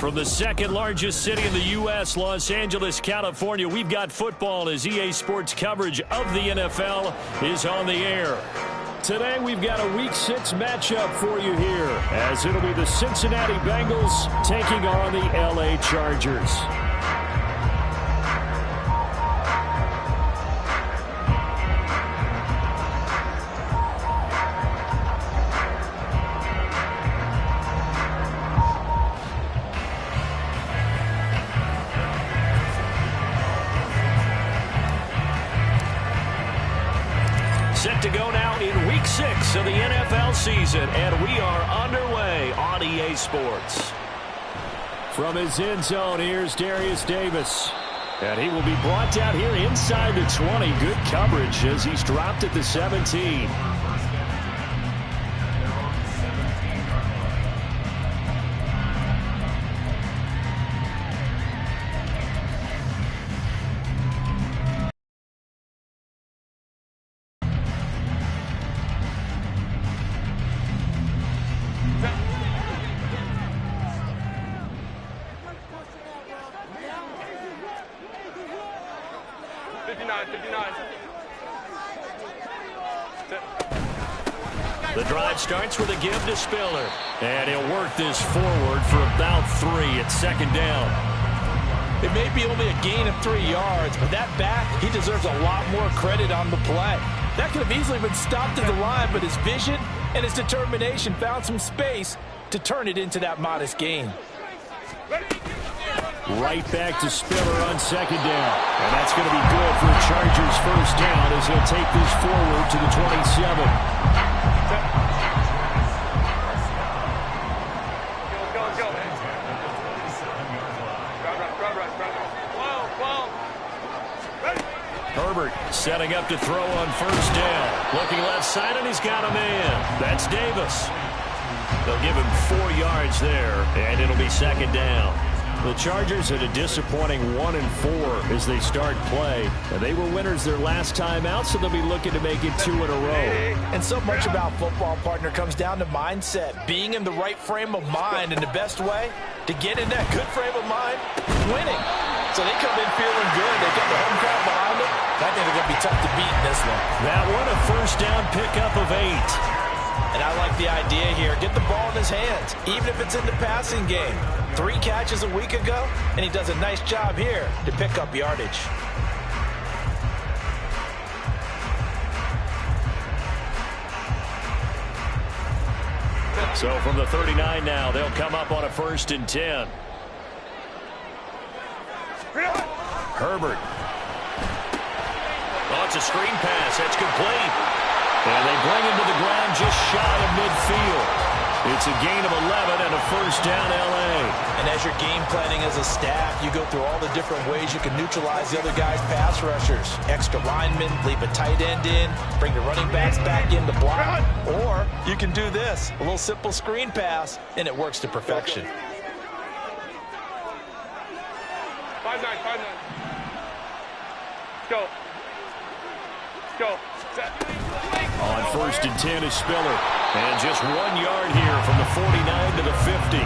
From the second largest city in the U.S., Los Angeles, California, we've got football as EA Sports coverage of the NFL is on the air. Today we've got a Week 6 matchup for you here, as it'll be the Cincinnati Bengals taking on the L.A. Chargers. Set to go now in Week 6 of the NFL season, and we are underway on EA Sports. From his end zone, here's Darius Davis. And he will be brought down here inside the 20. Good coverage as he's dropped at the 17. The drive starts with a give to Spiller. And he'll work this forward for about 3 at second down. It may be only a gain of 3 yards, but that back, he deserves a lot more credit on the play. That could have easily been stopped at the line, but his vision and his determination found some space to turn it into that modest gain. Right back to Spiller on second down. And that's going to be good for a Chargers first down as he'll take this forward to the 27. Herbert setting up to throw on first down. Looking left side, and he's got a man. That's Davis. They'll give him 4 yards there, and it'll be second down. The Chargers at a disappointing 1-4 as they start play. They were winners their last time out, so they'll be looking to make it 2 in a row. And so much about football, partner, comes down to mindset. Being in the right frame of mind, and the best way to get in that good frame of mind, winning. So they come in feeling good. They got the home crowd behind them. I think they're going to be tough to beat in this one. That one a first down pickup of 8. And I like the idea here. Get the ball in his hands, even if it's in the passing game. 3 catches a week ago, and he does a nice job here to pick up yardage. So from the 39 now, they'll come up on a 1st and 10. Herbert. Oh, it's a screen pass. That's complete. And they bring him to the ground just shy of midfield. It's a gain of 11 and a first down, L.A. And as you're game planning as a staff, you go through all the different ways you can neutralize the other guy's pass rushers. Extra linemen, leave a tight end in, bring the running backs back in to block. Or you can do this, a little simple screen pass, and it works to perfection. 5-9, 5-9. Go. Go. On 1st and 10 is Spiller. And just 1 yard here from the 49 to the 50.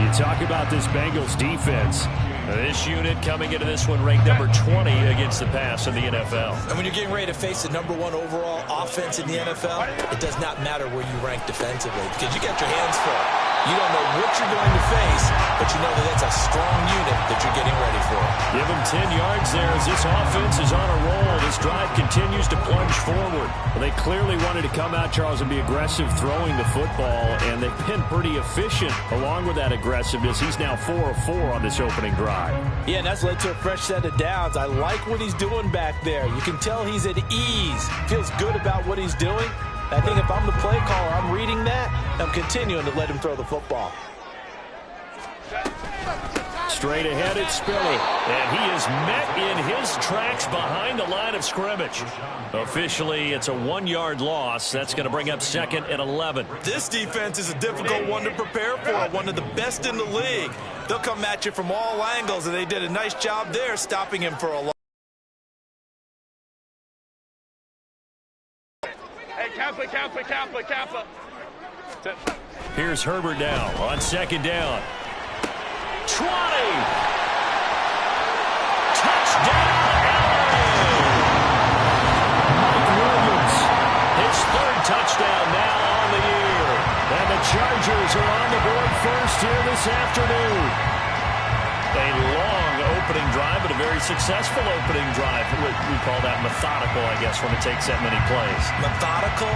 You talk about this Bengals defense. This unit coming into this one ranked number 20 against the pass in the NFL. And when you're getting ready to face the number 1 overall offense in the NFL, it does not matter where you rank defensively because you got your hands full. You don't know what you're going to face, but you know that that's a strong unit that you're getting ready for. Give them 10 yards there as this offense is on a roll. This drive continues to plunge forward. Well, they clearly wanted to come out, Charles, and be aggressive throwing the football, and they've been pretty efficient along with that aggressiveness. He's now 4 of 4 on this opening drive. Yeah, and that's led to a fresh set of downs. I like what he's doing back there. You can tell he's at ease. Feels good about what he's doing. I think if I'm the play caller, I'm reading that, I'm continuing to let him throw the football. Straight ahead, it's Spiller. And he is met in his tracks behind the line of scrimmage. Officially, it's a 1-yard loss. That's going to bring up 2nd and 11. This defense is a difficult one to prepare for, one of the best in the league. They'll come at you from all angles, and they did a nice job there stopping him for a long. Kappa. Here's Herbert now on 2nd down. 20. Touchdown, Mike Williams. His third touchdown now on the year. And the Chargers are on the board first here this afternoon. A long opening drive, but a very successful opening drive. We call that methodical, I guess, when it takes that many plays. Methodical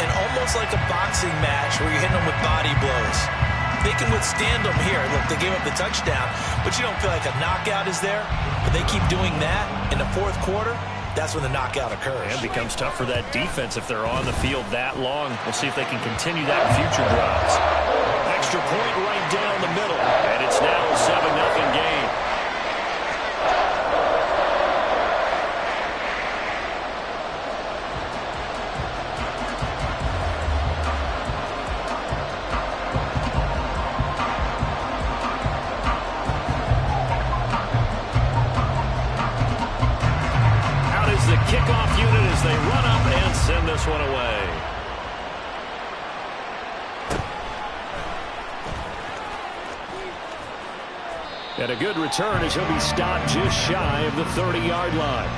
and almost like a boxing match where you're hitting them with body blows. They can withstand them here. Look, they gave up the touchdown, but you don't feel like a knockout is there. But they keep doing that in the fourth quarter. That's when the knockout occurs. And it becomes tough for that defense if they're on the field that long. We'll see if they can continue that in future drives. Extra point right down the middle, and it's now a 7-0 game. Out is the kickoff unit as they run up and send this one away. And a good return as he'll be stopped just shy of the 30-yard line.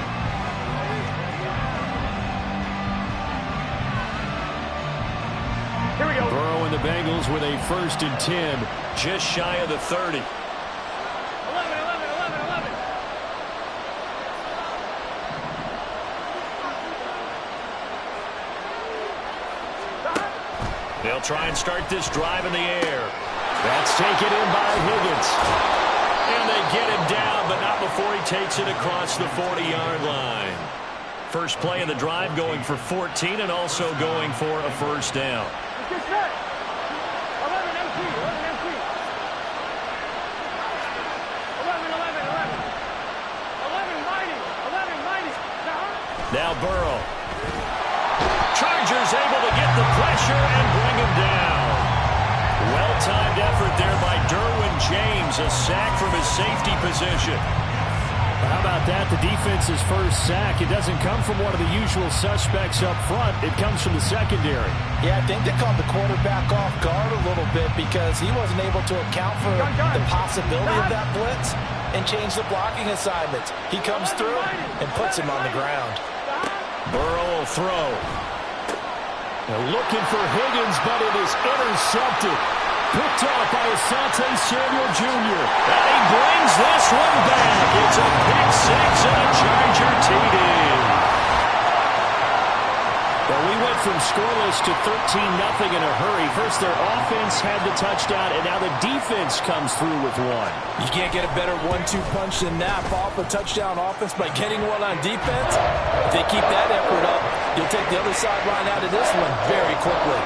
Here we go. Burrow and the Bengals with a 1st and 10, just shy of the 30. 11. They'll try and start this drive in the air. That's taken in by Higgins. And they get him down, but not before he takes it across the 40-yard line. First play of the drive going for 14 and also going for a 1st down. Get set. 11 MC. 11 mighty. Now Burrow. Chargers able to get the pressure and bring him down. Well-timed effort there by Derwin James, a sack from his safety position. How about that? The defense's first sack. It doesn't come from one of the usual suspects up front. It comes from the secondary. Yeah, I think they caught the quarterback off guard a little bit because he wasn't able to account for the possibility of that blitz and change the blocking assignments. He comes through and puts him on the ground. Burrow will throw. They're looking for Higgins, but it is intercepted. Picked off by Asante Samuel Jr. And he brings this one back. It's a pick six and a Charger TD. Well, we went from scoreless to 13-0 in a hurry. First, their offense had the touchdown, and now the defense comes through with one. You can't get a better 1-2 punch than that. Off a touchdown offense by getting one on defense. If they keep that effort up, you'll take the other sideline out of this one very quickly.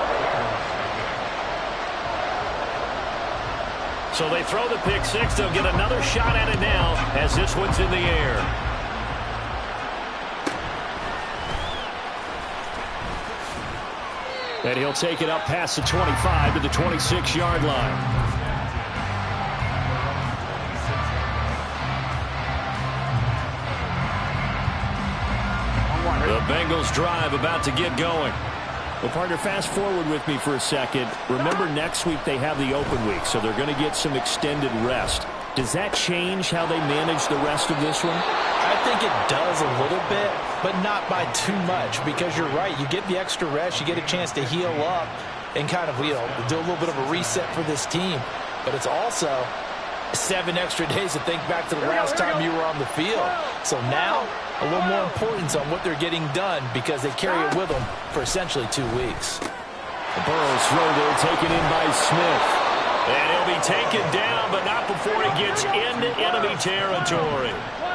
So they throw the pick six. They'll get another shot at it now as this one's in the air. And he'll take it up past the 25 to the 26-yard line. The Bengals drive about to get going. Well, partner, fast forward with me for a second. Remember, next week they have the open week, so they're going to get some extended rest. Does that change how they manage the rest of this one? I think it does a little bit, but not by too much, because you're right. You get the extra rest. You get a chance to heal up and kind of, do a little bit of a reset for this team. But it's also 7 extra days to think back to the last time you were on the field. So now, a little more importance on what they're getting done because they carry it with them for essentially 2 weeks. Burrow's throw there taken in by Smith. And he'll be taken down, but not before he gets into enemy territory.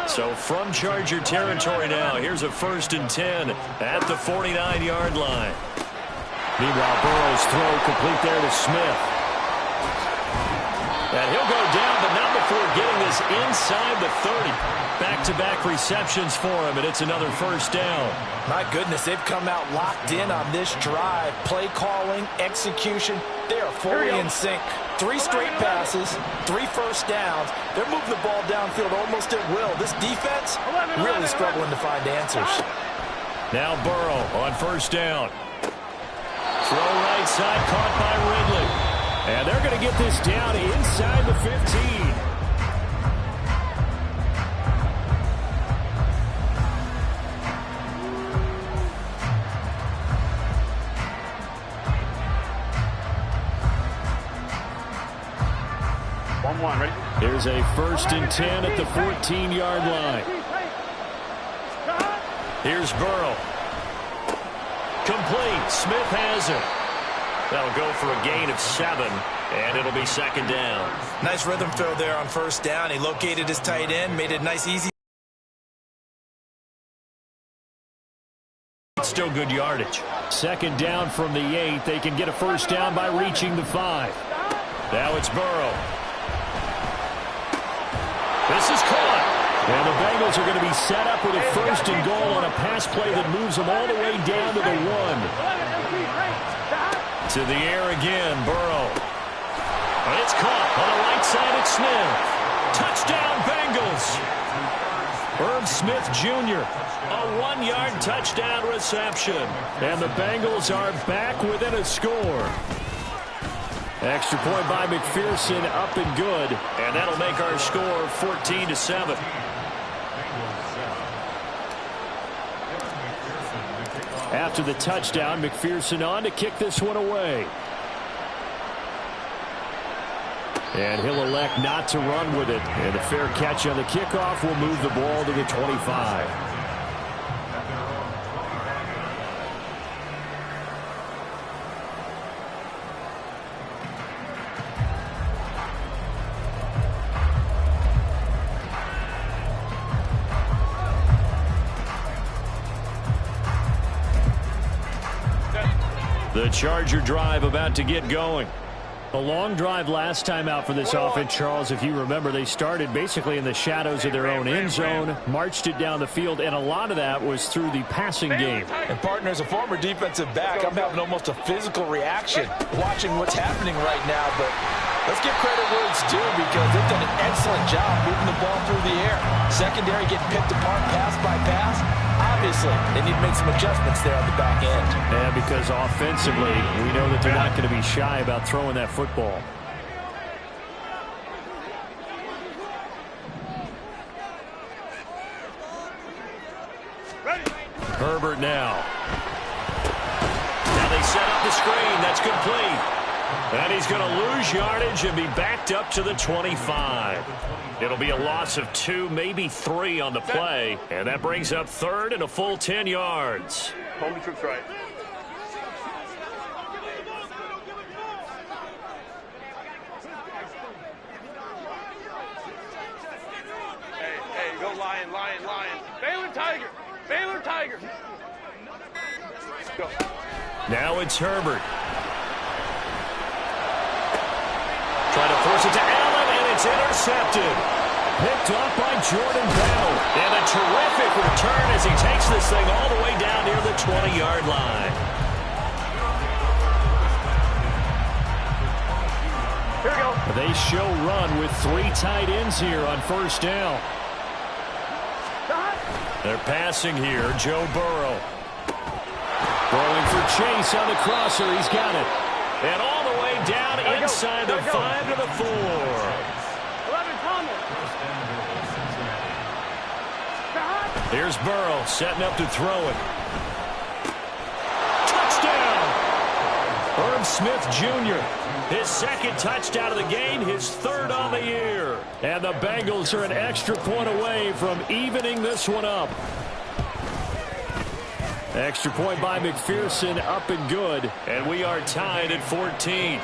So from Charger territory now, here's a 1st and 10 at the 49-yard line. Meanwhile, Burrow's throw complete there to Smith. And he'll go down, but not before getting this inside the 30. Back-to-back receptions for him, and it's another 1st down. My goodness, they've come out locked in on this drive. Play calling, execution, they are fully in sync. 3 straight passes, 3 1st downs. They're moving the ball downfield almost at will. This defense really struggling to find answers. Now Burrow on 1st down. Throw right side, caught by Ridley. And they're going to get this down inside the 15. 1-1, ready? Here's a 1st and 10 at the 14-yard line. Here's Burrow. Complete. Smith has it. That'll go for a gain of 7, and it'll be 2nd down. Nice rhythm throw there on 1st down. He located his tight end, made it nice, easy. Still good yardage. 2nd down from the 8. They can get a 1st down by reaching the 5. Now it's Burrow. This is caught. And the Bengals are going to be set up with a 1st and goal on a pass play that moves them all the way down to the 1. To the air again, Burrow. And it's caught on the right side at Smith. Touchdown, Bengals. Herb Smith Jr., a 1-yard touchdown reception. And the Bengals are back within a score. Extra point by McPherson, up and good. And that'll make our score 14-7. After the touchdown, McPherson on to kick this one away. And he'll elect not to run with it. And a fair catch on the kickoff will move the ball to the 25. The Charger drive about to get going. A long drive last time out for this offense, Charles. If you remember, they started basically in the shadows of their own end zone, marched it down the field, and a lot of that was through the passing game. And, partner, as a former defensive back, I'm having almost a physical reaction watching what's happening right now. But let's give credit where it's due because they've done an excellent job moving the ball through the air. Secondary getting picked apart pass by pass. Obviously, they need to make some adjustments there on the back end. And because offensively, we know that they're not going to be shy about throwing that football. Ready. Herbert now. Now they set up the screen. That's complete. And he's going to lose yardage and be backed up to the 25. It'll be a loss of 2, maybe 3 on the play. And that brings up 3rd and a full 10 yards. Home troops right. Hey, go Lion. Baylor Tiger. Go. Now it's Herbert. Trying to force it to Allen, and it's intercepted. Picked off by Jordan Bell. And a terrific return as he takes this thing all the way down near the 20-yard line. Here we go. They show run with 3 tight ends here on 1st down. They're passing here. Joe Burrow. Throwing for Chase on the crosser. He's got it. And all the way down inside the 5 to the 4. 11 Thomas. Here's Burrow setting up to throw it. Touchdown! Herb Smith Jr. His 2nd touchdown of the game, his 3rd on the year. And the Bengals are an extra point away from evening this one up. Extra point by McPherson, up and good. And we are tied at 14.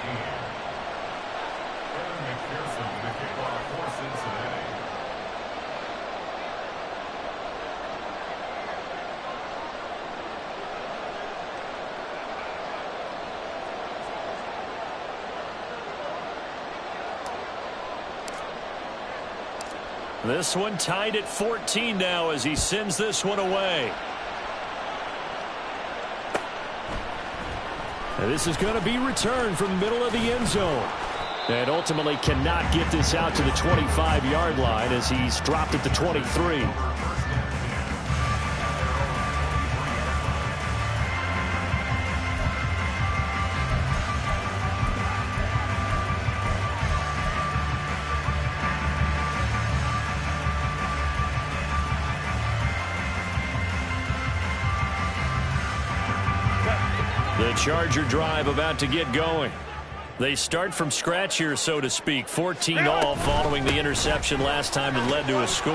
This one tied at 14 now as he sends this one away. And this is going to be returned from the middle of the end zone. And ultimately cannot get this out to the 25-yard line as he's dropped at the 23. The Charger drive about to get going. They start from scratch here, so to speak. 14 all following the interception last time that led to a score.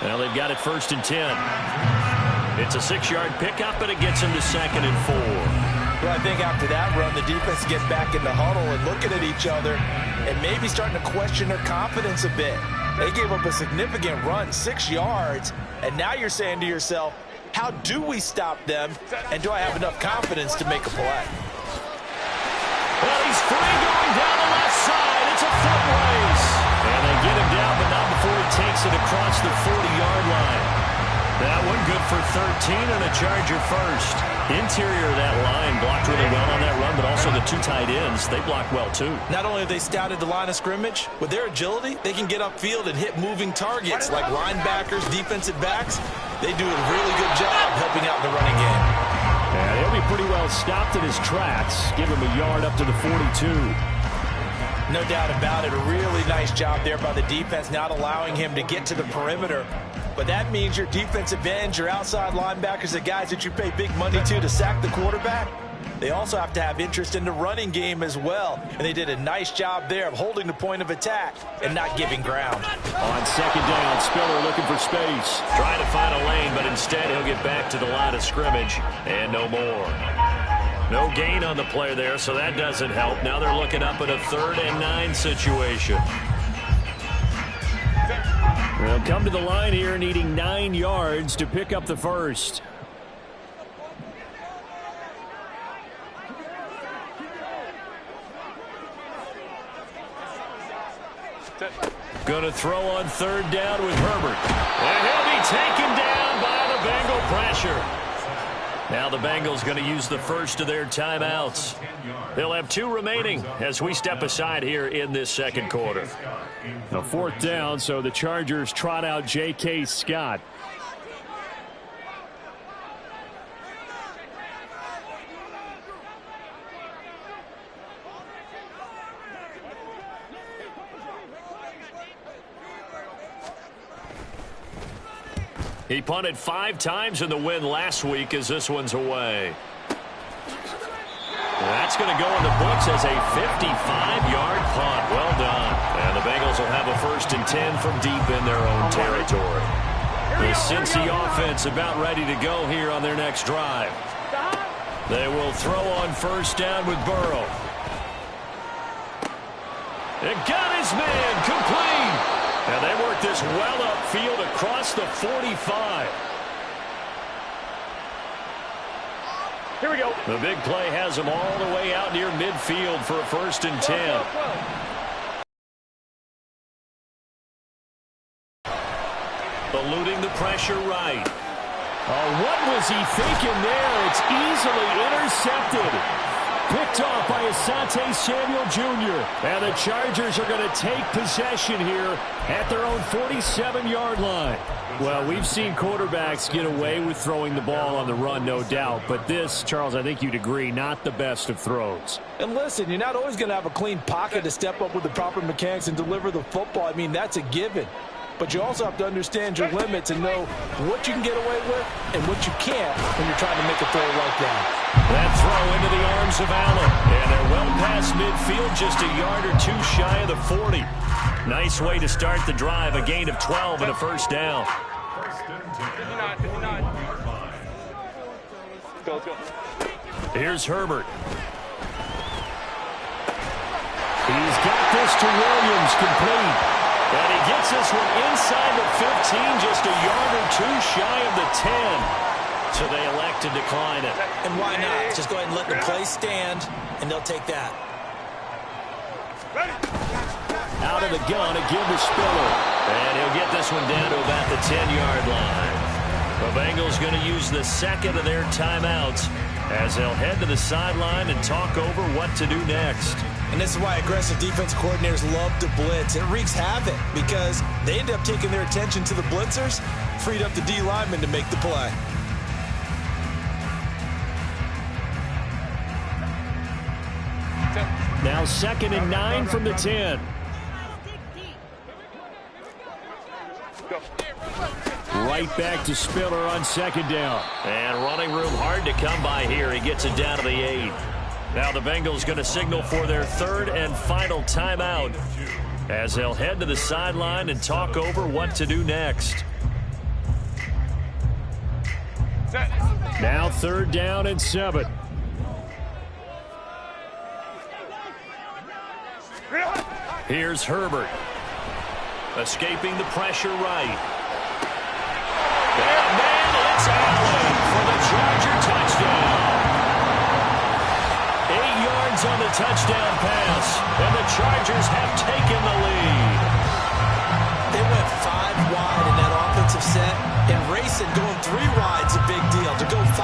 Now they've got it 1st and 10. It's a 6-yard pickup, and it gets them to 2nd and 4. Well, I think after that run, the defense gets back in the huddle and looking at each other and maybe starting to question their confidence a bit. They gave up a significant run, 6 yards, and now you're saying to yourself, how do we stop them, and do I have enough confidence to make a play? Well, he's free going down the left side. It's a foot race. And they get him down, but not before he takes it across the 40-yard line. That one good for 13 and a Charger first. Interior of that line blocked really well on that run, but also the 2 tight ends, they blocked well too. Not only have they scouted the line of scrimmage, with their agility, they can get upfield and hit moving targets like linebackers, defensive backs. They do a really good job helping out in the running game. And he'll be pretty well stopped in his tracks. Give him a yard up to the 42. No doubt about it. A really nice job there by the defense, not allowing him to get to the perimeter. But that means your defensive ends, your outside linebackers, the guys that you pay big money to sack the quarterback, they also have to have interest in the running game as well. And they did a nice job there of holding the point of attack and not giving ground. On 2nd down, Spiller looking for space. Trying to find a lane, but instead he'll get back to the line of scrimmage and no more. No gain on the play there, so that doesn't help. Now they're looking up at a 3rd and 9 situation. They'll come to the line here needing 9 yards to pick up the first. Going to throw on 3rd down with Herbert. And he'll be taken down by the Bengal pressure. Now the Bengals going to use the first of their timeouts. They'll have 2 remaining as we step aside here in this 2nd quarter. A 4th down, so the Chargers trot out J.K. Scott. He punted 5 times in the win last week as this one's away. That's going to go in the books as a 55-yard punt. Well done. And the Bengals will have a 1st and 10 from deep in their own territory. The Cincy offense about ready to go here on their next drive. They will throw on 1st down with Burrow. And got his man complete. And they work this well upfield across the 45. Here we go. The big play has them all the way out near midfield for a 1st and 10. Eluding the pressure right. Oh, what was he thinking there? It's easily intercepted. Picked off by Asante Samuel Jr. And the Chargers are going to take possession here at their own 47-yard line. Well, we've seen quarterbacks get away with throwing the ball on the run, no doubt. But this, Charles, I think you'd agree, not the best of throws. And listen, you're not always going to have a clean pocket to step up with the proper mechanics and deliver the football. I mean, that's a given. But you also have to understand your limits and know what you can get away with and what you can't when you're trying to make a throw like that. That throw into the arms of Allen. And they're well past midfield, just a yard or 2 shy of the 40. Nice way to start the drive, a gain of 12 and a 1st down. 59, 59. Let's go. Here's Herbert. He's got this to Williams, complete. And he gets this one inside the 15, just a yard or 2 shy of the 10. So they elect to decline it. And why not? Just go ahead and let the play stand, and they'll take that. Out of the gun, a give to Spiller. And he'll get this one down to about the 10-yard line. The Bengals going to use the 2nd of their timeouts as they'll head to the sideline and talk over what to do next. And this is why aggressive defense coordinators love to blitz. It wreaks havoc because they end up taking their attention to the blitzers, freed up the D lineman to make the play. Now 2nd and 9 from the 10. Right back to Spiller on 2nd down. And running room hard to come by here. He gets it down to the 8. Now the Bengals going to signal for their third and final timeout as they'll head to the sideline and talk over what to do next. Now 3rd down and 7. Here's Herbert. Escaping the pressure right. And then it's Allen for the Charger touchdown. 8 yards on the touchdown pass, and the Chargers have taken the lead. They went 5 wide in that offensive set, and racing going 3 wide's a big deal. To go 5,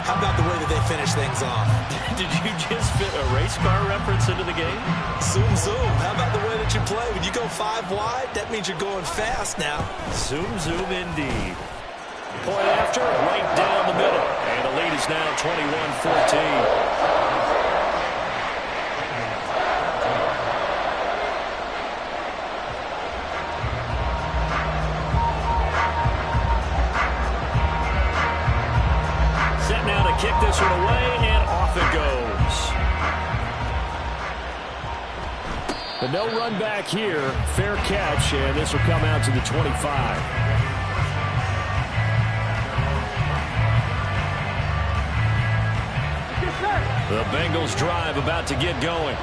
how about the way that they finish things off? Did you just fit a race car reference into the game? Zoom, zoom. How about the way that you play? When you go 5 wide, that means you're going fast now. Zoom, zoom indeed. Point after, right down the middle. And the lead is now 21-14. Kick this one away, and off it goes. But no run back here. Fair catch, and this will come out to the 25. The Bengals drive about to get going.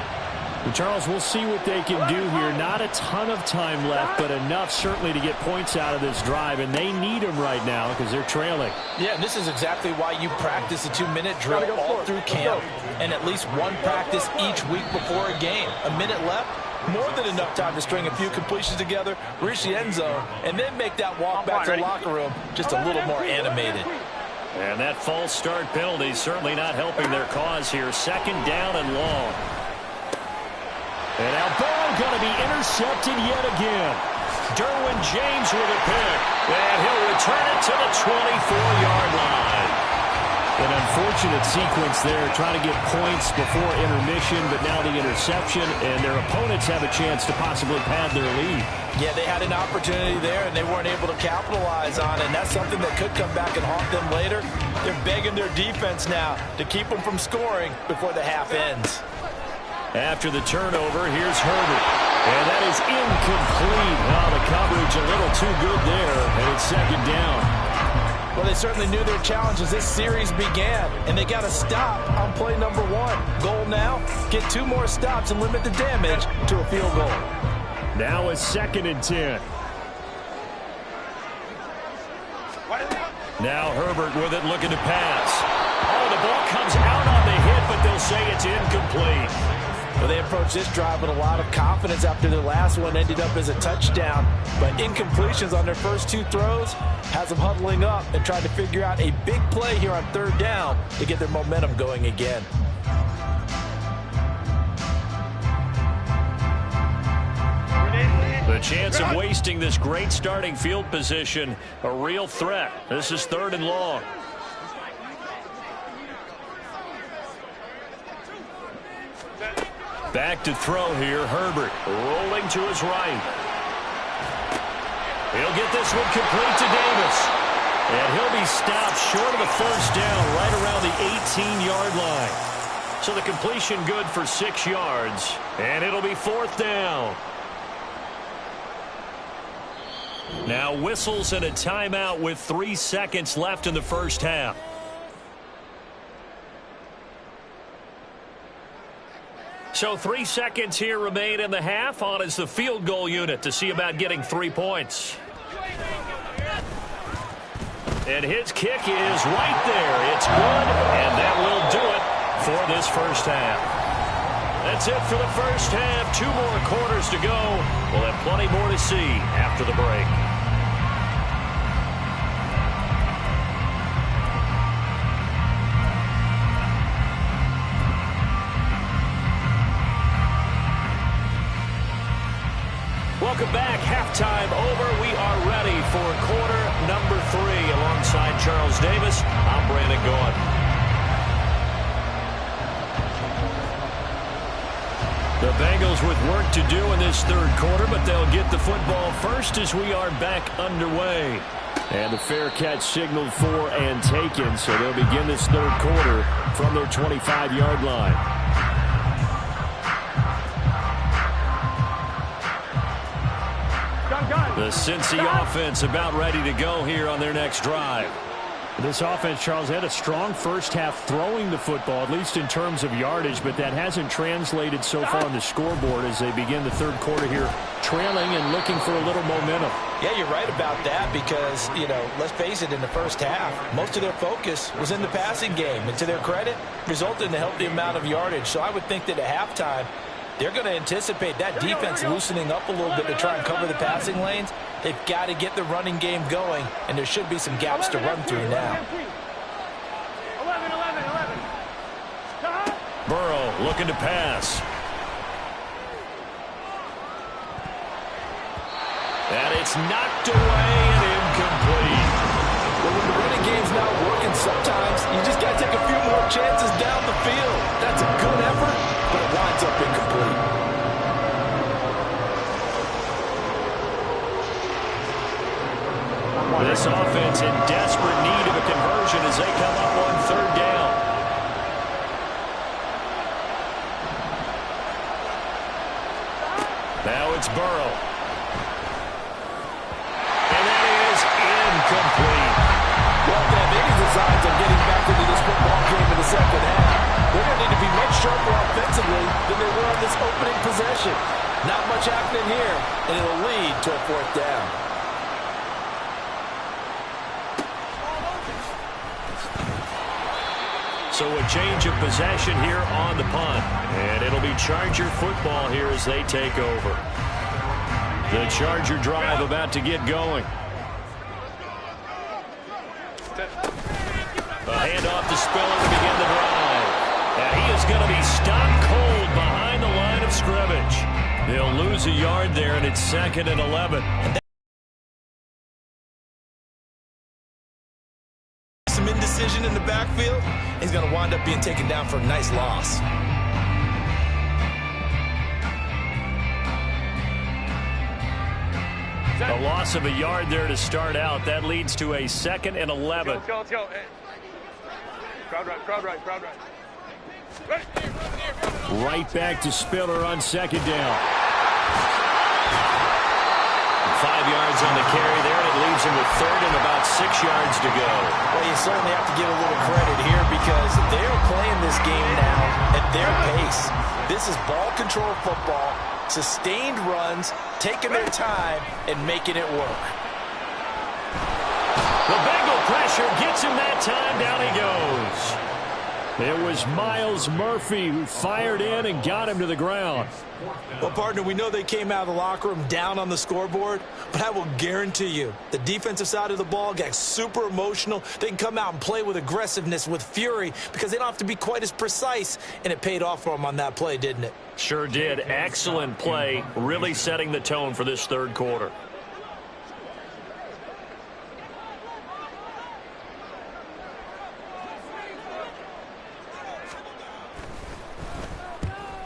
Well, Charles, we'll see what they can do here. Not a ton of time left, but enough certainly to get points out of this drive, and they need them right now because they're trailing. Yeah, and this is exactly why you practice a 2-minute drill all through camp and at least one practice each week before a game. A minute left, more than enough time to string a few completions together, reach the end zone, and then make that walk back to the locker room just a little more animated. And that false start penalty certainly not helping their cause here. 2nd down and long. And now ball going to be intercepted yet again. Derwin James with a pick. And he'll return it to the 24-yard line. An unfortunate sequence there, trying to get points before intermission, but now the interception, and their opponents have a chance to possibly pad their lead. Yeah, they had an opportunity there, and they weren't able to capitalize on it, and that's something that could come back and haunt them later. They're begging their defense now to keep them from scoring before the half ends. After the turnover, here's Herbert. And that is incomplete. Well, the coverage a little too good there, and it's 2nd down. Well, they certainly knew their challenge as this series began, and they got to stop on play number 1. Goal now, get 2 more stops and limit the damage to a field goal. Now it's 2nd and 10. Now Herbert with it, looking to pass. Oh, the ball comes out on the hit, but they'll say it's incomplete. Well, they approached this drive with a lot of confidence after their last one ended up as a touchdown. But incompletions on their first 2 throws has them huddling up and trying to figure out a big play here on 3rd down to get their momentum going again. The chance of wasting this great starting field position, a real threat. This is 3rd and long. Back to throw here, Herbert rolling to his right. He'll get this one complete to Davis. And he'll be stopped short of the 1st down right around the 18-yard line. So the completion good for 6 yards. And it'll be 4th down. Now whistles and a timeout with 3 seconds left in the first half. So 3 seconds here remain in the half. On is the field goal unit to see about getting 3 points. And his kick is right there. It's good, and that will do it for this first half. That's it for the first half. 2 more quarters to go. We'll have plenty more to see after the break. Welcome back. Halftime over. We are ready for quarter number 3. Alongside Charles Davis, I'm Brandon Gaud. The Bengals with work to do in this 3rd quarter, but they'll get the football first as we are back underway. And the fair catch signaled for and taken, so they'll begin this third quarter from their 25-yard line. The Cincy offense about ready to go here on their next drive. This offense, Charles, had a strong first half throwing the football, at least in terms of yardage, but that hasn't translated so far on the scoreboard as they begin the third quarter here, trailing and looking for a little momentum. Yeah, you're right about that because, you know, let's face it, in the first half, most of their focus was in the passing game. And to their credit, resulted in a healthy amount of yardage. So I would think that at halftime, they're going to anticipate that defense loosening up a little bit to try and cover the passing lanes. They've got to get the running game going, and there should be some gaps to run through now. Burrow looking to pass. And it's knocked away and incomplete. Well, when the running game's not working, sometimes you just got to take a few more chances down the field. That's a good effort, but it winds up incomplete. This offense in desperate need of a conversion as they come up on third down. Now it's Burrow. And that is incomplete. Well, if they have any designs on getting back into this football game in the second half, they're going to need to be much sharper offensively than they were on this opening possession. Not much happening here, and it'll lead to a fourth down. So a change of possession here on the punt. And it'll be Charger football here as they take over. The Charger drive about to get going. A handoff to Spiller to begin the drive. And he is going to be stopped cold behind the line of scrimmage. They'll lose a yard there, and it's 2nd and 11. Some indecision in the backfield. He's going to wind up being taken down for a nice loss. A loss of a yard there to start out. That leads to a 2nd and 11. Let's go, let's go. Hey. Crowd right, crowd right, crowd right. Right back to Spiller on 2nd down. 5 yards on the carry there, and it leaves him with 3rd and about 6 yards to go. Well, you certainly have to give a little credit here because they're playing this game now at their pace. This is ball control football, sustained runs, taking their time, and making it work. The Bengal pressure gets him that time. Down he goes. It was Miles Murphy who fired in and got him to the ground. Well, partner, we know they came out of the locker room down on the scoreboard, but I will guarantee you the defensive side of the ball got super emotional. They can come out and play with aggressiveness, with fury, because they don't have to be quite as precise, and it paid off for them on that play, didn't it? Sure did. Excellent play, really setting the tone for this third quarter.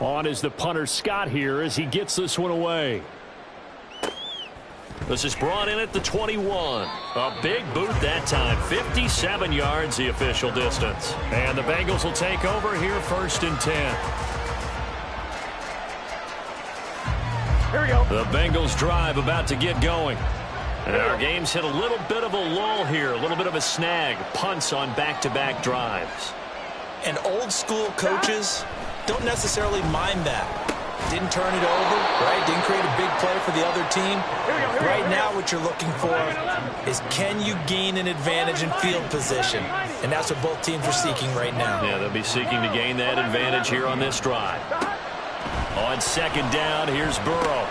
On is the punter Scott here as he gets this one away. This is brought in at the 21. A big boot that time. 57 yards the official distance. And the Bengals will take over here 1st and 10. Here we go. The Bengals drive about to get going. And our game's hit a little bit of a lull here. A little bit of a snag. Punts on back-to-back drives. And old school coaches don't necessarily mind that. Didn't turn it over, right? Didn't create a big play for the other team. Right now what you're looking for is can you gain an advantage in field position? And that's what both teams are seeking right now. Yeah, they'll be seeking to gain that advantage here on this drive. On 2nd down, here's Burrow.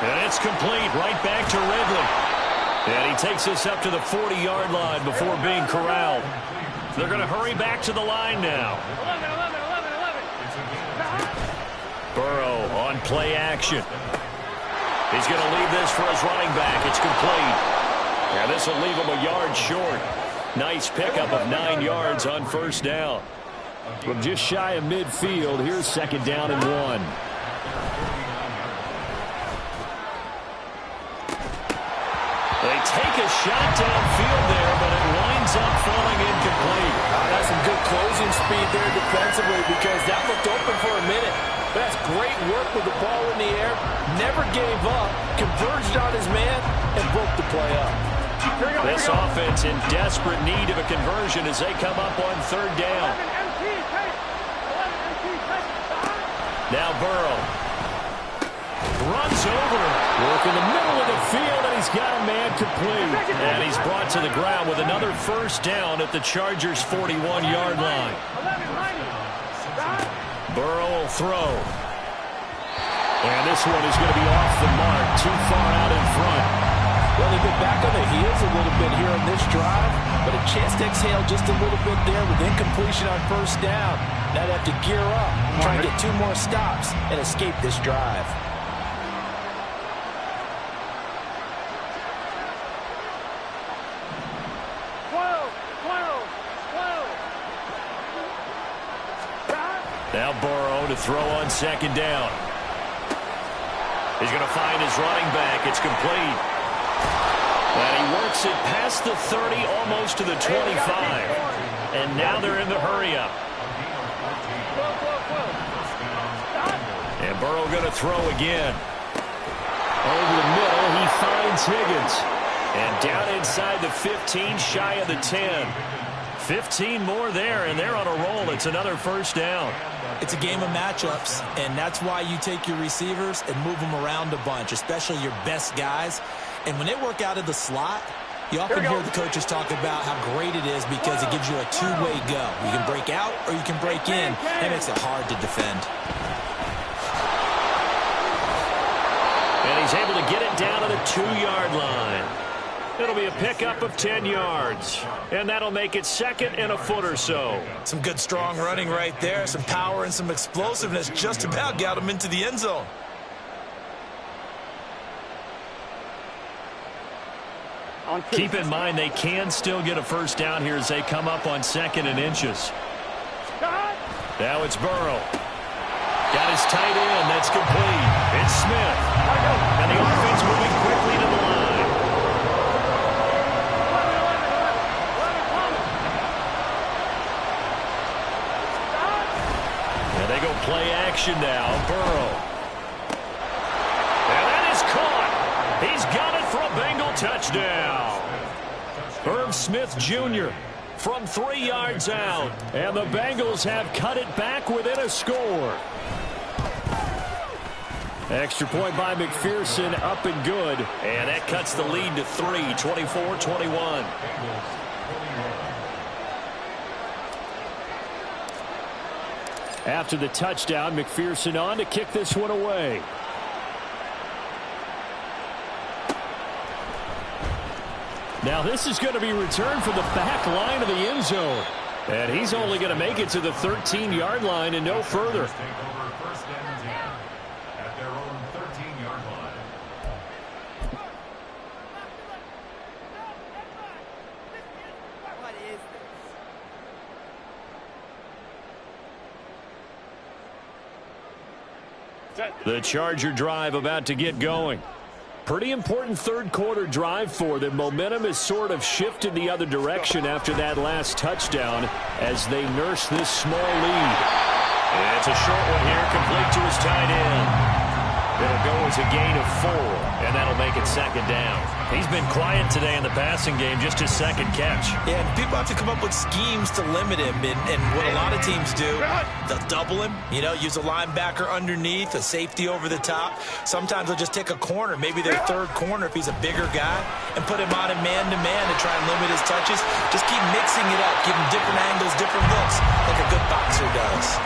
And it's complete right back to Ridley. And he takes us up to the 40-yard line before being corralled. They're going to hurry back to the line now. Burrow on play action. He's going to leave this for his running back. It's complete. And this will leave him a yard short. Nice pickup of 9 yards on 1st down. From just shy of midfield, here's 2nd down and 1. They take a shot downfield there, but it winds up falling incomplete. That's some good closing speed there defensively because that looked open for a minute. But that's great work with the ball in the air. Never gave up, converged on his man, and broke the play up. This offense in desperate need of a conversion as they come up on third down. Now Burrow runs over, work in the middle of the field, and he's got a man complete. And he's brought to the ground with another first down at the Chargers' 41-yard line. Burrow will throw. And this one is going to be off the mark, too far out in front. Well, they've been back on the heels a little bit here on this drive, but a chance to exhale just a little bit there with incompletion on first down. Now they have to gear up, try and get 2 more stops, and escape this drive. Now Burrow to throw on second down. He's going to find his running back. It's complete. And he works it past the 30, almost to the 25. And now they're in the hurry-up. And Burrow going to throw again. Over the middle, he finds Higgins. And down inside the 15, shy of the 10. 15 more there, and they're on a roll. It's another first down. It's a game of matchups, and that's why you take your receivers and move them around a bunch, especially your best guys. And when they work out of the slot, you often hear the coaches talk about how great it is because it gives you a two-way go. You can break out or you can break in. That makes it hard to defend. And he's able to get it down to the 2-yard line. It'll be a pickup of 10 yards. And that'll make it second and a foot or so. Some good strong running right there. Some power and some explosiveness just about got him into the end zone. Keep in mind they can still get a first down here as they come up on second and inches. Now it's Burrow. Got his tight end. That's complete. It's Smith. And the offense moving quickly to the line. And they go play action now. Burrow. And that is caught. He's got it for a Bengal touchdown. Irv Smith Jr. from 3 yards out. And the Bengals have cut it back within a score. Extra point by McPherson, up and good. And that cuts the lead to 3, 24-21. After the touchdown, McPherson on to kick this one away. Now this is going to be returned from the back line of the end zone. And he's only going to make it to the 13-yard line and no further. The Charger drive about to get going. Pretty important third quarter drive for them. Momentum has sort of shifted the other direction after that last touchdown as they nurse this small lead. And it's a short one here, complete to his tight end. It'll go as a gain of 4, and that'll make it second down. He's been quiet today in the passing game, just his second catch. Yeah, and people have to come up with schemes to limit him, and what a lot of teams do, they'll double him, use a linebacker underneath, a safety over the top. Sometimes they'll just take a corner, maybe their third corner if he's a bigger guy, and put him on a man-to-man to try and limit his touches. Just keep mixing it up, give him different angles, different looks, like a good boxer does.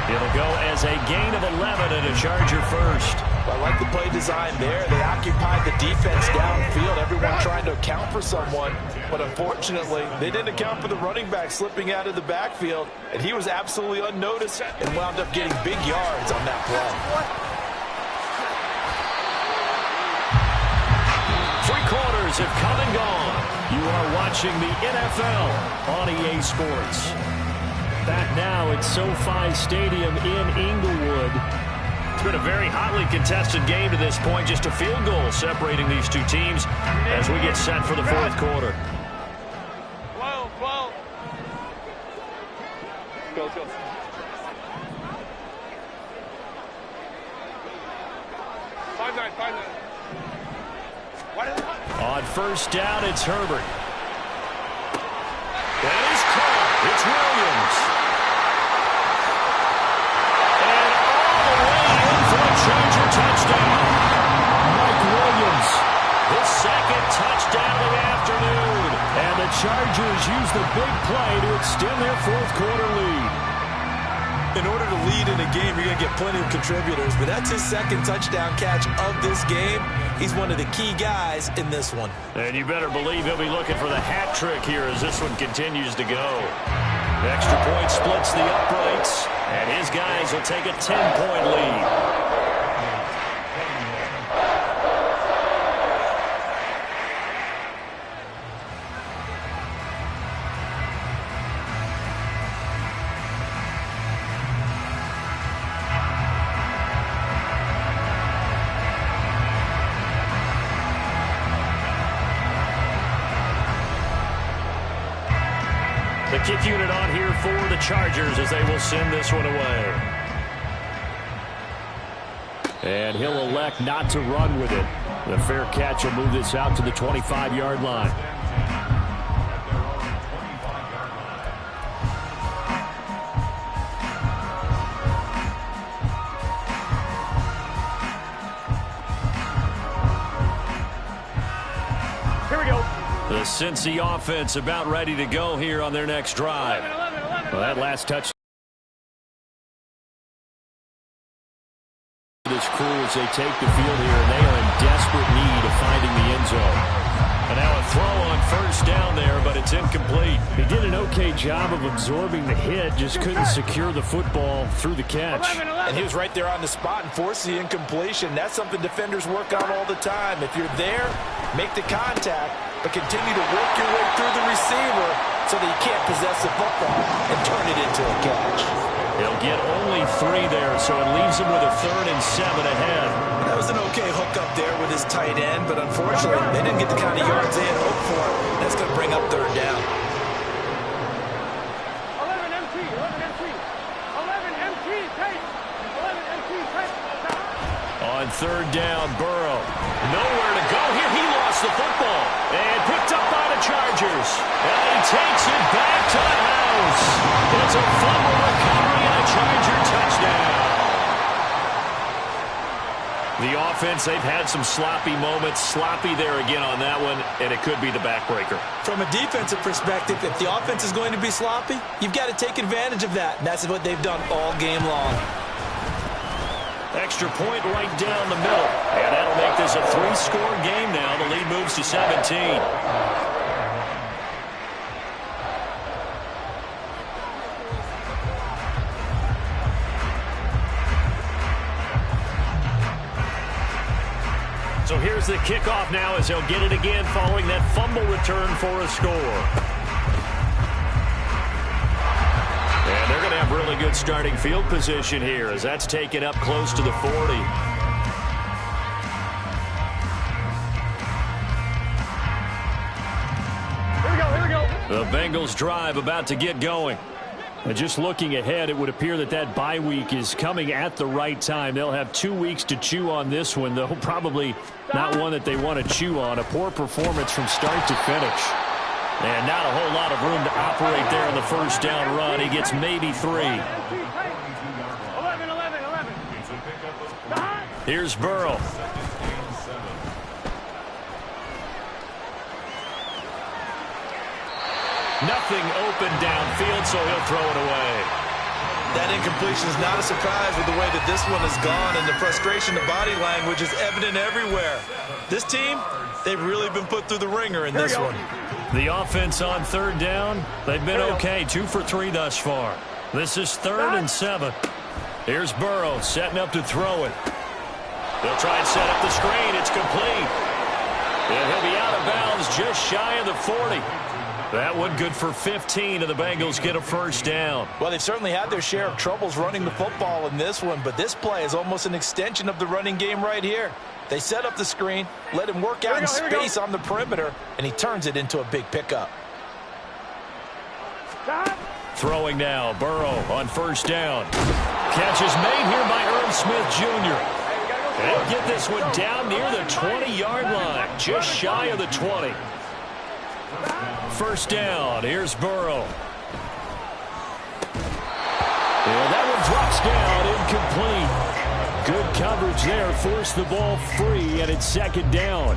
It'll go as a gain of 11 and a Charger first. Well, I like the play design there. They occupied the defense downfield, everyone trying to account for someone. But unfortunately, they didn't account for the running back slipping out of the backfield, and he was absolutely unnoticed and wound up getting big yards on that play. 3 quarters have come and gone. You are watching the NFL on EA Sports. Back now at SoFi Stadium in Inglewood. been a very hotly contested game to this point. Just a field goal separating these two teams as we get set for the fourth quarter. Whoa. Go. Five nine. On first down, it's Herbert. That is caught. It's Williams. And all the way in for a Charger touchdown. Mike Williams, his second touchdown of the afternoon. And the Chargers use the big play to extend their fourth quarter lead. In order to lead in a game, you're going to get plenty of contributors, but that's his second touchdown catch of this game. He's one of the key guys in this one. And you better believe he'll be looking for the hat trick here as this one continues to go. The extra point splits the uprights, and his guys will take a 10-point lead. The kick unit on here for the Chargers as they will send this one away. And he'll elect not to run with it. The fair catch will move this out to the 25-yard line. The Cincy offense about ready to go here on their next drive. Well, that last touch this crew as they take the field here, and they are in desperate need of finding the end zone. And now a throw on first down there, but it's incomplete. He did an okay job of absorbing the hit, just couldn't secure the football through the catch. And he was right there on the spot and forced the incompletion. That's something defenders work on all the time. If you're there, make the contact, but continue to work your way through the receiver so that you can't possess the football and turn it into a catch. He'll get only 3 there, so it leaves him with a 3rd and 7 ahead. That was an okay hook up there with his tight end, but unfortunately, they didn't get the kind of yards they had hoped for. That's going to bring up 3rd down. 11 MT, tight. 11 MT, tight. On 3rd down, Burrow. Nowhere to go here. He lost the football. And picked up by the Chargers. And he takes it back to the house. It's a fumble recovery and a Charger touchdown. The offense, they've had some sloppy moments. Sloppy there again on that one, and it could be the backbreaker. From a defensive perspective, if the offense is going to be sloppy, you've got to take advantage of that. And that's what they've done all game long. Extra point right down the middle. And that'll make this a 3-score game now. The lead moves to 17. So here's the kickoff now as he'll get it again following that fumble return for a score. And they're going to have really good starting field position here as that's taken up close to the 40. Here we go. The Bengals drive about to get going. And just looking ahead, it would appear that bye week is coming at the right time. They'll have 2 weeks to chew on this one, though probably not one that they want to chew on. A poor performance from start to finish. And not a whole lot of room to operate there on the first down run. He gets maybe 3. 11. Here's Burrow. Nothing open downfield, so he'll throw it away. That incompletion is not a surprise with the way that this one has gone, and the frustration, the body language is evident everywhere. This team, they've really been put through the ringer in this one. The offense on 3rd down, they've been okay. 2 for 3 thus far. This is 3rd and 7. Here's Burrow setting up to throw it. They'll try and set up the screen. It's complete. And he'll be out of bounds just shy of the 40. That one good for 15, and the Bengals get a first down. Well, they've certainly had their share of troubles running the football in this one, but this play is almost an extension of the running game right here. They set up the screen, let him work out in space on the perimeter, and he turns it into a big pickup. Throwing now, Burrow on first down. Catch is made here by Irv Smith Jr. They'll get this one down near the 20-yard line, just shy of the 20. First down, here's Burrow. And that one drops down, incomplete. Good coverage there, forced the ball free, and it's second down.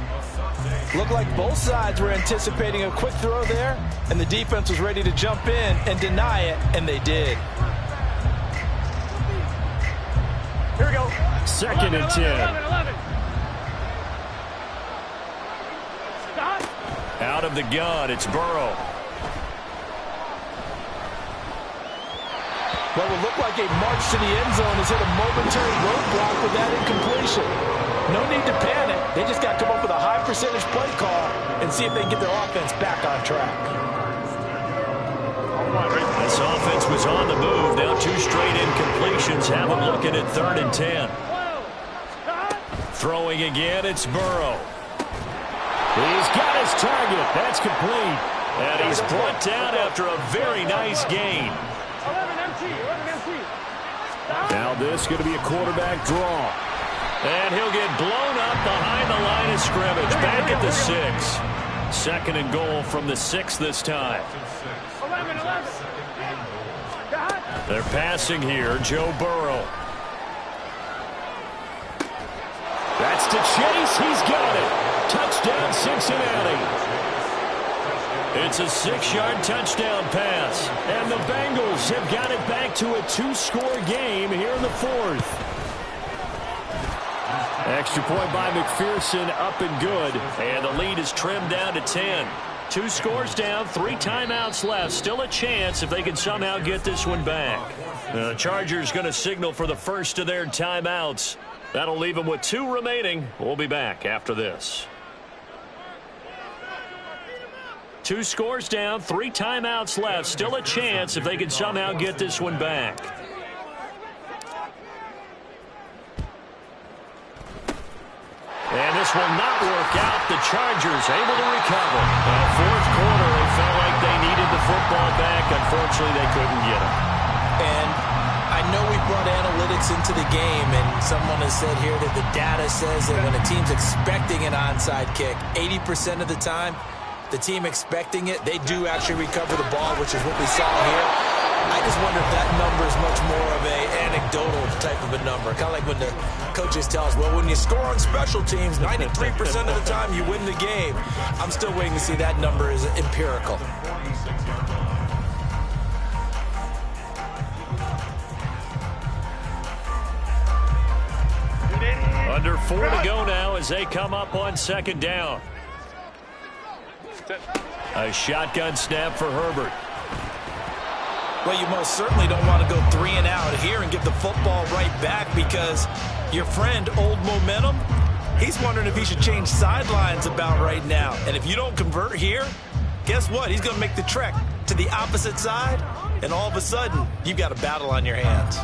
Looked like both sides were anticipating a quick throw there, and the defense was ready to jump in and deny it, and they did. Here we go. Second and 10. 11. Out of the gun, it's Burrow. What will look like a march to the end zone has hit a momentary roadblock with that incompletion. No need to panic. They just got to come up with a high percentage play call and see if they can get their offense back on track. This offense was on the move. Now 2 straight incompletions have them looking at 3rd and 10. Throwing again, it's Burrow. He's got his target. That's complete. And he's brought down after a very nice gain. 11 MT. Now this is going to be a quarterback draw. And he'll get blown up behind the line of scrimmage. Back at the 6. Second and goal from the 6 this time. 11. They're passing here, Joe Burrow. That's to Chase. He's got it. Touchdown, Cincinnati. It's a 6-yard touchdown pass. And the Bengals have got it back to a 2-score game here in the 4th. Extra point by McPherson, up and good. And the lead is trimmed down to 10. 2 scores down, 3 timeouts left. Still a chance if they can somehow get this one back. The Chargers going to signal for the first of their timeouts. That'll leave them with 2 remaining. We'll be back after this. 2 scores down, 3 timeouts left. Still a chance if they can somehow get this one back. And this will not work out. The Chargers able to recover. Fourth quarter, they felt like they needed the football back. Unfortunately, they couldn't get it. And I know we brought analytics into the game, and someone has said here that the data says that when a team's expecting an onside kick, 80% of the time, the team expecting it, they do actually recover the ball, which is what we saw here. I just wonder if that number is much more of an anecdotal type of a number. Kind of like when the coaches tell us, well, when you score on special teams, 93% of the time you win the game. I'm still waiting to see that number is empirical. Under 4 to go now as they come up on second down. A shotgun snap for Herbert. Well, you most certainly don't want to go 3 and out here and give the football right back, because your friend, Old Momentum, he's wondering if he should change sidelines about right now. And if you don't convert here, guess what? He's going to make the trek to the opposite side, and all of a sudden, you've got a battle on your hands.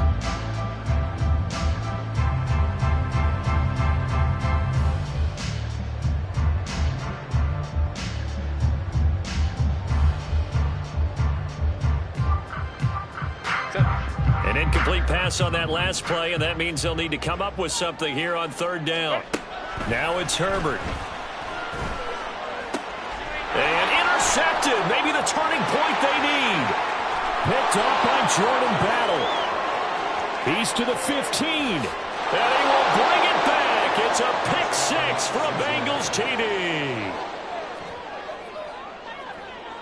An incomplete pass on that last play, and that means they'll need to come up with something here on third down. Now it's Herbert. And intercepted. Maybe the turning point they need. Picked up by Jordan Battle. He's to the 15. And he will bring it back. It's a pick 6 for a Bengals TD.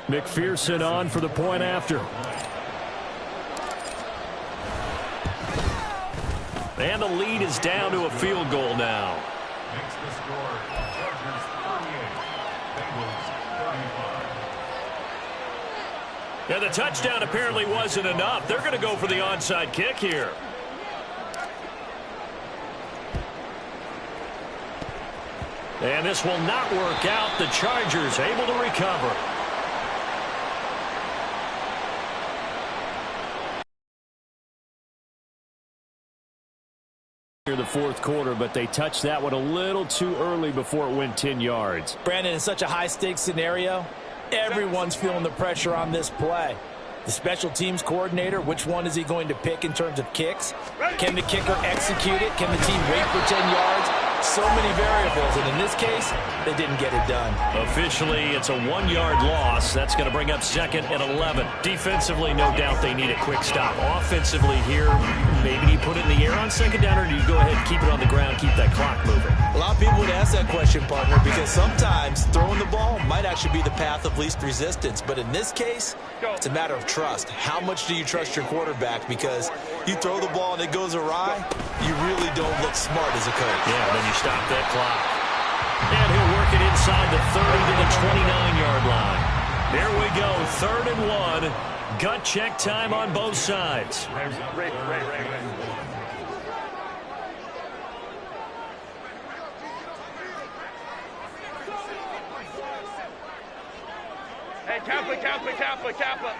McPherson on for the point after. And the lead is down to a field goal now. Makes the score Chargers 38, Bengals 35. Yeah, the touchdown apparently wasn't enough. They're going to go for the onside kick here. And this will not work out. The Chargers able to recover. here in the fourth quarter, but they touched that one a little too early before it went 10 yards. Brandon, in such a high-stakes scenario, everyone's feeling the pressure on this play. The special teams coordinator, which one is he going to pick in terms of kicks? Can the kicker execute it? Can the team wait for 10 yards? So many variables, and in this case, they didn't get it done. Officially, it's a 1-yard loss. That's going to bring up 2nd and 11. Defensively, no doubt they need a quick stop. Offensively here, maybe you put it in the air on 2nd down, or do you go ahead and keep it on the ground, keep that clock moving? A lot of people would ask that question, partner, because sometimes throwing the ball might actually be the path of least resistance. But in this case, it's a matter of trust. How much do you trust your quarterback? Because you throw the ball and it goes awry, you really don't look smart as a coach. Yeah, then you stop that clock. And he'll work it inside the 30 to the 29-yard line. Here we go, 3rd and 1. Gut check time on both sides. Hey, Kappa.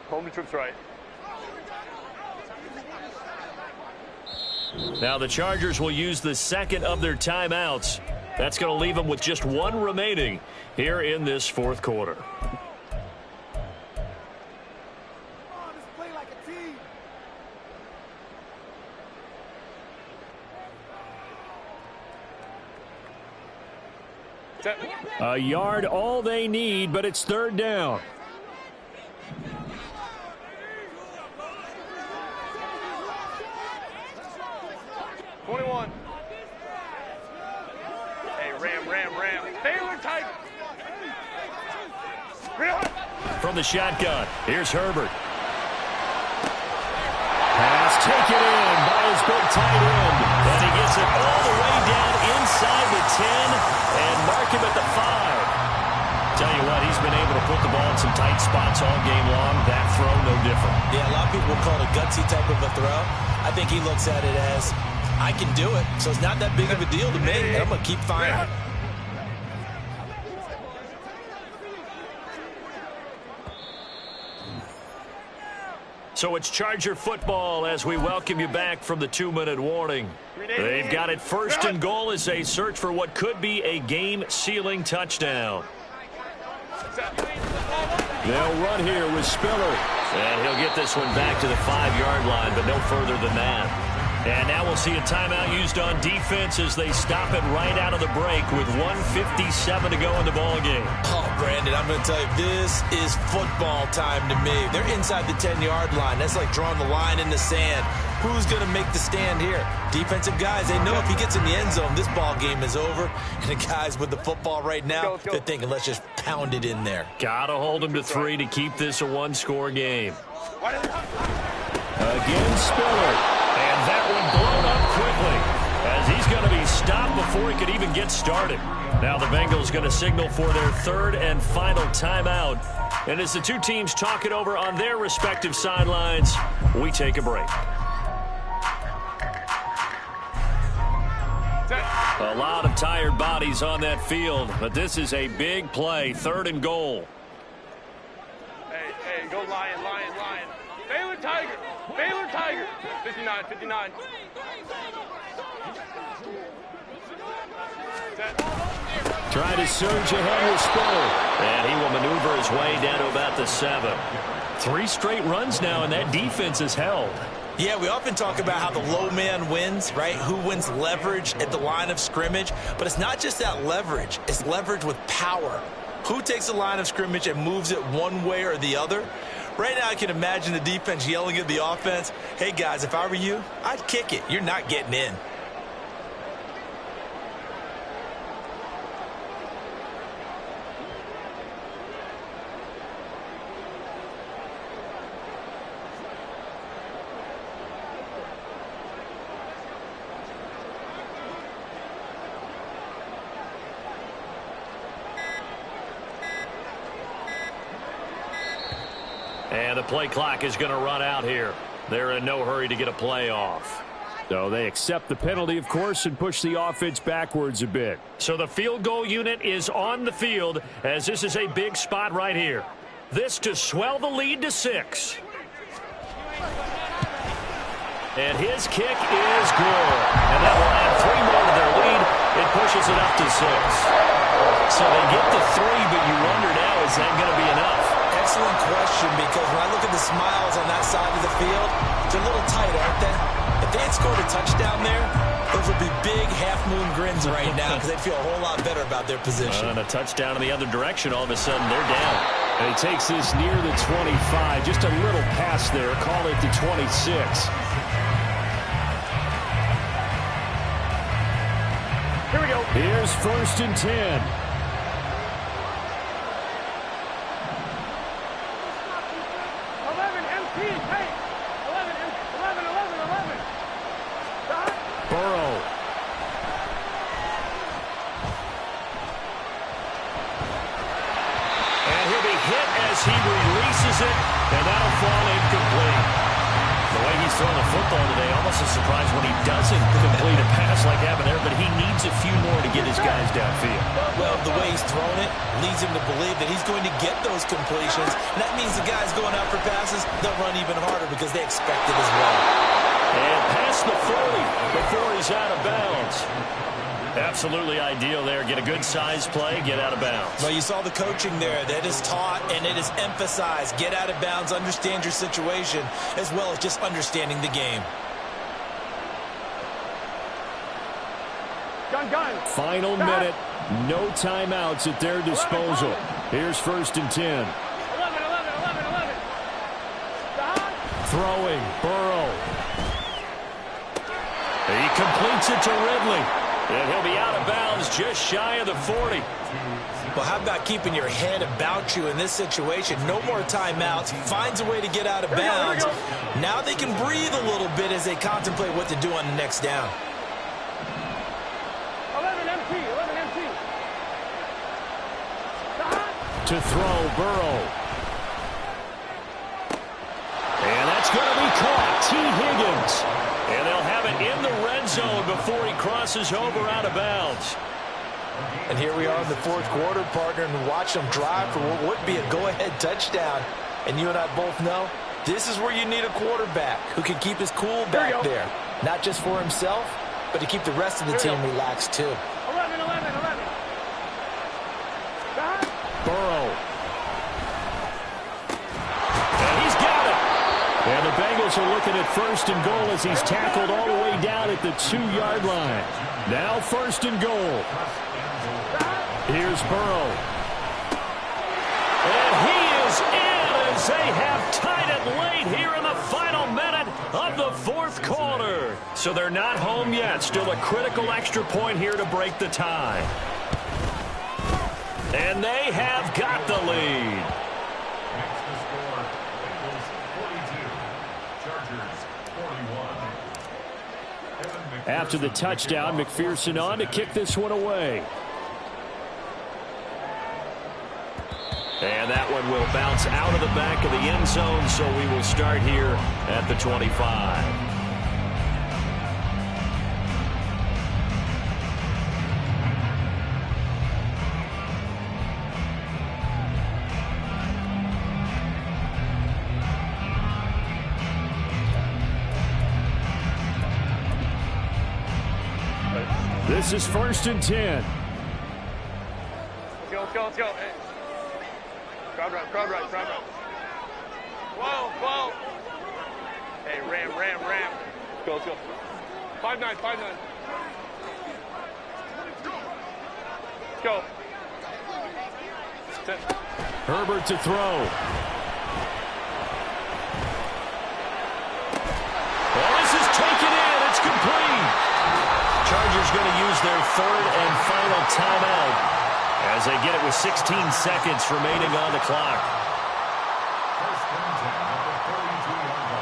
Hold the troops right. Now the Chargers will use the 2nd of their timeouts. That's going to leave them with just 1 remaining here in this fourth quarter. A yard all they need, but it's 3rd down. Ram. Baylor Tiger. From the shotgun, here's Herbert. Pass taken in by his big tight end. And he gets it all the way down inside the 10 and mark him at the 5. Tell you what, he's been able to put the ball in some tight spots all game long. That throw, no different. Yeah, a lot of people will call it a gutsy type of a throw. I think he looks at it as, I can do it, so it's not that big of a deal to me, and I'm going to keep firing. So it's Charger football as we welcome you back from the 2-minute warning. They've got it 1st and goal as they search for what could be a game-sealing touchdown. They'll run here with Spiller. And he'll get this one back to the 5-yard line, but no further than that. And now we'll see a timeout used on defense as they stop it right out of the break with 1:57 to go in the ballgame. Oh, Brandon, I'm going to tell you, this is football time to me. They're inside the 10-yard line. That's like drawing the line in the sand. Who's going to make the stand here? Defensive guys, they know if he gets in the end zone, this ball game is over. And the guys with the football right now, they're thinking, let's just pound it in there. Got to hold him to 3 to keep this a 1-score game. Again, Spiller. And that one blown up quickly as he's going to be stopped before he could even get started. Now the Bengals going to signal for their 3rd and final timeout. And as the two teams talk it over on their respective sidelines, we take a break. A lot of tired bodies on that field, but this is a big play, 3rd and goal. Hey, go Lion. Baylor Tiger. 59. Try to surge ahead with Spiller. And he will maneuver his way down to about the 7. 3 straight runs now, and that defense is held. Yeah, we often talk about how the low man wins, right? Who wins leverage at the line of scrimmage? But it's not just that leverage. It's leverage with power. Who takes the line of scrimmage and moves it one way or the other? Right now, I can imagine the defense yelling at the offense, hey, guys, if I were you, I'd kick it. You're not getting in. And the play clock is going to run out here. They're in no hurry to get a play off. So they accept the penalty, of course, and push the offense backwards a bit. So the field goal unit is on the field as this is a big spot right here. This to swell the lead to 6. And his kick is good. And that will add 3 more to their lead. It pushes it up to 6. So they get to 3, but you wonder now, is that going to be enough? Excellent question, because when I look at the smiles on that side of the field, they're a little tight, aren't they? If they had scored a touchdown there, those would be big half-moon grins right now because they'd feel a whole lot better about their position. And a touchdown in the other direction, all of a sudden they're down. And he takes this near the 25. Just a little pass there. Call it the 26. Here we go. Here's 1st and 10. Burrow. And he'll be hit as he releases it, and that'll fall incomplete. The way he's throwing the football today, almost a surprise when he doesn't complete a pass like happened there, but he needs a few more to get his guys downfield. Well, the way he's thrown it leads him to believe that he's going to get those completions, and that means the guys going out for passes, they'll run even harder because they expect it as well. And past the 40 before he's out of bounds. Absolutely ideal there. Get a good size play, get out of bounds. Well, you saw the coaching there. That is taught and it is emphasized. Get out of bounds, understand your situation, as well as just understanding the game. Gun. Final minute. No timeouts at their disposal. Here's 1st and 10. 11. Throwing. Burrow. He completes it to Ridley. And he'll be out of bounds just shy of the 40. Well, how about keeping your head about you in this situation? No more timeouts. Finds a way to get out of bounds. Now they can breathe a little bit as they contemplate what to do on the next down. 11 MT. To throw. Burrow. And that's going to be caught. T. Higgins. And they'll have it in the red zone before he crosses over out of bounds. And here we are in the 4th quarter, partner, and watch them drive for what would be a go-ahead touchdown. And you and I both know this is where you need a quarterback who can keep his cool back there. Not just for himself, but to keep the rest of the team relaxed too. 11. Burrow. And he's got it. And the Bengals are looking at 1st and goal as he's tackled all the way down at the 2-yard line. Now 1st and goal. Here's Burrow. And he is in as they have tied it late here in the final minute of the 4th quarter. So they're not home yet. Still a critical extra point here to break the tie. And they have got the lead. Makes the score Bengals 42, Chargers 41. After the touchdown, McPherson on to kick this one away. And that one will bounce out of the back of the end zone, so we will start here at the 25. This is 1st and 10. Let's go. Hey. Crowd right. Whoa. Hey, ram. Let's go. 5-9. Let's go. Sit. Herbert to throw. Well, this is taken in. It's complete. Chargers going to use their 3rd and final timeout as they get it with 16 seconds remaining on the clock. 1st and 10 at the 32-yard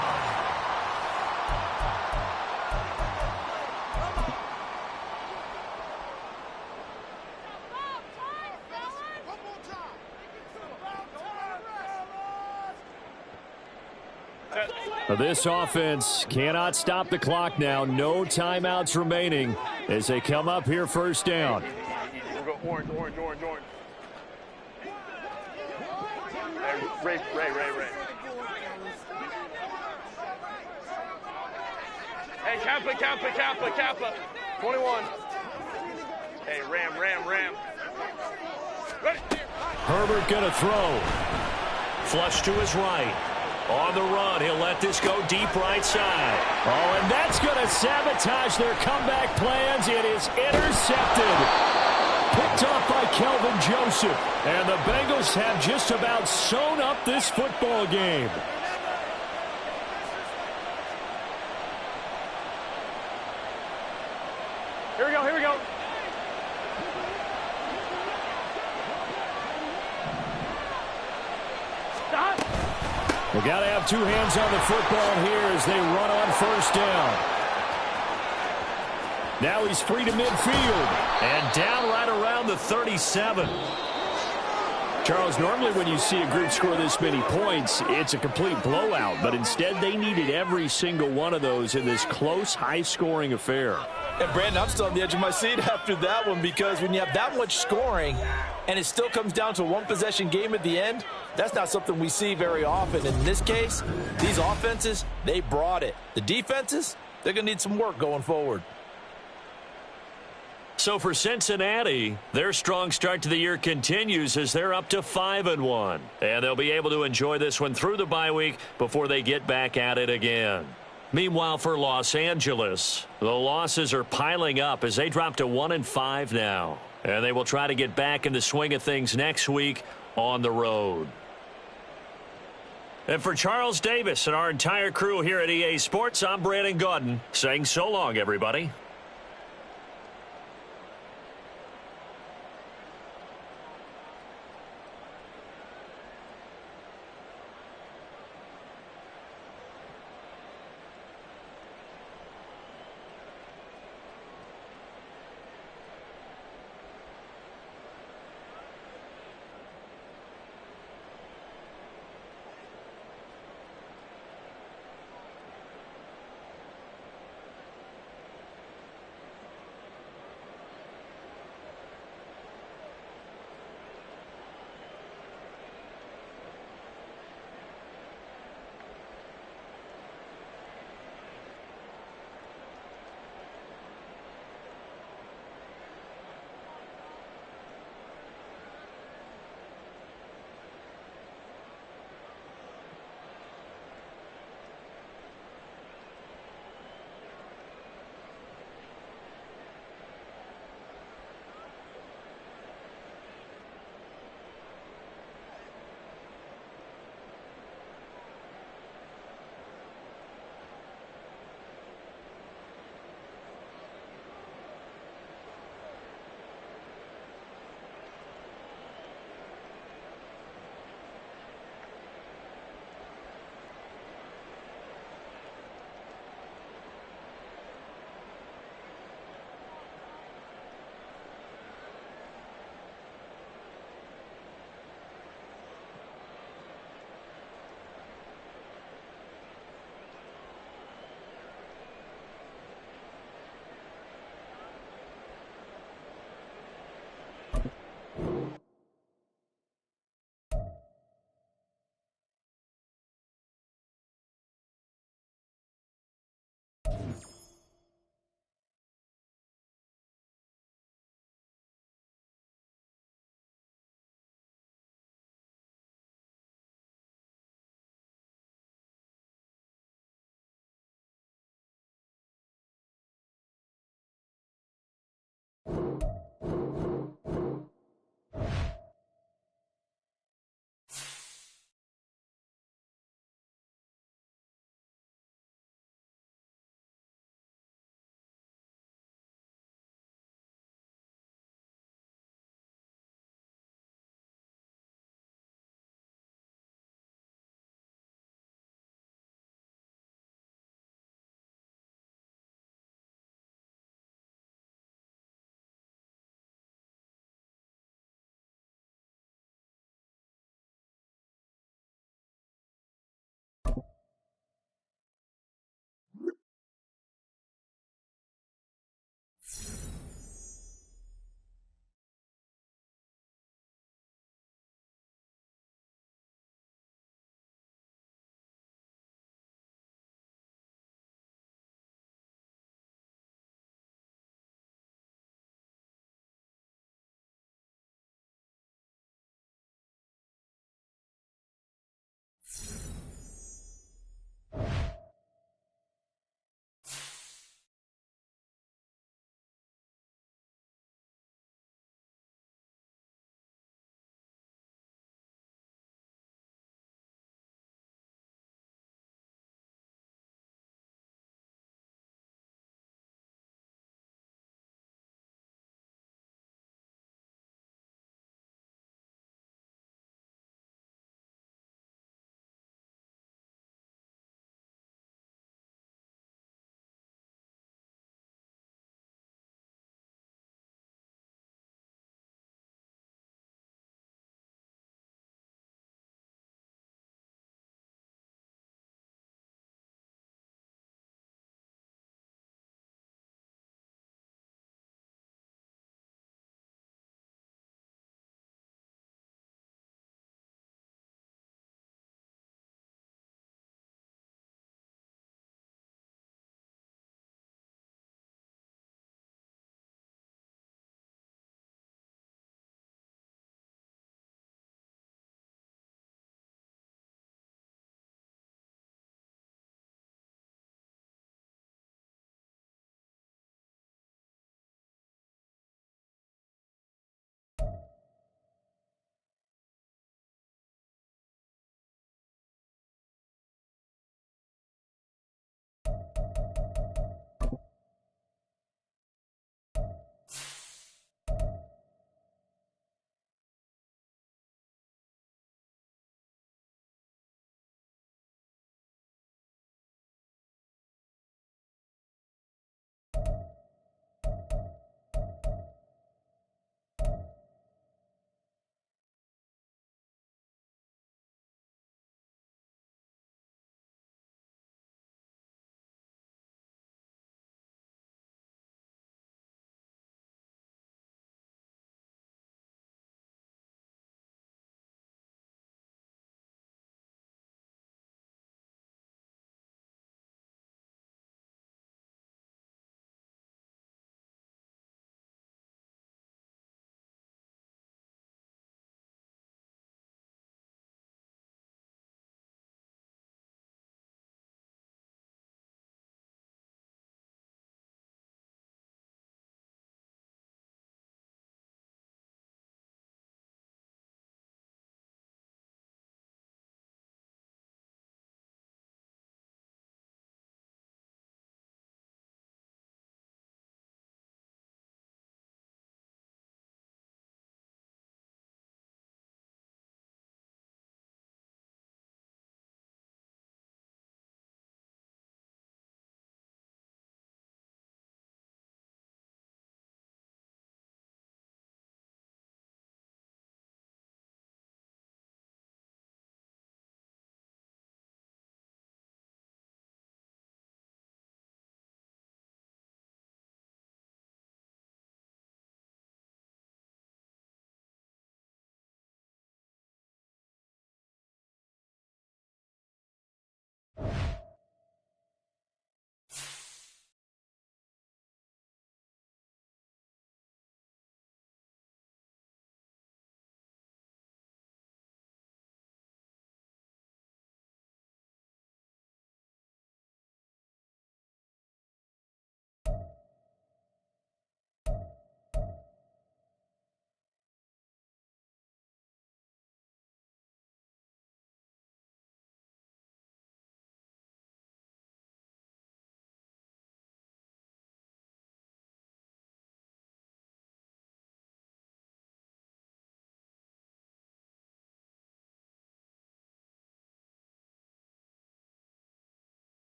line. This offense cannot stop the clock now. No timeouts remaining as they come up here 1st down. We'll go orange. Hey, Ray. Hey, Kappa, Kappa, Kappa, Kappa. 21. Hey, Ram. Ready. Herbert going to throw. Flush to his right. On the run, he'll let this go deep right side. Oh, and that's going to sabotage their comeback plans. It is intercepted. Picked off by Kelvin Joseph. And the Bengals have just about sewn up this football game. Here we go. Stop. They got to have two hands on the football here as they run on first down. Now he's free to midfield. And down right around the 37. Charles, normally when you see a group score this many points, it's a complete blowout. But instead, they needed every single one of those in this close, high-scoring affair. And, Brandon, I'm still on the edge of my seat after that one because when you have that much scoring and it still comes down to a one-possession game at the end, that's not something we see very often. In this case, these offenses, they brought it. The defenses, they're going to need some work going forward. So for Cincinnati, their strong start to the year continues as they're up to 5-1. And they'll be able to enjoy this one through the bye week before they get back at it again. Meanwhile, for Los Angeles, the losses are piling up as they drop to 1-5 now. And they will try to get back in the swing of things next week on the road. And for Charles Davis and our entire crew here at EA Sports, I'm Brandon Gaudin saying so long, everybody.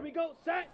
me go. Set.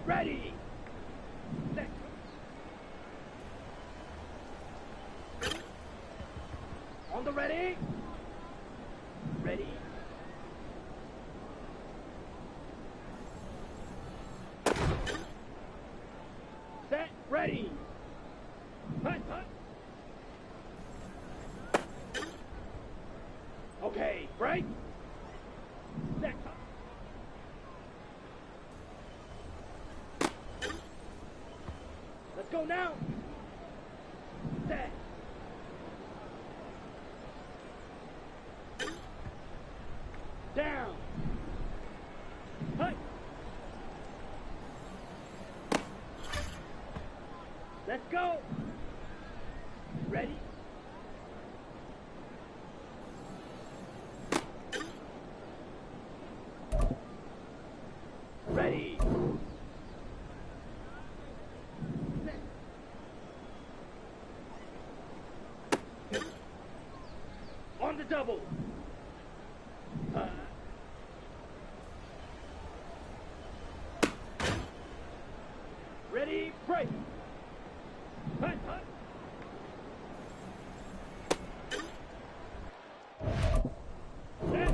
ready. Set. On the ready. Ready. Set. Ready. Hut, hut. Okay, break. Set. Let's go now. Set. Down. Hut. Let's go. Ready? Ready. Set. On the double. Ready, break. Hut, hut. Set.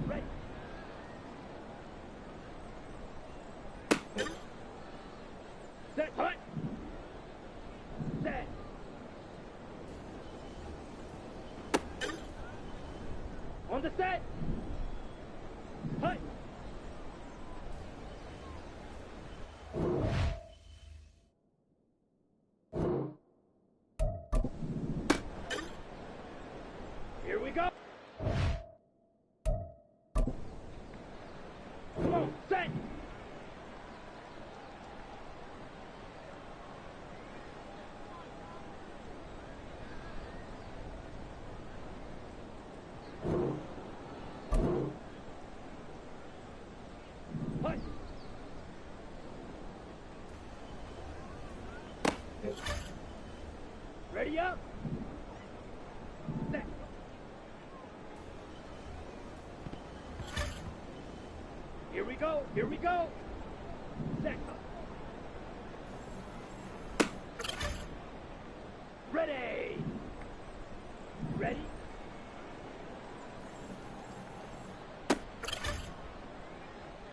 Ready. Set, hut. Set. On the set. Hut. Here we go. Come on, set. Hut. Ready up. Set. Here we go. Here we go. Set. Ready. Ready.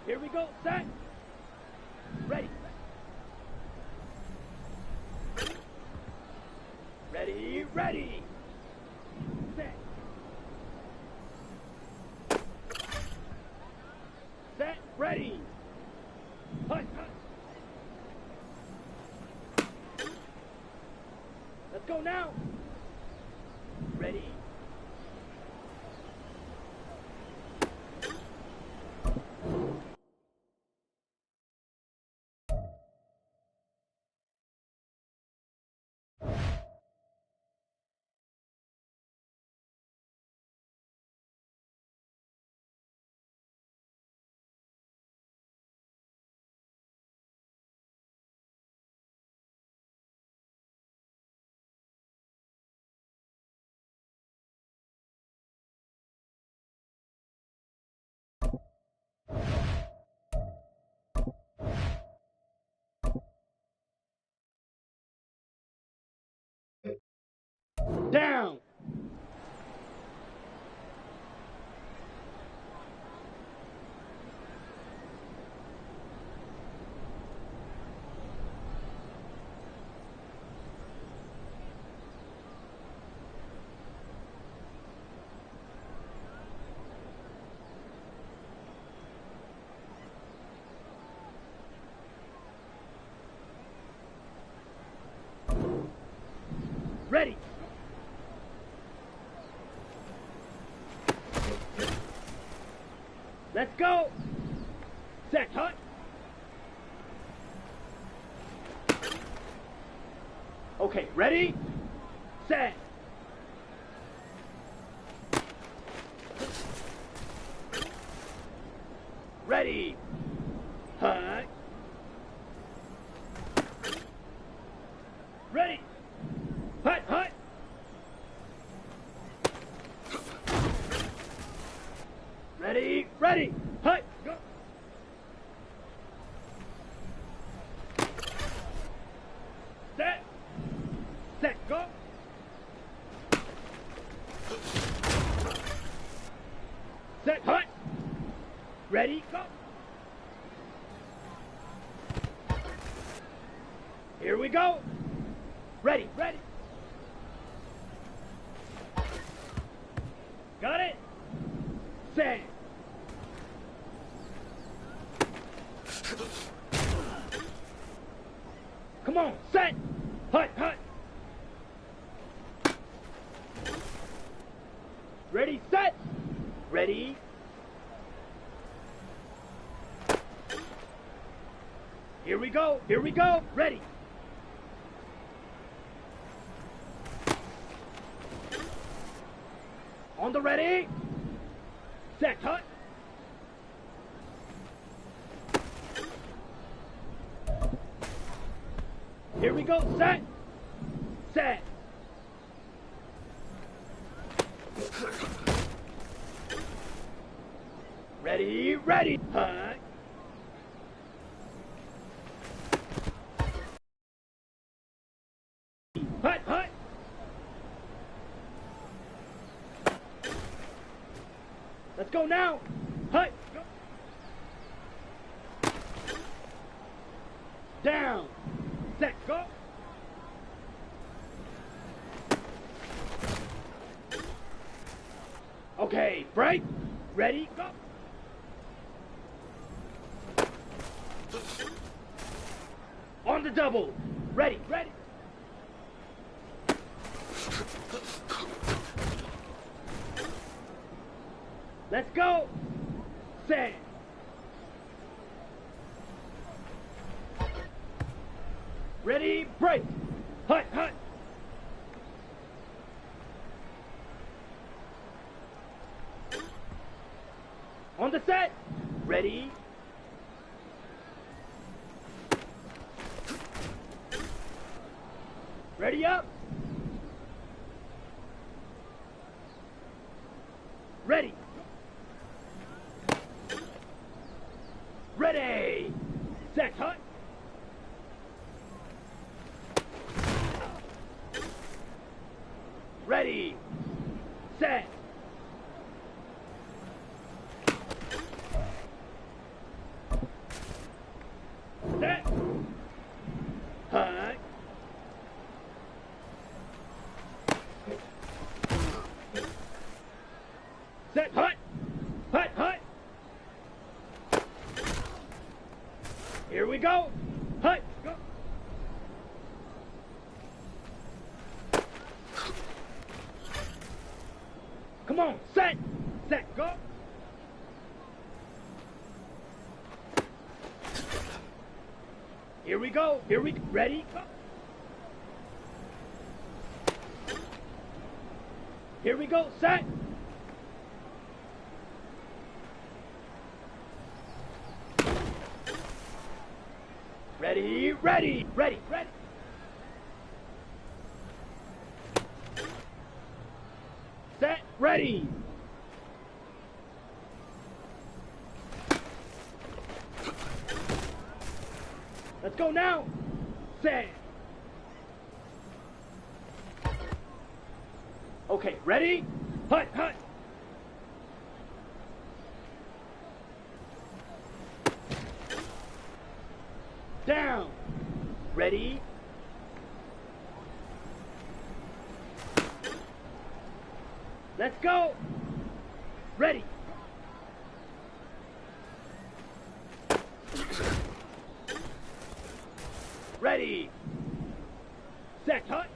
Here we go. Set. Ready. Ready. Ready. Set. Set. Ready. Hut, hut. Let's go now. Ready. Down. Ready. Let's go. Set, hut. Okay, ready? Set. Ready. Hut. Ready. Hut, hut. Ready, ready. Hut. Go. Ready, go. Here we go. Ready, ready. Got it. Set. Come on, set. Hut, hut. Ready, set. Ready. Here we go. Here we go. Ready. On the ready. Set, hut. Here we go. Set. Set. Ready, ready. Hut. Hut, hut. Let's go now. Hut. Go. Down. Set. Go. Okay. Break. Ready. Go. On the double. Ready. Ready. Let's go. Set. Ready, break. Hut, hut. On the set. Ready. Ready up. Ready. Ready. Set, hut. Ready. Set. Set. Hut. Set, hut. Hut, hut. Here we go. Hut. Go. Come on. Set. Set. Go. Here we go. Here we go. Ready. Go. Here we go. Set. Ready, ready, ready, ready. Set, ready. Let's go now. Set. Okay, ready? Hut, hut. Down. Ready? Let's go. Ready. Ready. Set, hut.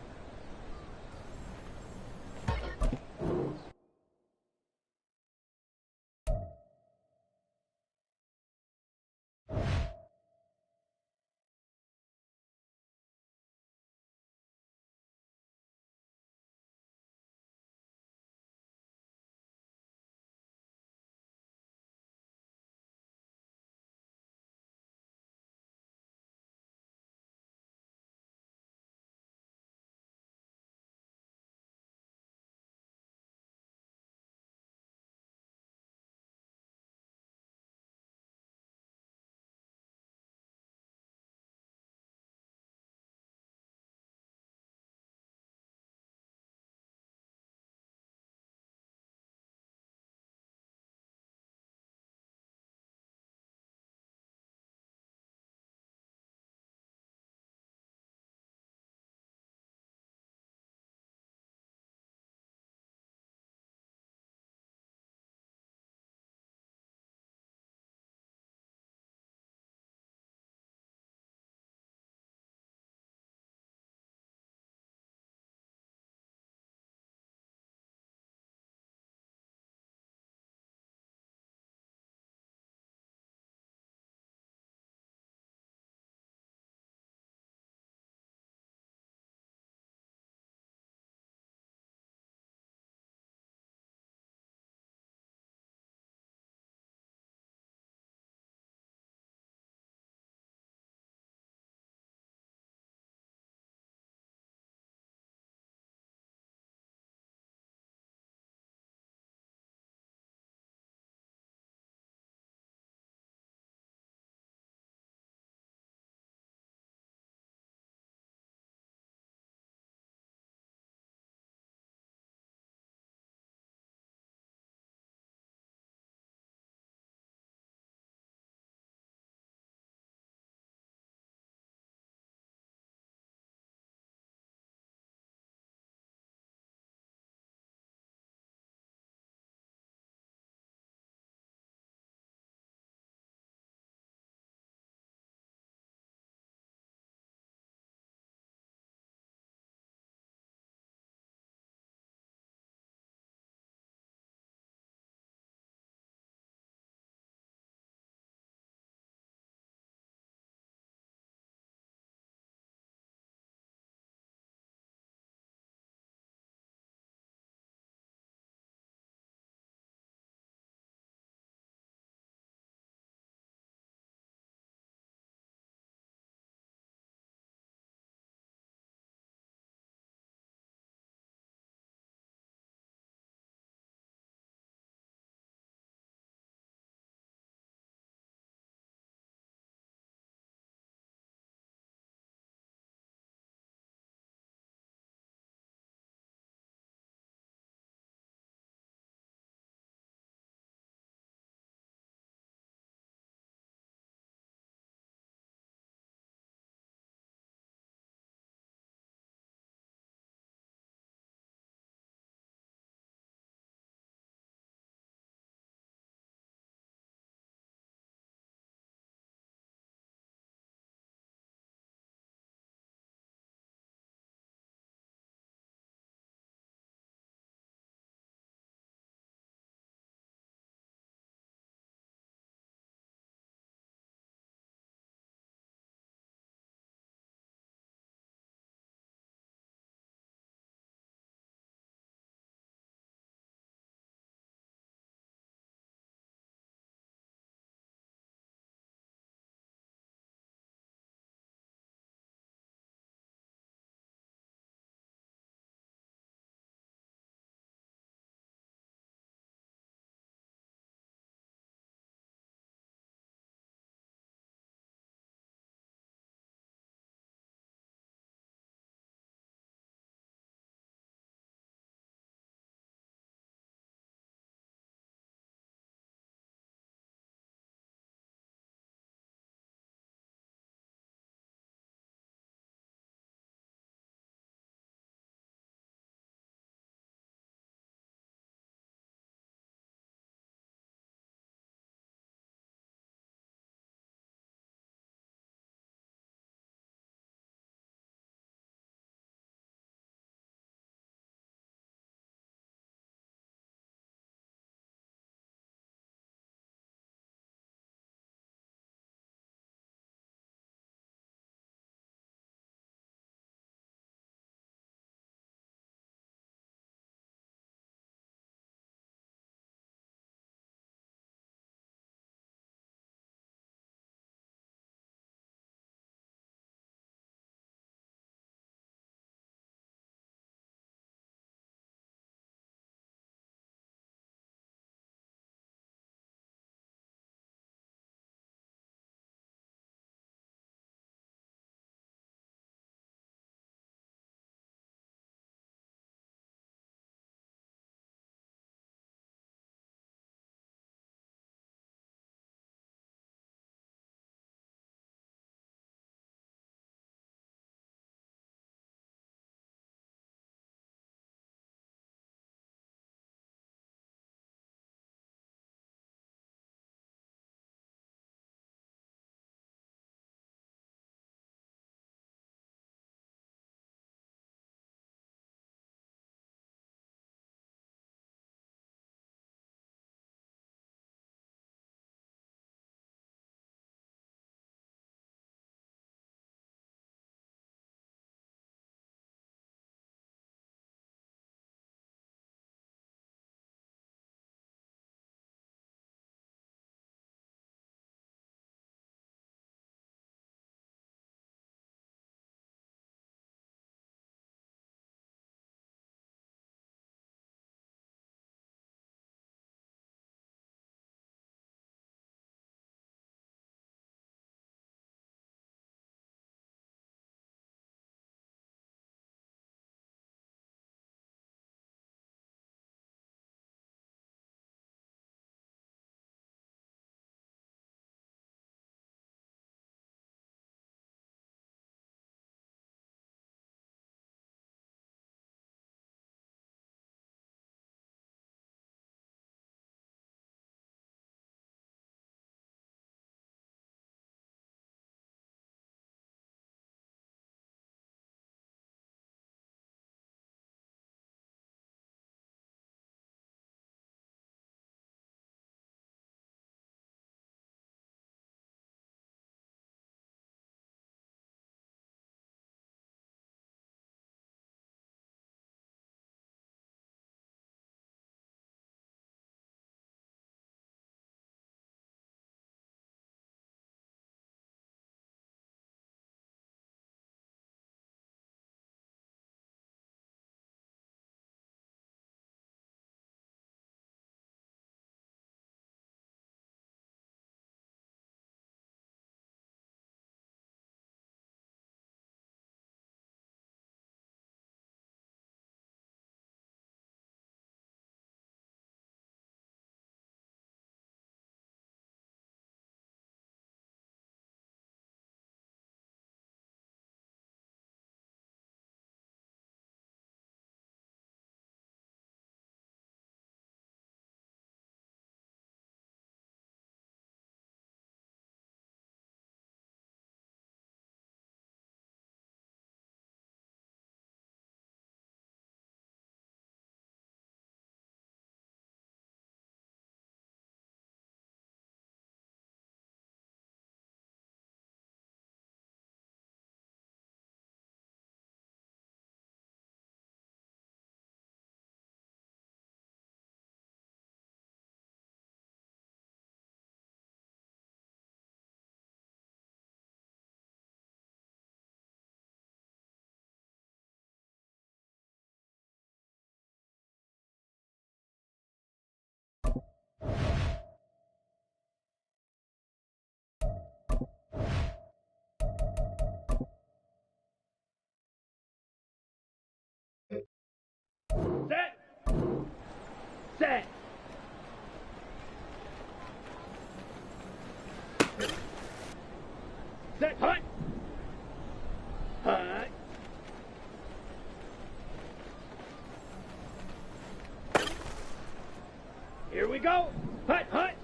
Here we go. Hut, hut.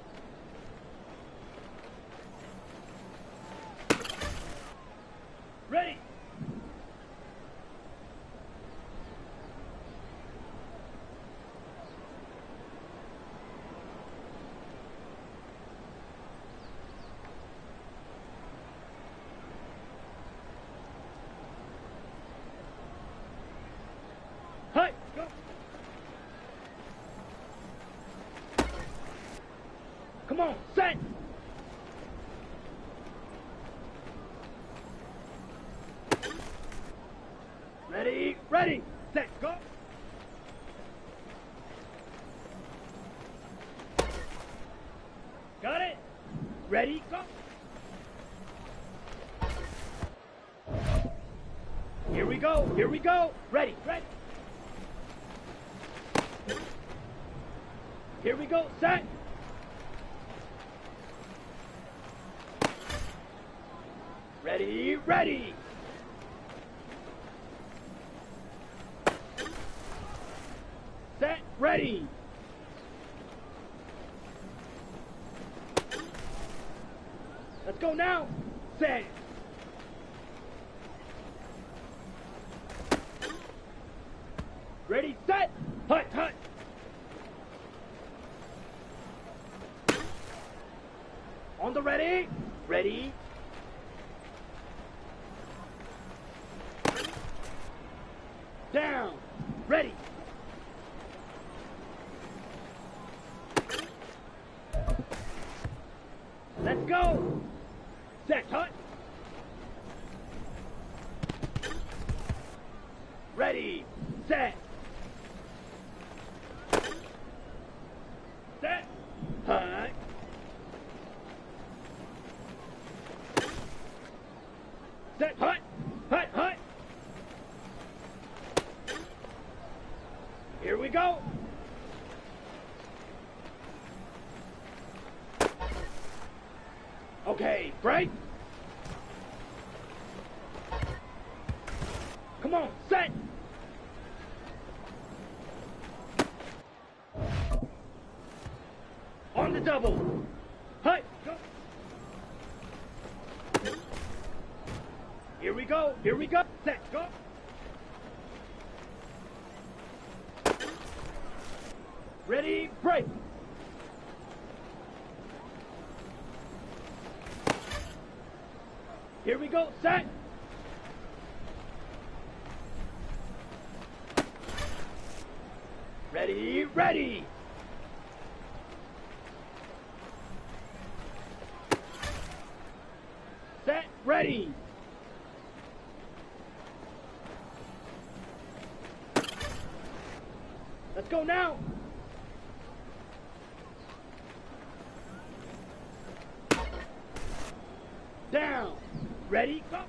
Ready. Hut, go. Come on, set. Ready, ready, set, go. Got it. Ready, go. Here we go, here we go. Ready, ready. Here we go, set. Ready, ready. Set, ready. Let's go now. Set. Ready, set. Hut, hut. On the ready. Ready. Down. Ready. Let's go. Set, hut. Ready. Set. Set. Hut. Set, hut. Hut, hut. Here we go. Okay, break. Come on, set. On the double. Hut, go. Here we go, here we go. Set, go. Ready, break. Here we go, set. Ready, ready. Set, ready. Let's go now. Down. Ready, go.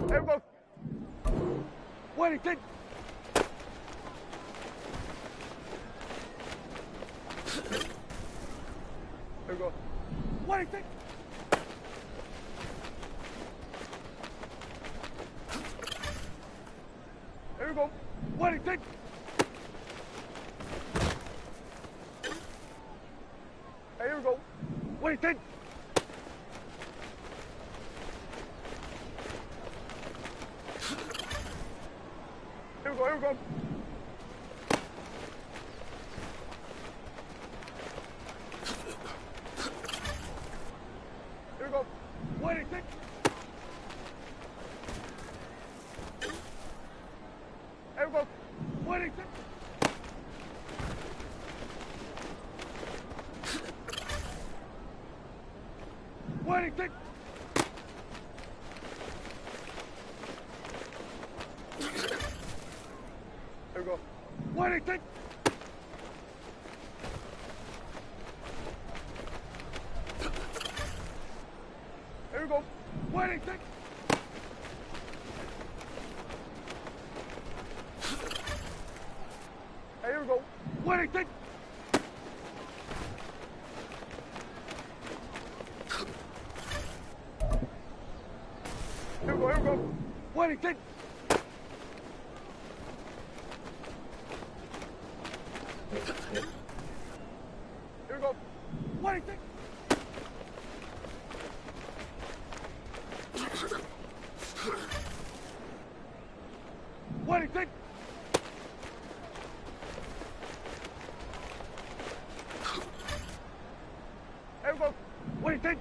There we go. Wellington. There we go. Wellington. There we go. Wellington. There we go. Wellington. we go. Here we go. Waiting, take. Here we go. Waiting, take. Waiting, take. There we go. Waiting, take. There we go. Waiting, take. Here we go. Waiting, take. Here we go. Here we go. Waiting, take. Here we go. Waiting, take. Waiting, take. Here we go. Waiting, take.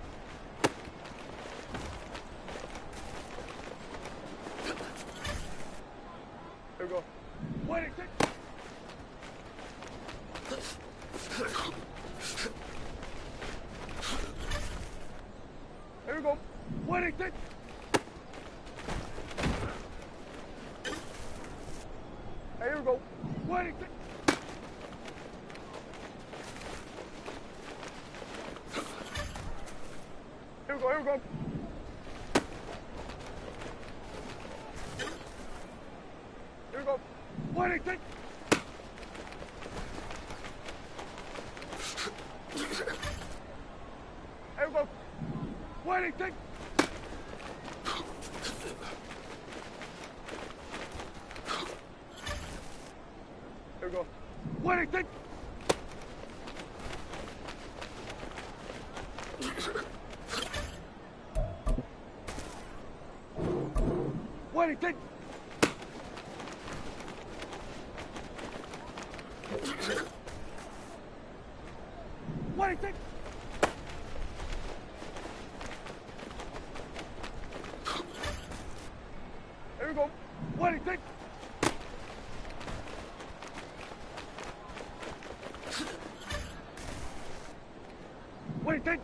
Here we go. Waiting, take. Here we go. Waiting, take. Here we go. Waiting, take. Here we go. Here we go. Here we go. Waiting, take. Here we go. Waiting, take. Here we go. Waiting, take. Waiting, take. Waiting, take. Here we go. Waiting, take. Waiting, take.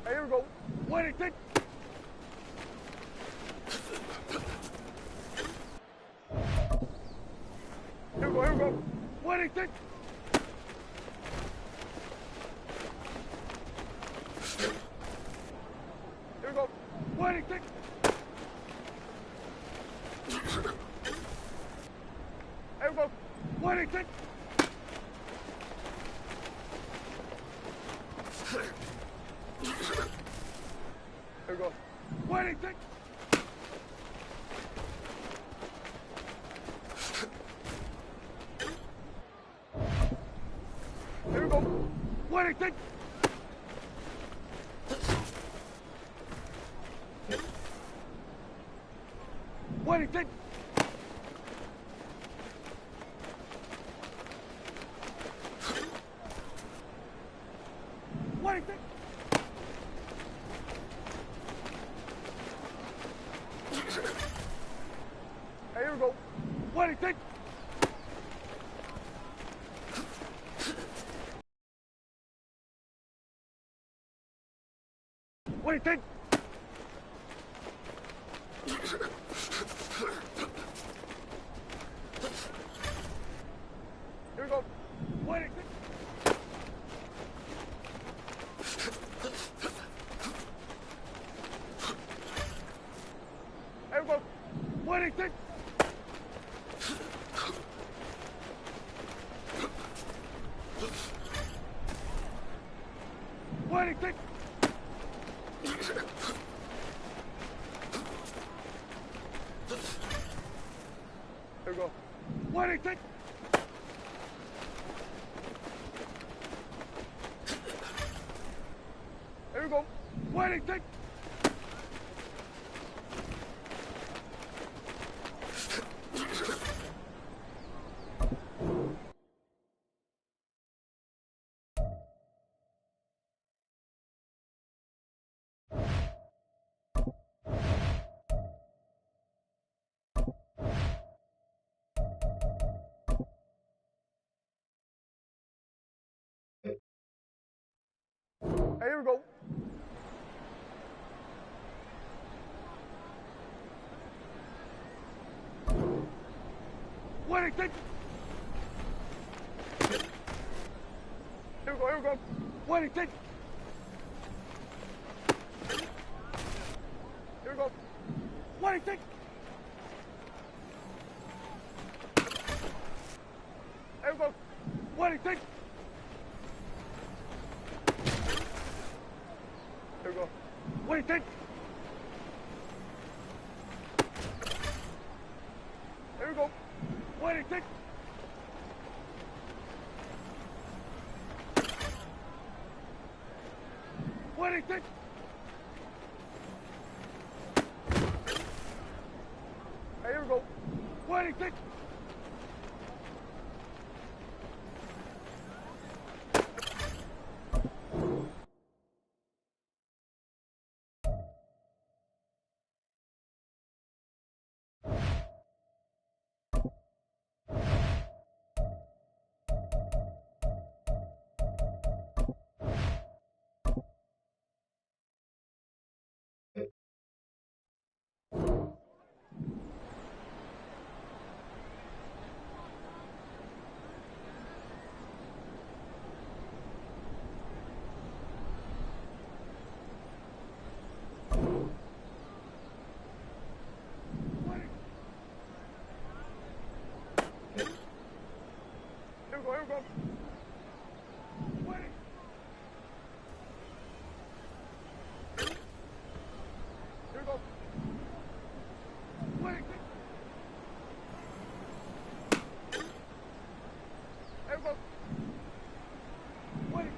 Here we go. Waiting, take. Here we go. Here we go. Waiting, take. Here we go. Waiting, take. Here we go. Waiting, take. Here we go. Waiting, take. Here we go. Waiting, take. Waiting, take. Waiting, take. Here we go. Waiting, take. Waiting, take. Here we go. Waiting, take. Here we go. Waiting, take. Waiting, take. Here we go. Waiting, take. Here we go. Waiting, take. Waiting, think. Here we go, here we go. Waiting, think. Here we go. Waiting, think. Here we go. Waiting, think. Here we go. Waiting, think. Here we go. Waiting, think. Waiting, think. Hey, here we go. Waiting, think. Here we go, here we go. Waiting. Here we go. Waiting. Here we go. Waiting.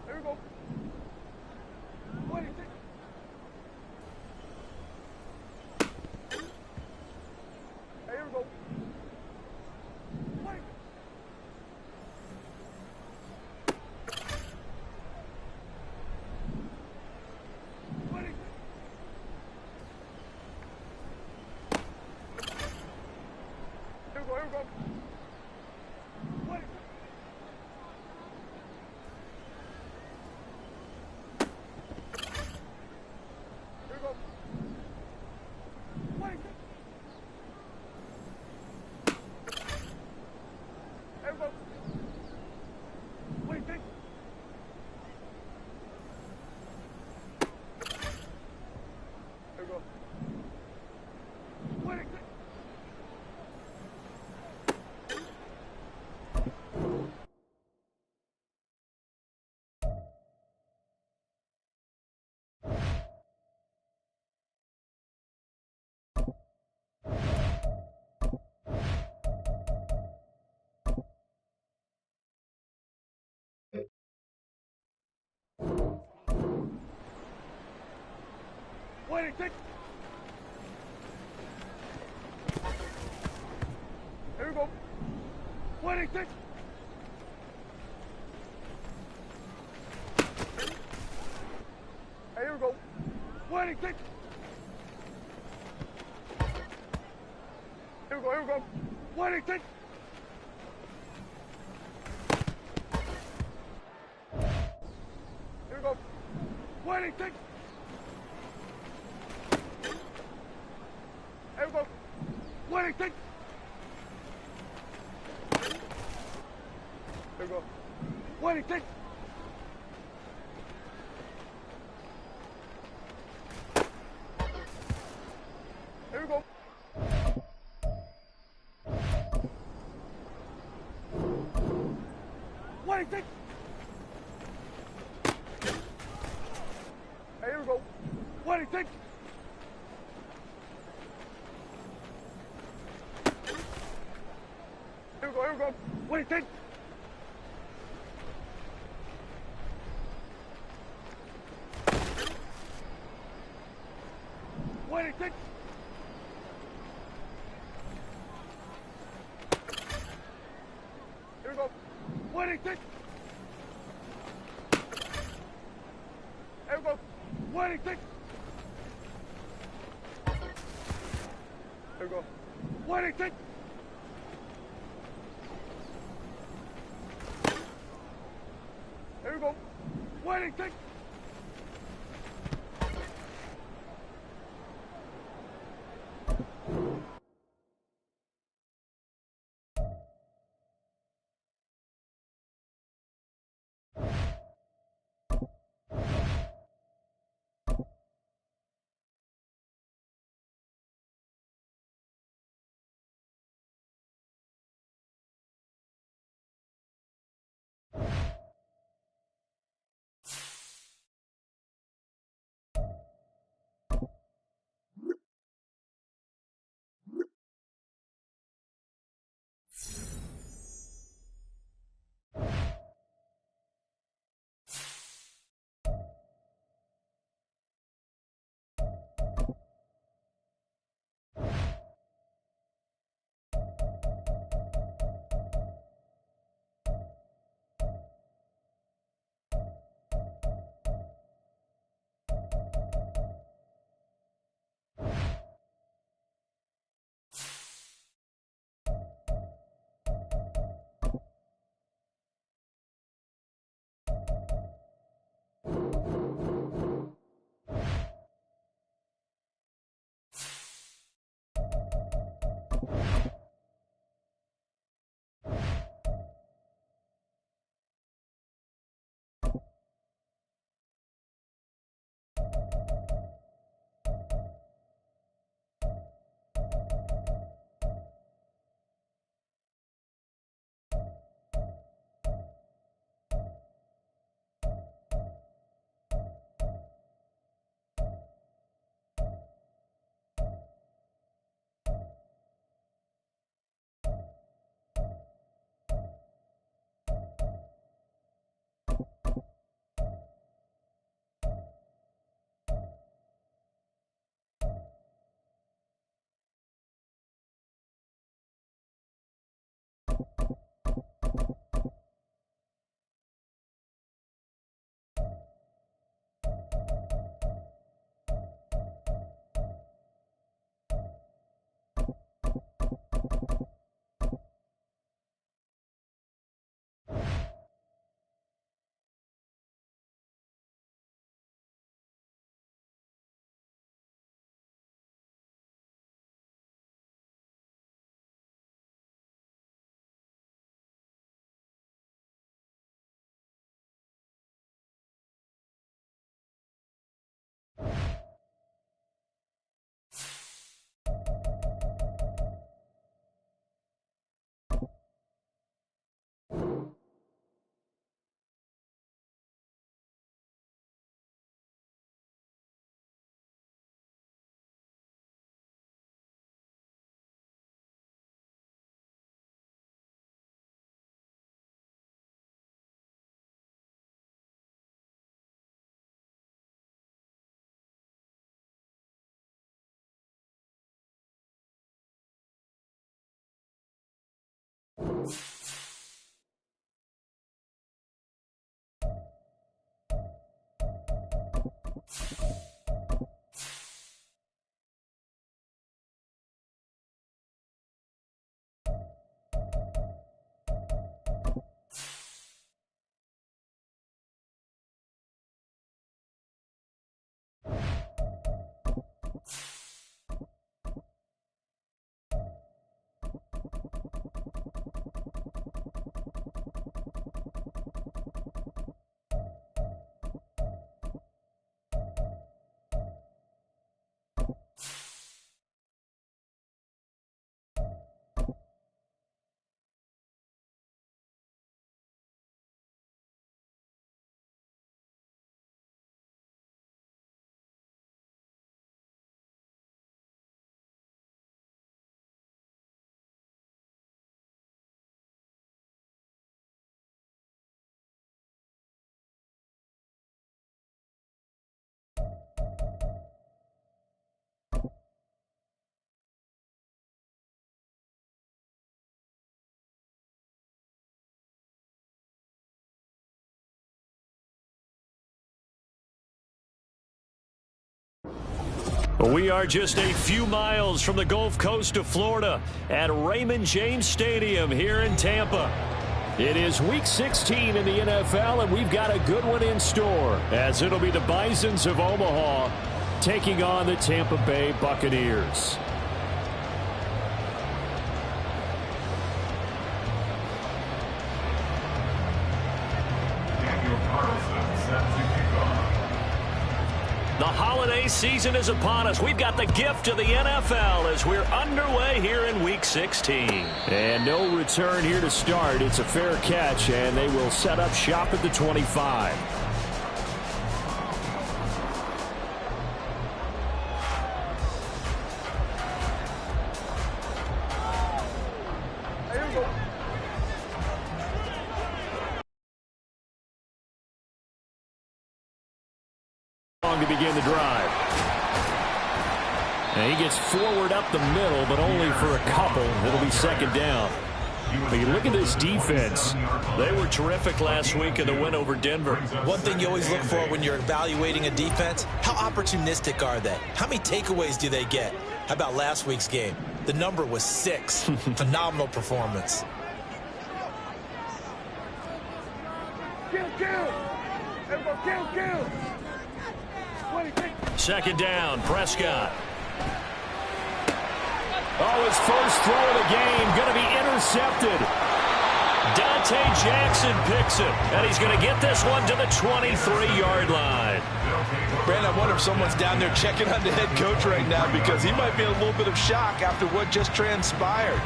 Here we go. Waiting. Hey, here we go. Wait. Waiting. Here we go, here we go. Waiting. Here we go. Waiting. Here we go. Waiting. Here we go. Waiting. Waiting, think. Here we go. Waiting, think. Hey, here we go. Waiting, think. Here we go, here we go. Waiting, think. Here we go. Waiting, think. Here we go. Waiting, think. Here we go. Waiting, think. Here we go. Waiting, think. Hey, here we go. Waiting, think. Here we go, here we go. Waiting, think. Waiting, think. Here we go. Waiting, think. Here we go. Waiting, think. Here we go. Waiting, think. Here we go. Waiting, take. We are just a few miles from the Gulf Coast of Florida at Raymond James Stadium here in Tampa. It is Week 16 in the NFL, and we've got a good one in store, as it'll be the Bisons of Omaha taking on the Tampa Bay Buccaneers. The holiday season is upon us. We've got the gift of the NFL as we're underway here in Week 16. And no return here to start. It's a fair catch, and they will set up shop at the 25. To begin the drive. And he gets forward up the middle, but only for a couple. It'll be second down. But you look at this defense. They were terrific last week in the win over Denver. One thing you always look for when you're evaluating a defense, how opportunistic are they? How many takeaways do they get? How about last week's game? The number was 6. Phenomenal performance. Kill. Everyone kill. Second down, Prescott. Oh, his first throw of the game going to be intercepted. Dante Jackson picks it, and he's going to get this one to the 23-yard line. Brandon, I wonder if someone's down there checking on the head coach right now, because he might be in a little bit of shock after what just transpired.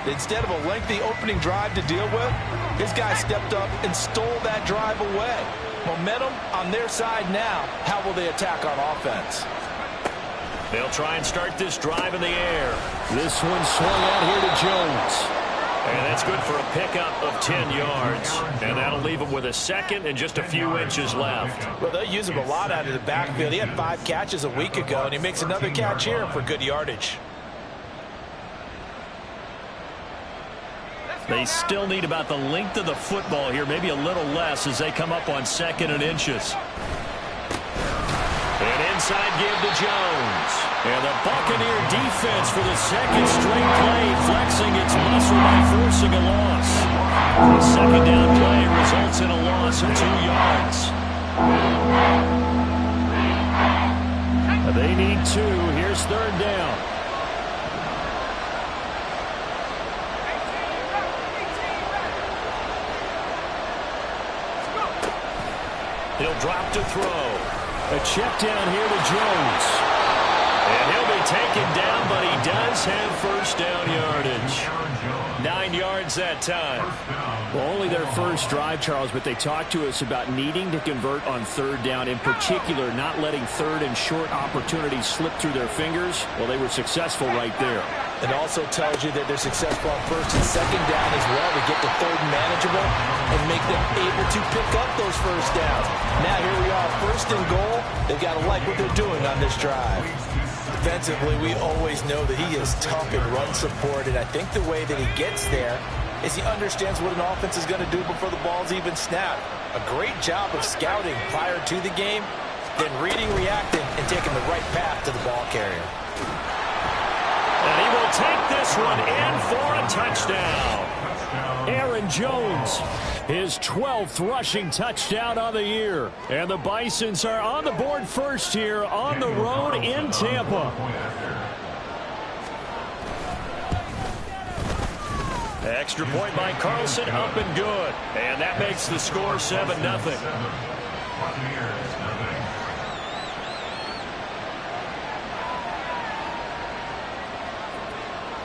Instead of a lengthy opening drive to deal with, his guy stepped up and stole that drive away. Momentum on their side now. How will they attack on offense? They'll try and start this drive in the air. This one swung out here to Jones. And that's good for a pickup of 10 yards. And that'll leave him with a second and just a few inches left. Well, they'll use him a lot out of the backfield. He had 5 catches a week ago, and he makes another catch here for good yardage. They still need about the length of the football here, maybe a little less as they come up on 2nd and inches. An inside give to Jones. And the Buccaneer defense for the second straight play flexing its muscle by forcing a loss. The second down play results in a loss of 2 yards. They need 2. Here's third down. He'll drop to throw. A check down here to Jones. And he'll be taken down, but he does have first down yardage. 9 yards that time. Well, only their first drive, Charles, but they talked to us about needing to convert on third down, in particular not letting third and short opportunities slip through their fingers. Well, they were successful right there. It also tells you that they're successful on first and second down as well to get the third manageable and make them able to pick up those first downs. Now here we are, first and goal. They've got to like what they're doing on this drive. Defensively, we always know that he is tough in run support, and I think the way that he gets there is he understands what an offense is going to do before the ball's even snapped. A great job of scouting prior to the game, then reading, reacting, and taking the right path to the ball carrier. And he will take this one in for a touchdown. Aaron Jones, his 12th rushing touchdown on the year. And the Bisons are on the board first here on the road in Tampa. Extra point by Carlson, up and good. And that makes the score 7-0.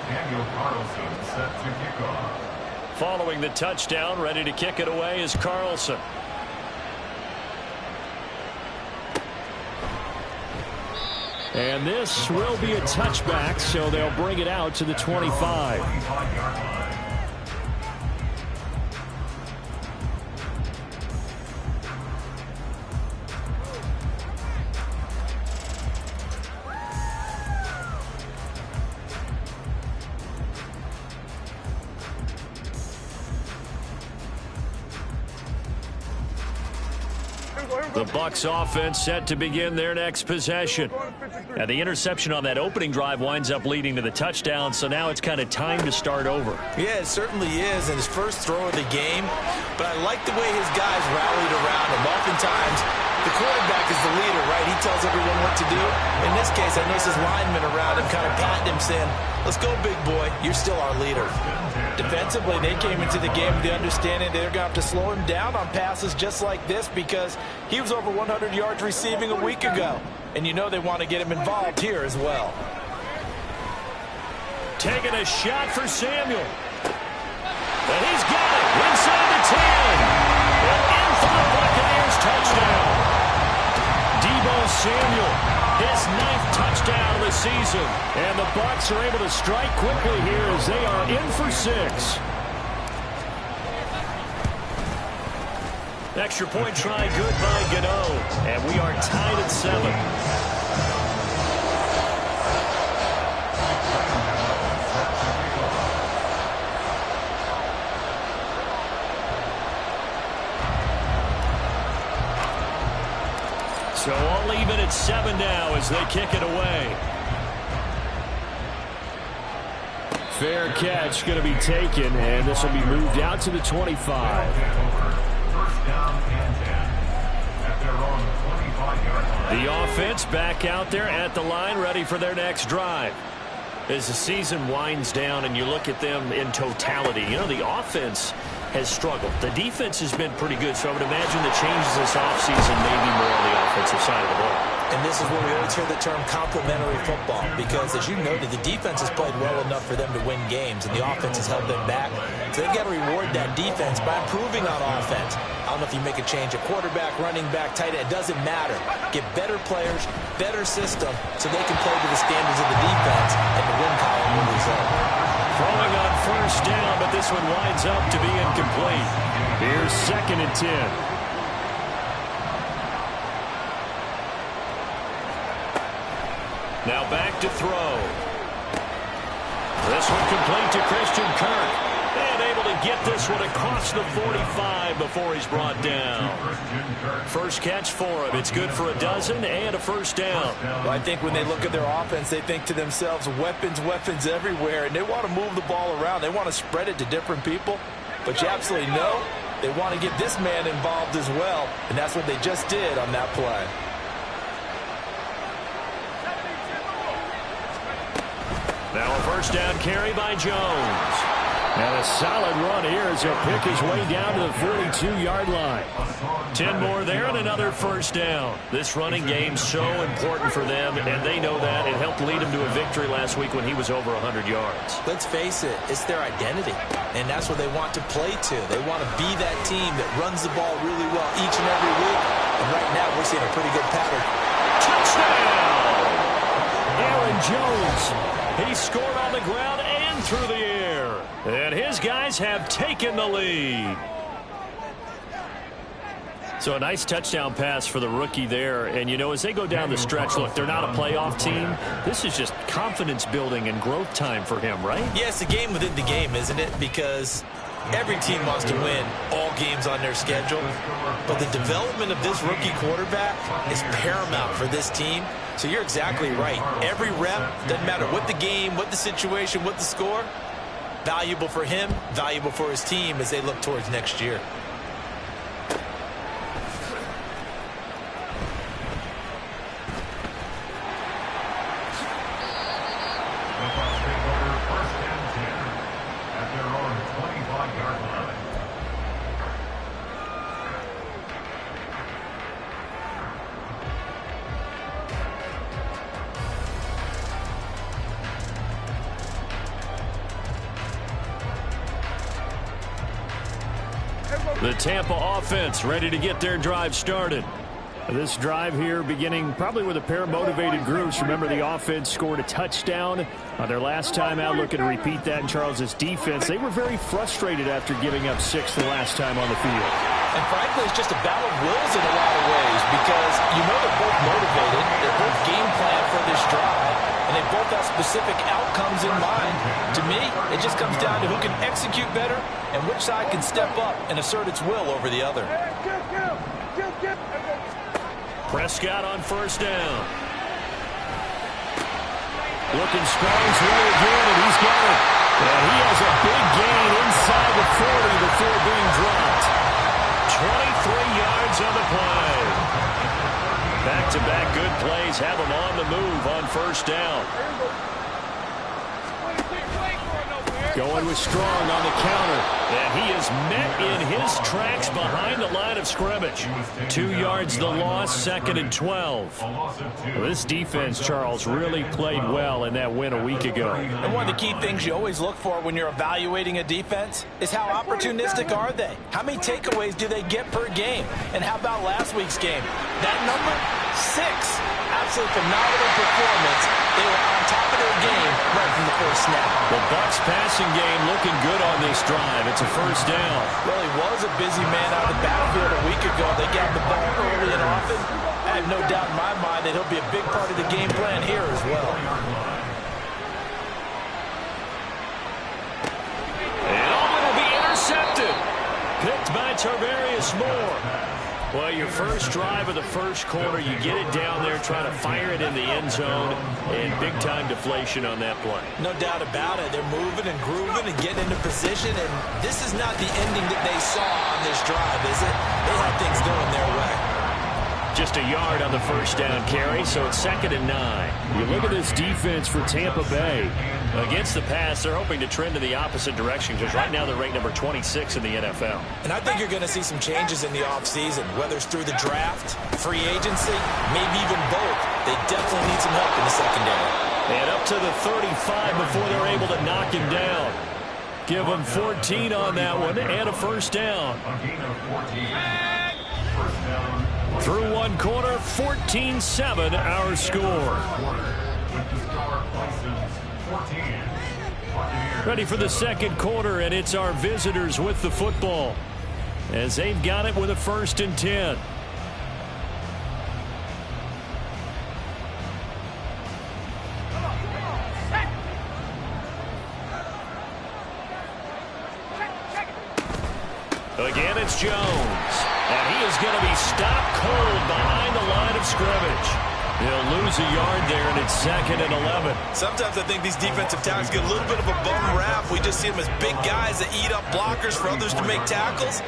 Daniel Carlson set to kick off. Following the touchdown, ready to kick it away is Carlson. And this will be a touchback, so they'll bring it out to the 25. The Bucs offense set to begin their next possession. Now, the interception on that opening drive winds up leading to the touchdown, so now it's kind of time to start over. Yeah, it certainly is, and his first throw of the game. But I like the way his guys rallied around him. Oftentimes, the quarterback is the leader, right? He tells everyone what to do. In this case, I noticed his linemen around him kind of patting him, saying, let's go, big boy. You're still our leader. Defensively, they came into the game with the understanding they're going to have to slow him down on passes just like this because he was over 100 yards receiving a week ago. And you know they want to get him involved here as well. Taking a shot for Samuel. And he's got it inside the 10. And in for the Buccaneers touchdown. Deebo Samuel, his 9th touchdown of the season. And the Bucs are able to strike quickly here as they are in for 6. Extra point try good by Gano. And we are tied at 7. So all even at 7 now as they kick it away. Fair catch going to be taken, and this will be moved out to the 25. The offense back out there at the line, ready for their next drive. As the season winds down and you look at them in totality, you know, the offense has struggled. The defense has been pretty good, so I would imagine the changes this offseason may be more on the offensive side of the ball. And this is where we always hear the term complementary football because, as you noted, the defense has played well enough for them to win games, and the offense has held them back. So they've got to reward that defense by improving on offense. I don't know if you make a change at quarterback, running back, tight end. It doesn't matter. Get better players, better system, so they can play to the standards of the defense, and the win column will result. Throwing on first down, but this one winds up to be incomplete. Here's 2nd and 10. Now back to throw. This one complete to Christian Kirk. And able to get this one across the 45 before he's brought down. First catch for him. It's good for a dozen and a first down. Well, I think when they look at their offense, they think to themselves, weapons, weapons everywhere. And they want to move the ball around. They want to spread it to different people. But you absolutely know they want to get this man involved as well. And that's what they just did on that play. Now a first down carry by Jones. And a solid run here as he'll pick his way down to the 42-yard line. 10 more there and another first down. This running game's so important for them, and they know that. It helped lead him to a victory last week when he was over 100 yards. Let's face it, it's their identity, and that's what they want to play to. They want to be that team that runs the ball really well each and every week. And right now, we're seeing a pretty good pattern. Touchdown! Aaron Jones. He scored on the ground and through the air. And his guys have taken the lead. So a nice touchdown pass for the rookie there. And, you know, as they go down the stretch, look, they're not a playoff team. This is just confidence building and growth time for him, right? Yeah, it's a game within the game, isn't it? Because every team wants to win all games on their schedule. But the development of this rookie quarterback is paramount for this team. So you're exactly right. Every rep, doesn't matter what the game, what the situation, what the score, valuable for him, valuable for his team as they look towards next year. The Tampa offense ready to get their drive started. This drive here beginning probably with a pair of motivated groups. Remember, the offense scored a touchdown on their last time out, looking to repeat that in Charles's defense. They were very frustrated after giving up 6 the last time on the field. And frankly, it's just a battle of wills in a lot of ways because you know they're both motivated. They're both game plan for this drive, and they both have specific outcomes in mind. To me, it just comes down to who can execute better and which side can step up and assert its will over the other. Kill. Prescott on first down. Looking Strong's way again, and he's got it. And he has a big gain inside the 40 before being dropped. 23 yards on the play. Back-to-back good plays have him on the move on first down. Going with Strong on the counter. And he is met in his tracks behind the line of scrimmage. 2 yards the loss, 2nd and 12. Well, this defense, Charles, really played well in that win a week ago. And one of the key things you always look for when you're evaluating a defense is how opportunistic are they? How many takeaways do they get per game? And how about last week's game? That number? 6. Absolutely phenomenal performance. They were on top of their game right from the first snap. The Bucs passing game looking good on this drive. It's a first down. Well, he was a busy man out of the backfield a week ago. They got the ball early and often. I have no doubt in my mind that he'll be a big part of the game plan here as well. And Allman will be intercepted. Picked by Tarvarius Moore. Well, your first drive of the first quarter, you get it down there, trying to fire it in the end zone, and big-time deflation on that play. No doubt about it. They're moving and grooving and getting into position, and this is not the ending that they saw on this drive, is it? They had things going their way. Just a yard on the first down carry, so it's 2nd and 9. You look at this defense for Tampa Bay. Against the pass, they're hoping to trend in the opposite direction because right now they're ranked number 26 in the NFL. And I think you're going to see some changes in the offseason, whether it's through the draft, free agency, maybe even both. They definitely need some help in the secondary. And up to the 35 before they're able to knock him down. Give them 14 on that one and a first down. Through one quarter, 14-7 our score. Ready for the second quarter, and it's our visitors with the football as they've got it with a 1st and 10. Again, it's Jones. And he is going to be stopped cold behind the line of scrimmage. He'll lose a yard there, and it's 2nd and 11. Sometimes I think these defensive tackles get a little bit of a bum rap. We just see them as big guys that eat up blockers for others to make tackles.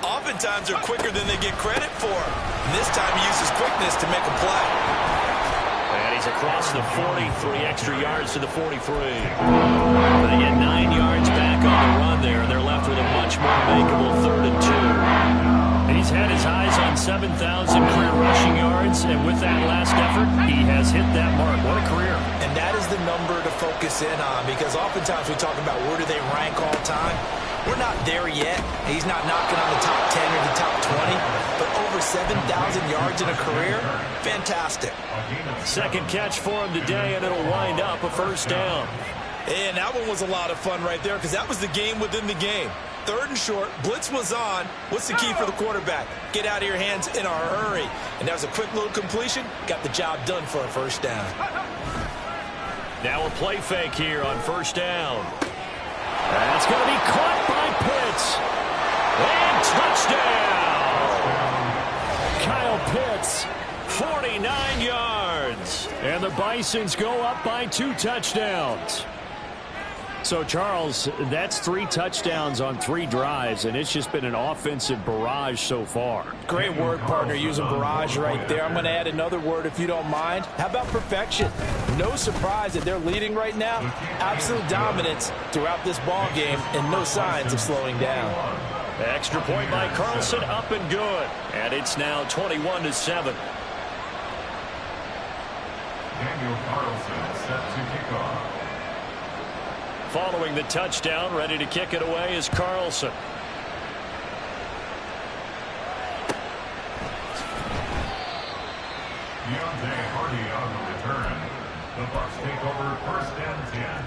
Oftentimes they're quicker than they get credit for. And this time he uses quickness to make a play. And he's across the 40, 3 extra yards to the 43. They get 9 yards back on the run there, and they're left with a much more makeable 3rd and 2. He's had his eyes on 7,000 career rushing yards, and with that last effort, he has hit that mark. What a career. And that is the number to focus in on, because oftentimes we talk about where do they rank all time. We're not there yet. He's not knocking on the top 10 or the top 20, but over 7,000 yards in a career, fantastic. Second catch for him today, and it'll wind up a first down. And that one was a lot of fun right there, because that was the game within the game. 3rd and short, blitz was on. What's the key for the quarterback? Get out of your hands in a hurry. And that was a quick little completion. Got the job done for a first down. Now a play fake here on first down. That's going to be caught by Pitts. And touchdown! Kyle Pitts, 49 yards. And the Bisons go up by 2 touchdowns. So, Charles, that's 3 touchdowns on 3 drives, and it's just been an offensive barrage so far. Great word, partner, using barrage right there. I'm going to add another word if you don't mind. How about perfection? No surprise that they're leading right now. Absolute dominance throughout this ball game, and no signs of slowing down. Extra point by Carlson, up and good. And it's now 21-7. Daniel Carlson set to kick off. Following the touchdown, ready to kick it away is Carlson. Deontay Hardy on the return. The Bucs take over 1st and 10.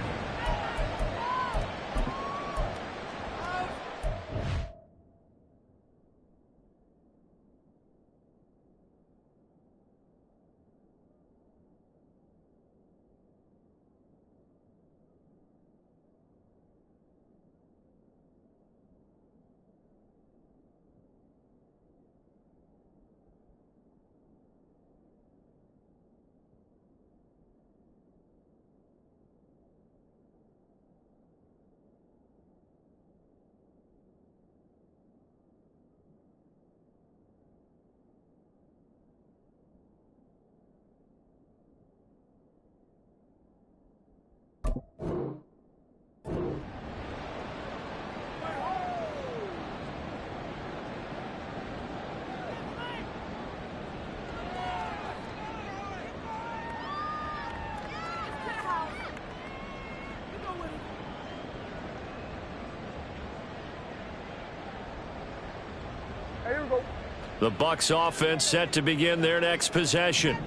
The Bucs offense set to begin their next possession.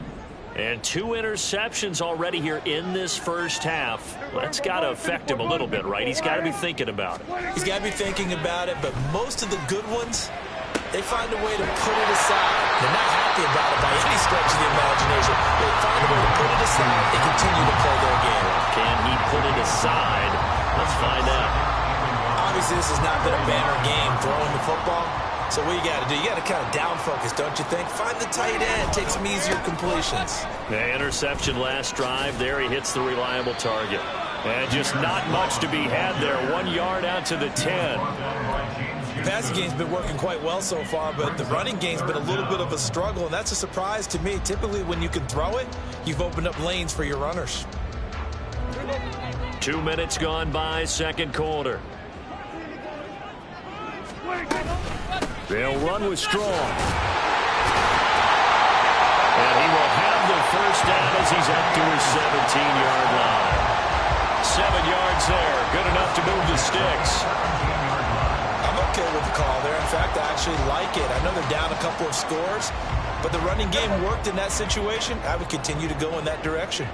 And 2 interceptions already here in this first half. Well, that's got to affect him a little bit, right? He's got to be thinking about it. He's got to be thinking about it, but most of the good ones, they find a way to put it aside. They're not happy about it by any stretch of the imagination. They find a way to put it aside and continue to play their game. Can he put it aside? Let's find out. Obviously, this has not been a banner game throwing the football. So what you got to do, you got to kind of down focus, don't you think? Find the tight end, take some easier completions. The interception last drive. There he hits the reliable target. And just not much to be had there. 1 yard out to the 10. The passing game's been working quite well so far, but the running game's been a little bit of a struggle, and that's a surprise to me. Typically, when you can throw it, you've opened up lanes for your runners. 2 minutes gone by, second quarter. They'll run with Strong. And he will have the first down as he's up to his 17-yard line. 7 yards there. Good enough to move the sticks. I'm okay with the call there. In fact, I actually like it. I know they're down a couple of scores, but the running game worked in that situation. I would continue to go in that direction.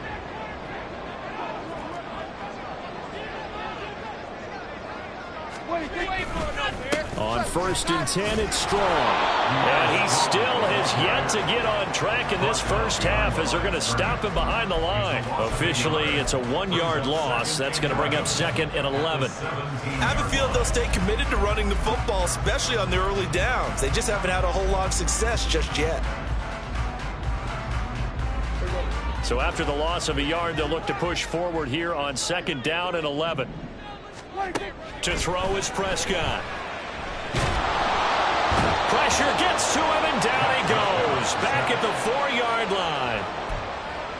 On 1st and 10, it's Strong. And he still has yet to get on track in this first half as they're going to stop him behind the line. Officially, it's a 1-yard loss. That's going to bring up 2nd and 11. I have a feeling they'll stay committed to running the football, especially on their early downs. They just haven't had a whole lot of success just yet. So after the loss of a yard, they'll look to push forward here on 2nd down and 11. To throw is Prescott. Pressure gets to him, and down he goes. Back at the 4-yard line.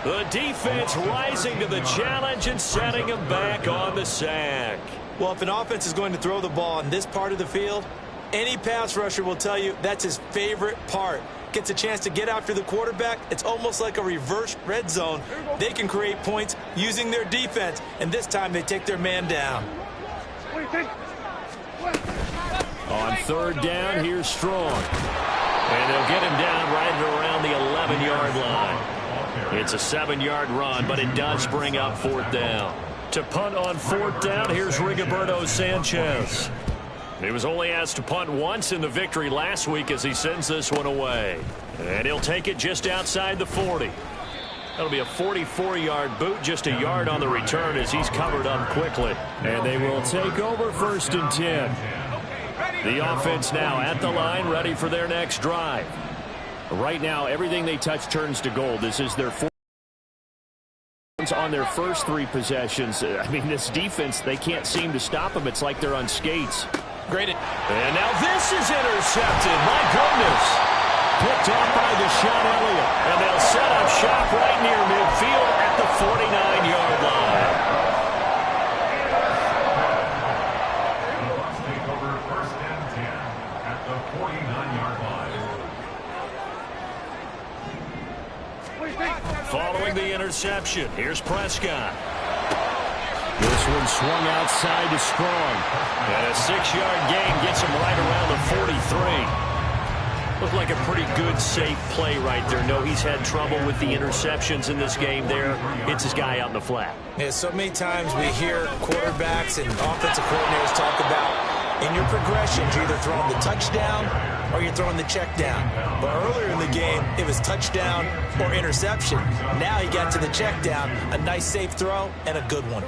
The defense rising to the challenge and setting him back on the sack. Well, if an offense is going to throw the ball in this part of the field, any pass rusher will tell you that's his favorite part. Gets a chance to get after the quarterback. It's almost like a reverse red zone. They can create points using their defense, and this time they take their man down. On 3rd down, here's Strong. And they'll get him down right around the 11-yard line. It's a 7-yard run, but it does bring up 4th down. To punt on 4th down, here's Rigoberto Sanchez. He was only asked to punt once in the victory last week as he sends this one away. And he'll take it just outside the 40. That'll be a 44-yard boot, just a yard on the return as he's covered up quickly. And they will take over 1st and 10. The offense now at the line, ready for their next drive. Right now, everything they touch turns to gold. This is their 4th on their first 3 possessions. I mean, this defense, they can't seem to stop them. It's like they're on skates. Great. And now this is intercepted. My goodness. Picked off by Deshaun Elliott. And they'll set up shop right near midfield at the 49-yard line. The Bucs take over 1st and 10 at the 49-yard line. Following the interception, here's Prescott. This one swung outside to Strong. And a 6-yard gain gets him right around the 43. Looked like a pretty good, safe play right there. No, he's had trouble with the interceptions in this game there. It's his guy out in the flat. Yeah, so many times we hear quarterbacks and offensive coordinators talk about in your progressions, you're either throwing the touchdown or you're throwing the check down. But earlier in the game, it was touchdown or interception. Now he got to the check down, a nice safe throw, and a good one.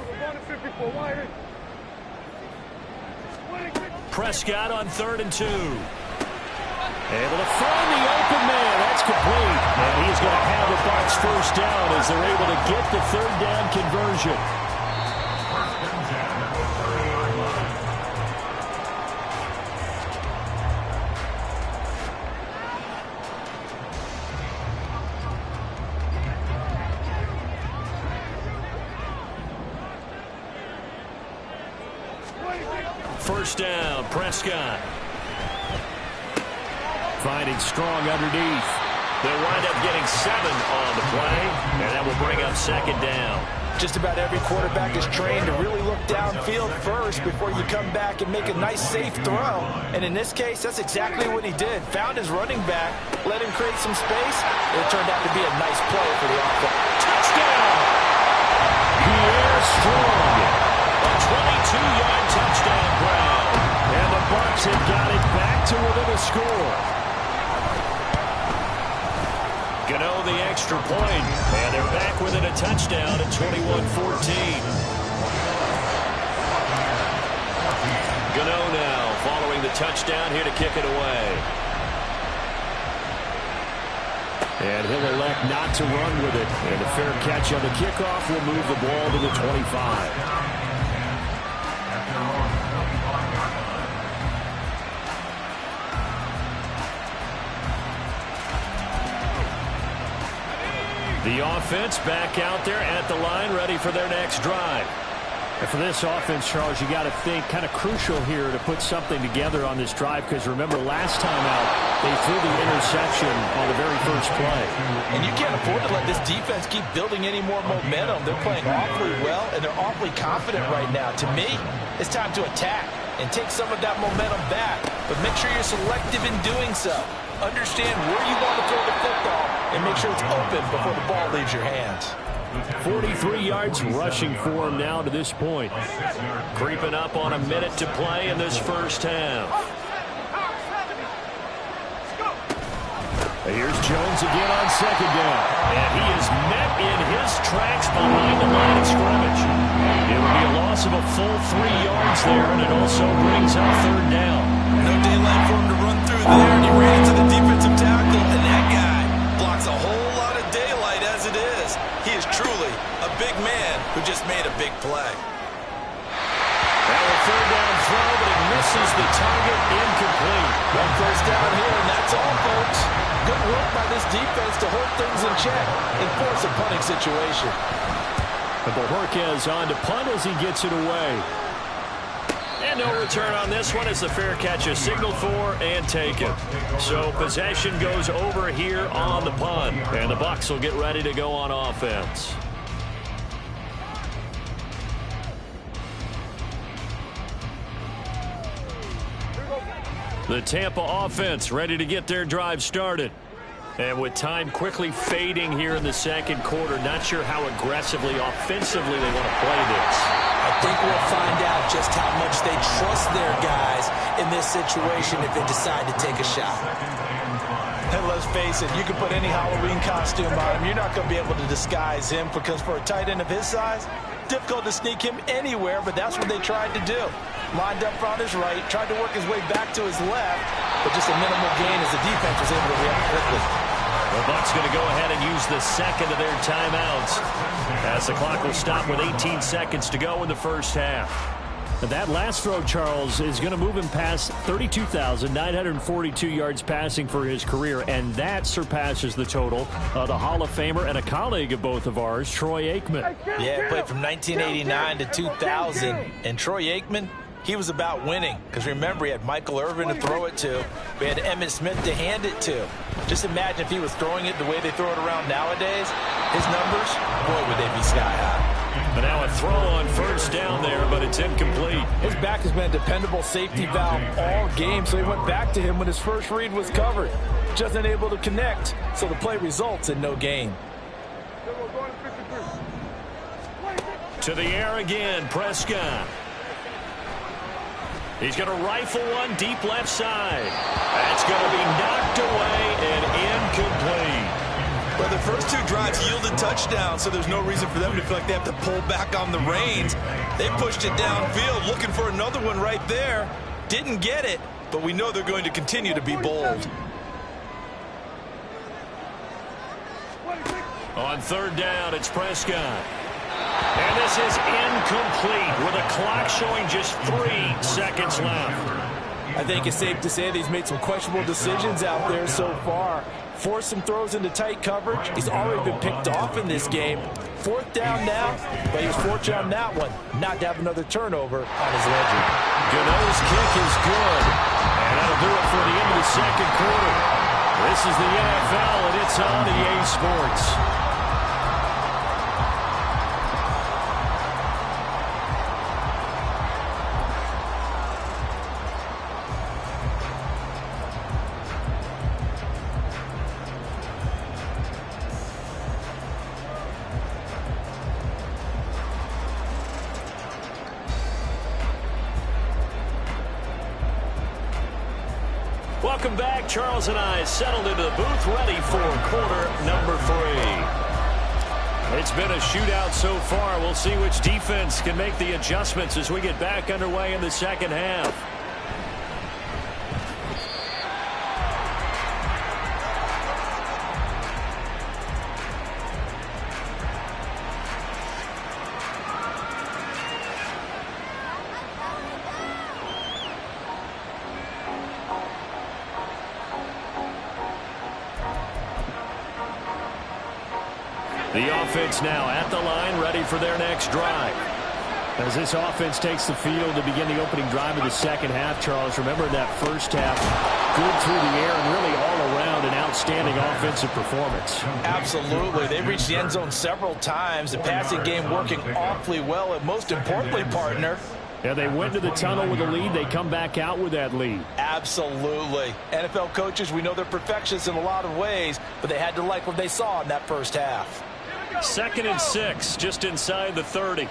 Prescott on 3rd and 2. Able to find the open man. That's complete. And he's going to have the Bucs first down as they're able to get the 3rd down conversion. First down, Prescott. Finding Strong underneath. They'll wind up getting 7 on the play, and that will bring up second down. Just about every quarterback is trained to really look downfield first before you come back and make a nice, safe throw. And in this case, that's exactly what he did. Found his running back, let him create some space. It turned out to be a nice play for the offense. Touchdown! Pierre Strong. A 22-yard touchdown grab. And the Bucs have got it back to within a score. Gano the extra point, and they're back within a touchdown at 21-14. Gano now following the touchdown here to kick it away. And he'll elect not to run with it. And a fair catch on the kickoff will move the ball to the 25. The offense back out there at the line, ready for their next drive. And for this offense, Charles, you got to think kind of crucial here to put something together on this drive, because remember last time out, they threw the interception on the very first play. And you can't afford to let this defense keep building any more momentum. They're playing awfully well, and they're awfully confident right now. To me, it's time to attack and take some of that momentum back, but make sure you're selective in doing so. Understand where you want to throw the football and make sure it's open before the ball leaves your hands. 43 yards rushing for him now to this point. Creeping up on a minute to play in this first half. Here's Jones again on second down. And he is met in his tracks behind the line of scrimmage. It would be a loss of a full 3 yards there, and it also brings up third down. No daylight for him to run through there, and he ran into the defensive tackle, and that guy blocks a whole lot of daylight as it is. He is truly a big man who just made a big play. That was third down throw, but it misses the target, incomplete. One first down here, and that's all, folks. Good work by this defense to hold things in check and force a punting situation. And Bojorquez on to punt as he gets it away. And no return on this one as the fair catch is signaled for and taken. So possession goes over here on the punt. And the Bucs will get ready to go on offense. The Tampa offense ready to get their drive started. And with time quickly fading here in the second quarter, not sure how aggressively, offensively they want to play this. I think we'll find out just how much they trust their guys in this situation if they decide to take a shot. And let's face it, you can put any Halloween costume on him. You're not going to be able to disguise him, because for a tight end of his size, difficult to sneak him anywhere, but that's what they tried to do. Lined up on his right, tried to work his way back to his left, but just a minimal gain as the defense was able to react quickly. The Bucs going to go ahead and use the second of their timeouts as the clock will stop with 18 seconds to go in the first half. That last throw, Charles, is going to move him past 32,942 yards passing for his career, and that surpasses the total of the Hall of Famer and a colleague of both of ours, Troy Aikman. Yeah, played from 1989 to 2000, and Troy Aikman, he was about winning, because remember, he had Michael Irvin to throw it to. We had Emmitt Smith to hand it to. Just imagine if he was throwing it the way they throw it around nowadays. His numbers, boy, would they be sky high. But now a throw on first down there, but it's incomplete. His back has been a dependable safety valve all game, so he went back to him when his first read was covered. Just unable to connect, so the play results in no gain. To the air again, Prescott. He's going to rifle one deep left side. That's going to be knocked away and incomplete. Well, the first two drives yielded touchdowns, so there's no reason for them to feel like they have to pull back on the reins. They pushed it downfield, looking for another one right there. Didn't get it, but we know they're going to continue to be bold. On third down, it's Prescott. And this is incomplete with a clock showing just 3 seconds left. I think it's safe to say that he's made some questionable decisions out there so far. Forced some throws into tight coverage. He's already been picked off in this game. Fourth down now, but he was fortunate on that one not to have another turnover on his ledger. Gano's kick is good. And that'll do it for the end of the second quarter. This is the NFL, and it's on EA Sports. Welcome back. Charles and I settled into the booth, ready for quarter number 3. It's been a shootout so far. We'll see which defense can make the adjustments as we get back underway in the second half. The offense now at the line, ready for their next drive. As this offense takes the field to begin the opening drive of the second half, Charles, remember that first half, good through the air and really all around an outstanding offensive performance. Absolutely. They reached the end zone several times. The passing game working awfully well, and most importantly, partner, yeah, they went to the tunnel with a lead. They come back out with that lead. Absolutely. NFL coaches, we know they're perfectionists in a lot of ways, but they had to like what they saw in that first half. 2nd and 6, just inside the 30.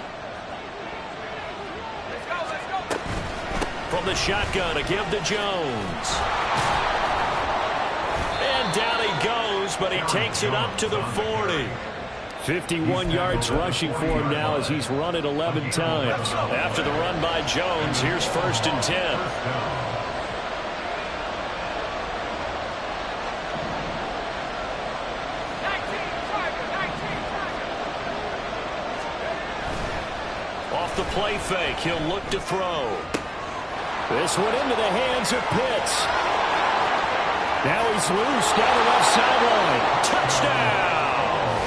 From the shotgun, a give to Jones. And down he goes, but he takes it up to the 40. 51 yards rushing for him now as he's run it 11 times. After the run by Jones, here's 1st and 10. The play fake. He'll look to throw. This one into the hands of Pitts. Now he's loose down the left sideline. Touchdown!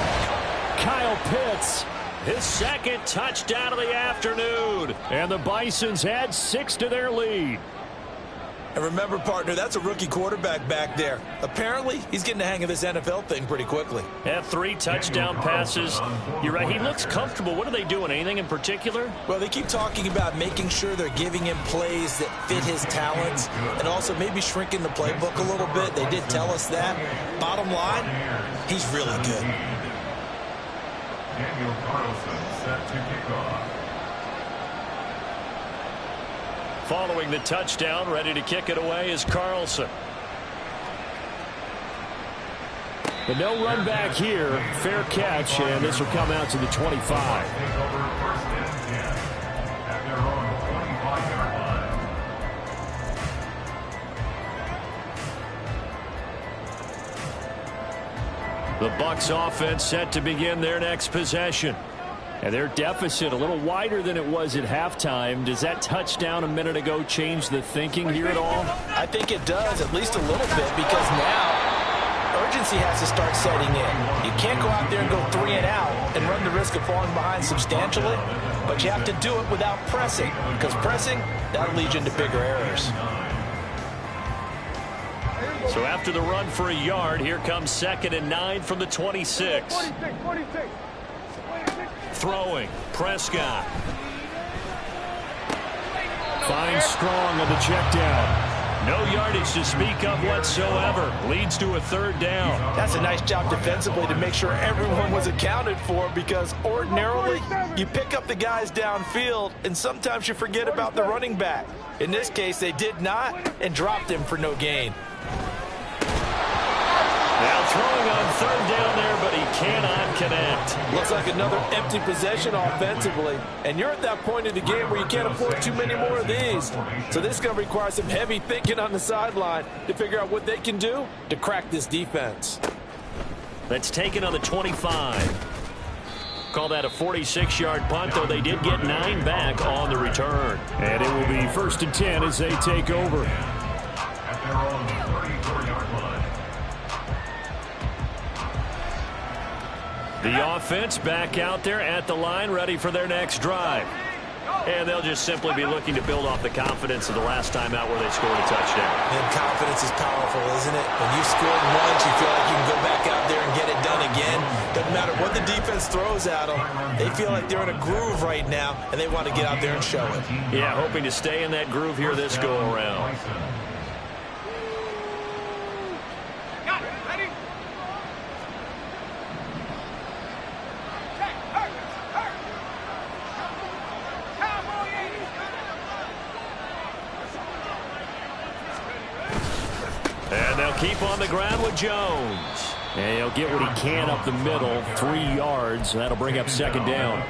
Kyle Pitts. His 2nd touchdown of the afternoon. And the Bisons add 6 to their lead. And remember, partner, that's a rookie quarterback back there. Apparently, he's getting the hang of this NFL thing pretty quickly. Had 3 touchdown passes. You're right, he looks comfortable. What are they doing? Anything in particular? Well, they keep talking about making sure they're giving him plays that fit his talents and also maybe shrinking the playbook a little bit. They did tell us that. Bottom line, he's really good. Daniel Carlson set to kick off. Following the touchdown, ready to kick it away is Carlson. But no run back here. Fair catch, and this will come out to the 25. Take over 1st and 10 at their own 25-yard line. The Bucs offense set to begin their next possession. And their deficit a little wider than it was at halftime. Does that touchdown a minute ago change the thinking here at all? I think it does, at least a little bit, because now urgency has to start setting in. You can't go out there and go 3 and out and run the risk of falling behind substantially, but you have to do it without pressing, because pressing, that'll lead you into bigger errors. So after the run for a yard, here comes 2nd and 9 from the 26. 46. Throwing, Prescott. Finds Strong on the check down. No yardage to speak of whatsoever. Leads to a 3rd down. That's a nice job defensively to make sure everyone was accounted for, because ordinarily you pick up the guys downfield and sometimes you forget about the running back. In this case, they did not and dropped him for no gain. Now throwing on 3rd down there, but he cannot connect. Looks like another empty possession offensively. And you're at that point in the game where you can't afford too many more of these. So this is going to require some heavy thinking on the sideline to figure out what they can do to crack this defense. That's taken on the 25. Call that a 46-yard punt, though they did get 9 back on the return. And it will be 1st and 10 as they take over. At their own 34-yard line. The offense back out there at the line, ready for their next drive. And they'll just simply be looking to build off the confidence of the last time out where they scored a touchdown. And confidence is powerful, isn't it? When you've scored once, you feel like you can go back out there and get it done again. Doesn't matter what the defense throws at them. They feel like they're in a groove right now, and they want to get out there and show it. Yeah, hoping to stay in that groove here this go-around. And they'll keep on the ground with Jones. And he'll get what he can up the middle, 3 yards. That'll bring up second down.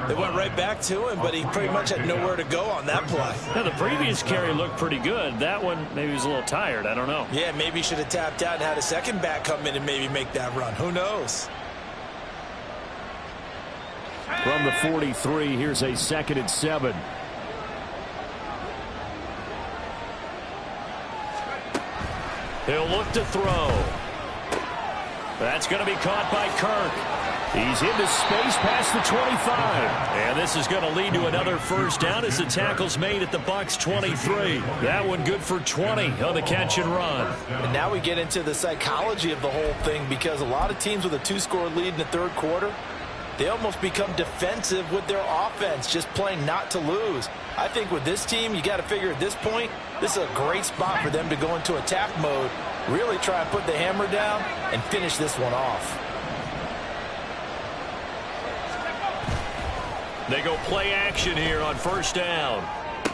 They went right back to him, but he pretty much had nowhere to go on that play. Now, the previous carry looked pretty good. That one, maybe he was a little tired. I don't know. Yeah, maybe he should have tapped out and had a second back come in and maybe make that run. Who knows? From the 43, here's a 2nd and 7. He'll look to throw. That's going to be caught by Kirk. He's into space past the 25. And this is going to lead to another first down as the tackle's made at the Bucs 23. That one good for 20 on the catch and run. And now we get into the psychology of the whole thing, because a lot of teams with a 2-score lead in the third quarter, they almost become defensive with their offense, just playing not to lose. I think with this team, you got to figure at this point, this is a great spot for them to go into attack mode, really try and put the hammer down and finish this one off. They go play action here on first down.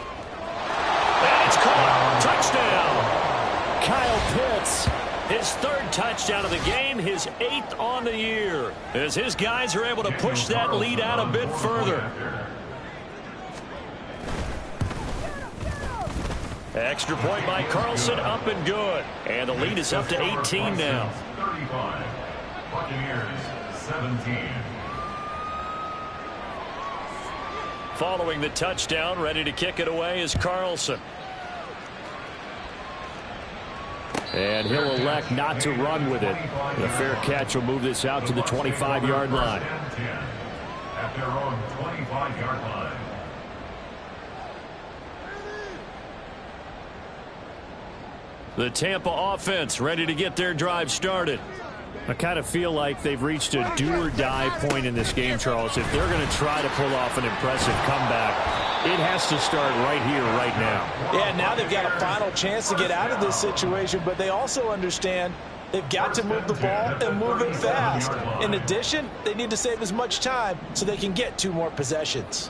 And it's caught. Touchdown. Kyle Pitts. His 3rd touchdown of the game, his 8th on the year, as his guys are able to push that lead out a bit further. Extra point by Carlson, up and good. And the lead is up to 18 now. 35. Buccaneers 17. Following the touchdown, ready to kick it away is Carlson. And he'll elect not to run with it. The fair catch will move this out to the 25-yard line. At their own 25-yard line. The Tampa offense ready to get their drive started. I kind of feel like they've reached a do-or-die point in this game, Charles. If they're going to try to pull off an impressive comeback, it has to start right here, right now. Yeah, now they've got a final chance to get out of this situation, but they also understand they've got to move the ball and move it fast. In addition, they need to save as much time so they can get 2 more possessions.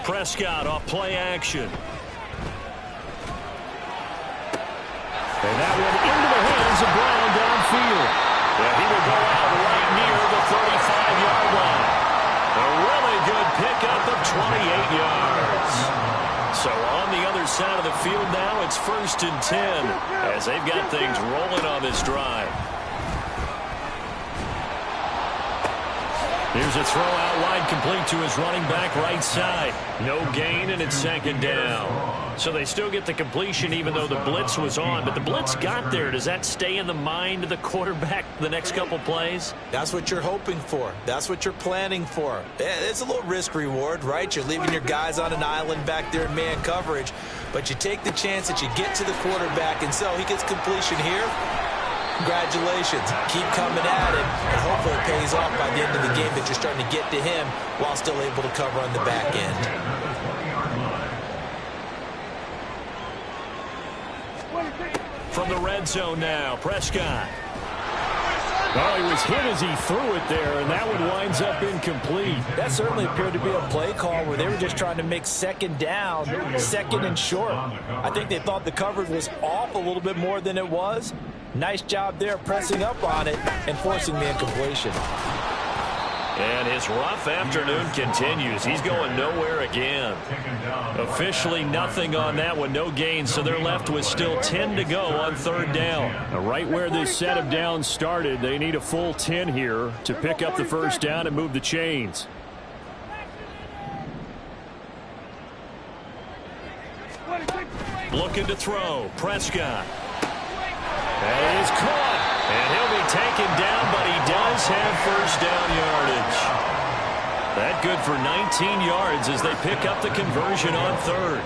Prescott off play action. And that one into the hands of Brown downfield. Yeah, he will go out right near the 35-yard line. A really good pickup of 28 yards. So on the other side of the field now, it's 1st and 10 as they've got things rolling on this drive. Here's a throw out wide, complete to his running back right side. No gain, and it's 2nd down. So they still get the completion even though the blitz was on. But the blitz got there. Does that stay in the mind of the quarterback the next couple plays? That's what you're hoping for. That's what you're planning for. It's a little risk reward, right? You're leaving your guys on an island back there in man coverage. But you take the chance that you get to the quarterback, and so he gets completion here. Congratulations. Keep coming at him, and hopefully it pays off by the end of the game that you're starting to get to him while still able to cover on the back end. From the red zone now, Prescott. Oh, he was hit as he threw it there, and that one winds up incomplete. That certainly appeared to be a play call where they were just trying to make 2nd down, 2nd and short. I think they thought the coverage was off a little bit more than it was. Nice job there pressing up on it and forcing the incompletion. And his rough afternoon continues. He's going nowhere again. Officially nothing on that one, no gain, so they're left with still 10 to go on 3rd down. Right where this set of downs started, they need a full 10 here to pick up the first down and move the chains. Looking to throw, Prescott. That is caught, and he'll be taken down, but he does have first down yardage. That good for 19 yards as they pick up the conversion on third.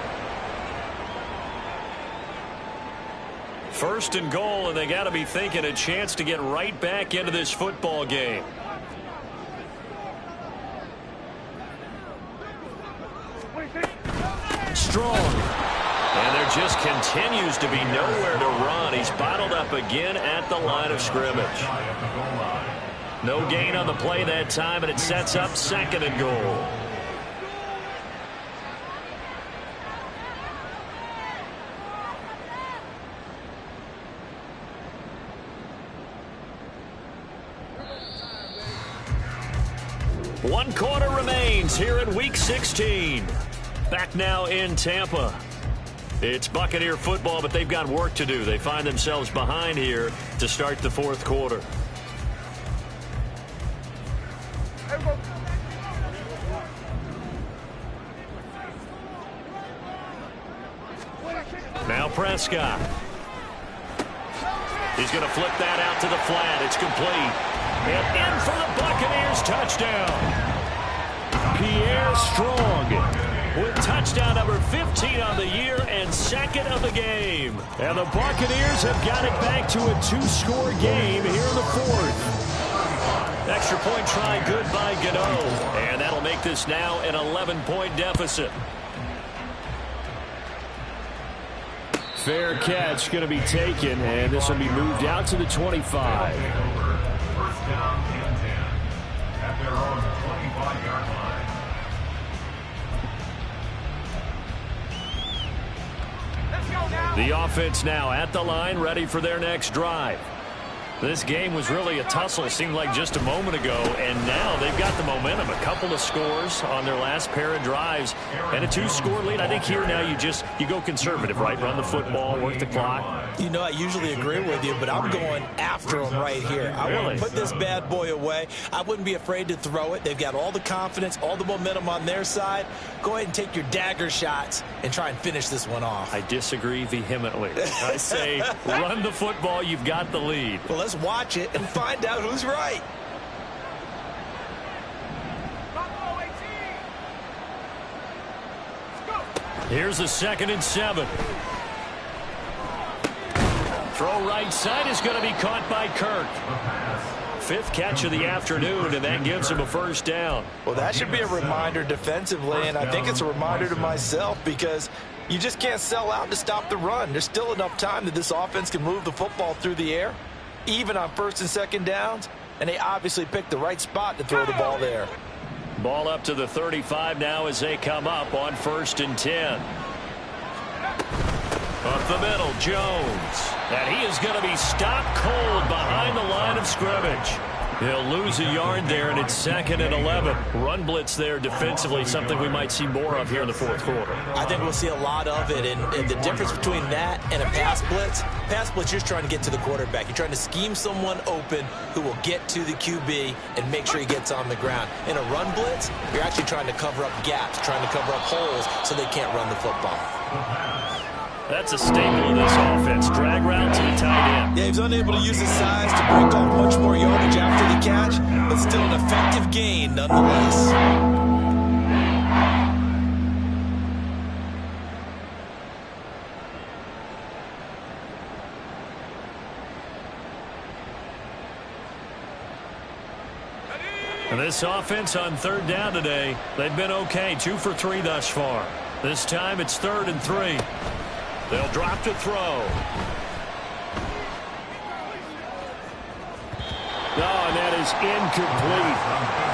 First and goal, and they got to be thinking a chance to get right back into this football game. Strong. And there just continues to be nowhere to run. He's bottled up again at the line of scrimmage. No gain on the play that time, and it sets up second and goal. One quarter remains here in Week 16. Back now in Tampa. It's Buccaneer football, but they've got work to do. They find themselves behind here to start the fourth quarter. Now Prescott. He's going to flip that out to the flat. It's complete. And in for the Buccaneers touchdown. Pierre Strong with touchdown number 15 on the year and second of the game. And the Buccaneers have got it back to a 2-score game here in the fourth. Extra point try good by Gano. And that'll make this now an 11-point deficit. Fair catch going to be taken, and this will be moved out to the 25. First down and 10 at their own 25-yard line. The offense now at the line, ready for their next drive. This game was really a tussle, seemed like just a moment ago, and now they've got the momentum. A couple of scores on their last pair of drives and a 2-score lead. I think here now you go conservative, right? Run the football, work the clock. You know, I usually agree with you, but I'm going after them right here. I want to put this bad boy away. I wouldn't be afraid to throw it. They've got all the confidence, all the momentum on their side. Go ahead and take your dagger shots and try and finish this one off. I disagree vehemently. I say run the football. You've got the lead. Well, let's watch it and find out who's right. Here's a 2nd and 7. Throw right side is going to be caught by Kirk. 5th catch of the afternoon, and that gives him a first down. Well, that should be a reminder defensively, and I think it's a reminder to myself because you just can't sell out to stop the run. There's still enough time that this offense can move the football through the air, even on 1st and 2nd downs, and they obviously picked the right spot to throw the ball there. Ball up to the 35 now as they come up on 1st and 10. Up the middle, Jones. And he is going to be stopped cold behind the line of scrimmage. He'll lose a yard there, and it's 2nd and 11. Run blitz there defensively, something we might see more of here in the fourth quarter. I think we'll see a lot of it, and the difference between that and a pass blitz, you're trying to get to the quarterback. You're trying to scheme someone open who will get to the QB and make sure he gets on the ground. In a run blitz, you're actually trying to cover up gaps, trying to cover up holes so they can't run the football. That's a staple of this offense. Drag route to the tight end. Yeah, he's unable to use his size to break off much more yardage after the catch, but still an effective gain nonetheless. And this offense on 3rd down today, they've been okay. 2 for 3 thus far. This time it's 3rd and 3. They'll drop to throw. Oh, and that is incomplete.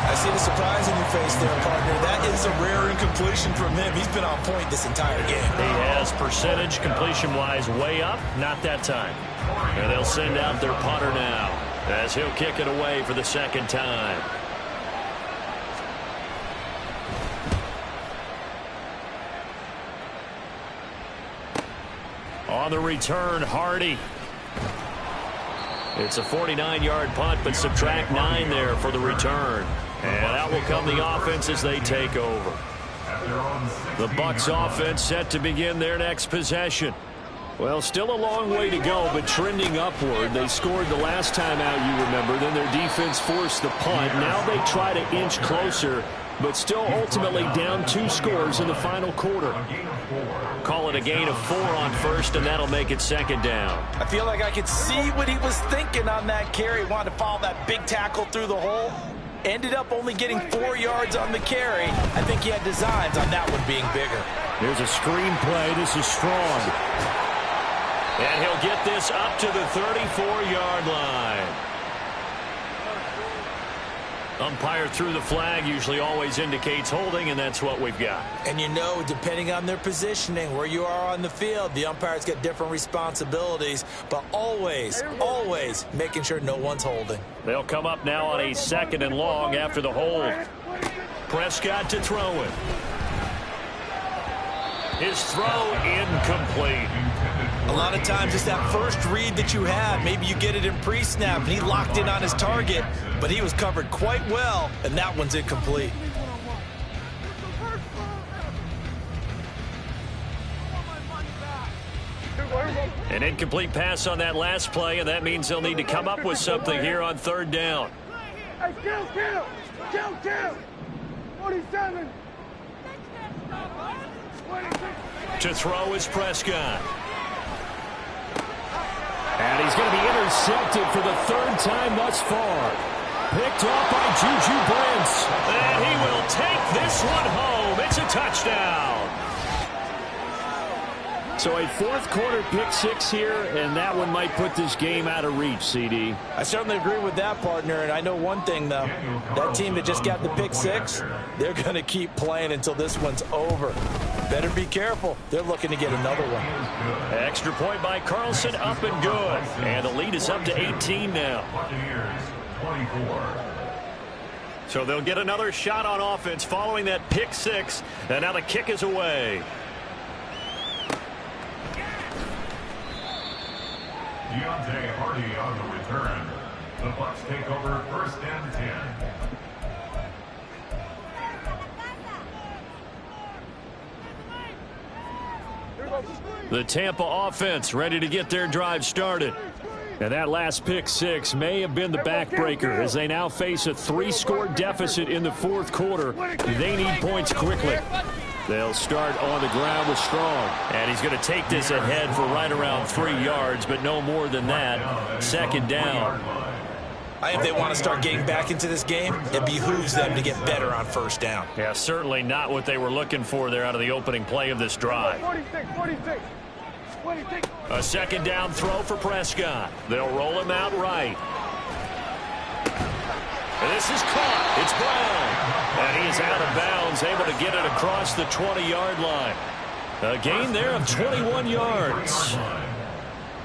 I see the surprise in your face there, partner. That is a rare incompletion from him. He's been on point this entire game. He has percentage completion-wise way up. Not that time. And they'll send out their punter now as he'll kick it away for the 2nd time. On the return, Hardy. It's a 49-yard punt, but subtract 9 there for the return. And out will come the offense as they take over. The Bucs offense set to begin their next possession. Well, still a long way to go, but trending upward. They scored the last time out, you remember. Then their defense forced the punt. Now they try to inch closer, but still ultimately down 2 scores in the final quarter. Call it a gain of 4 on first, and that'll make it second down. I feel like I could see what he was thinking on that carry. Wanted to follow that big tackle through the hole. Ended up only getting 4 yards on the carry. I think he had designs on that one being bigger. Here's a screen play. This is strong. And he'll get this up to the 34-yard line. Umpire threw the flag, usually always indicates holding, and that's what we've got. And you know, depending on their positioning, where you are on the field, the umpires get different responsibilities, but always, always making sure no one's holding. They'll come up now on a 2nd and long after the hold. Prescott to throw it. His throw incomplete. A lot of times it's that first read that you have. Maybe you get it in pre-snap, and he locked in on his target, but he was covered quite well, and that one's incomplete. An incomplete pass on that last play, and that means they'll need to come up with something here on 3rd down. Hey, kill! 47. To throw is Prescott. And he's going to be intercepted for the 3rd time thus far. Picked off by Juju Brents. And he will take this one home. It's a touchdown. So a 4th quarter pick 6 here, and that one might put this game out of reach, CD. I certainly agree with that, partner, and I know one thing, though. That team that just got the pick 6, they're going to keep playing until this one's over. Better be careful. They're looking to get another one. Extra point by Carlson, up and good. And the lead is up to 18 now. So they'll get another shot on offense following that pick 6, and now the kick is away. Deontay Hardy on the return. The Bucs take over 1st and 10. The Tampa offense ready to get their drive started. And that last pick 6 may have been the backbreaker as they now face a 3-score deficit in the 4th quarter. They need points quickly. They'll start on the ground with Strong. And he's going to take this ahead for right around 3 yards, but no more than that. 2nd down. If they want to start getting back into this game, it behooves them to get better on 1st down. Yeah, certainly not what they were looking for there out of the opening play of this drive. 46. A 2nd down throw for Prescott. They'll roll him out right. And this is caught. It's Brown. And he is out of bounds, able to get it across the 20-yard line. A gain there of 21 yards.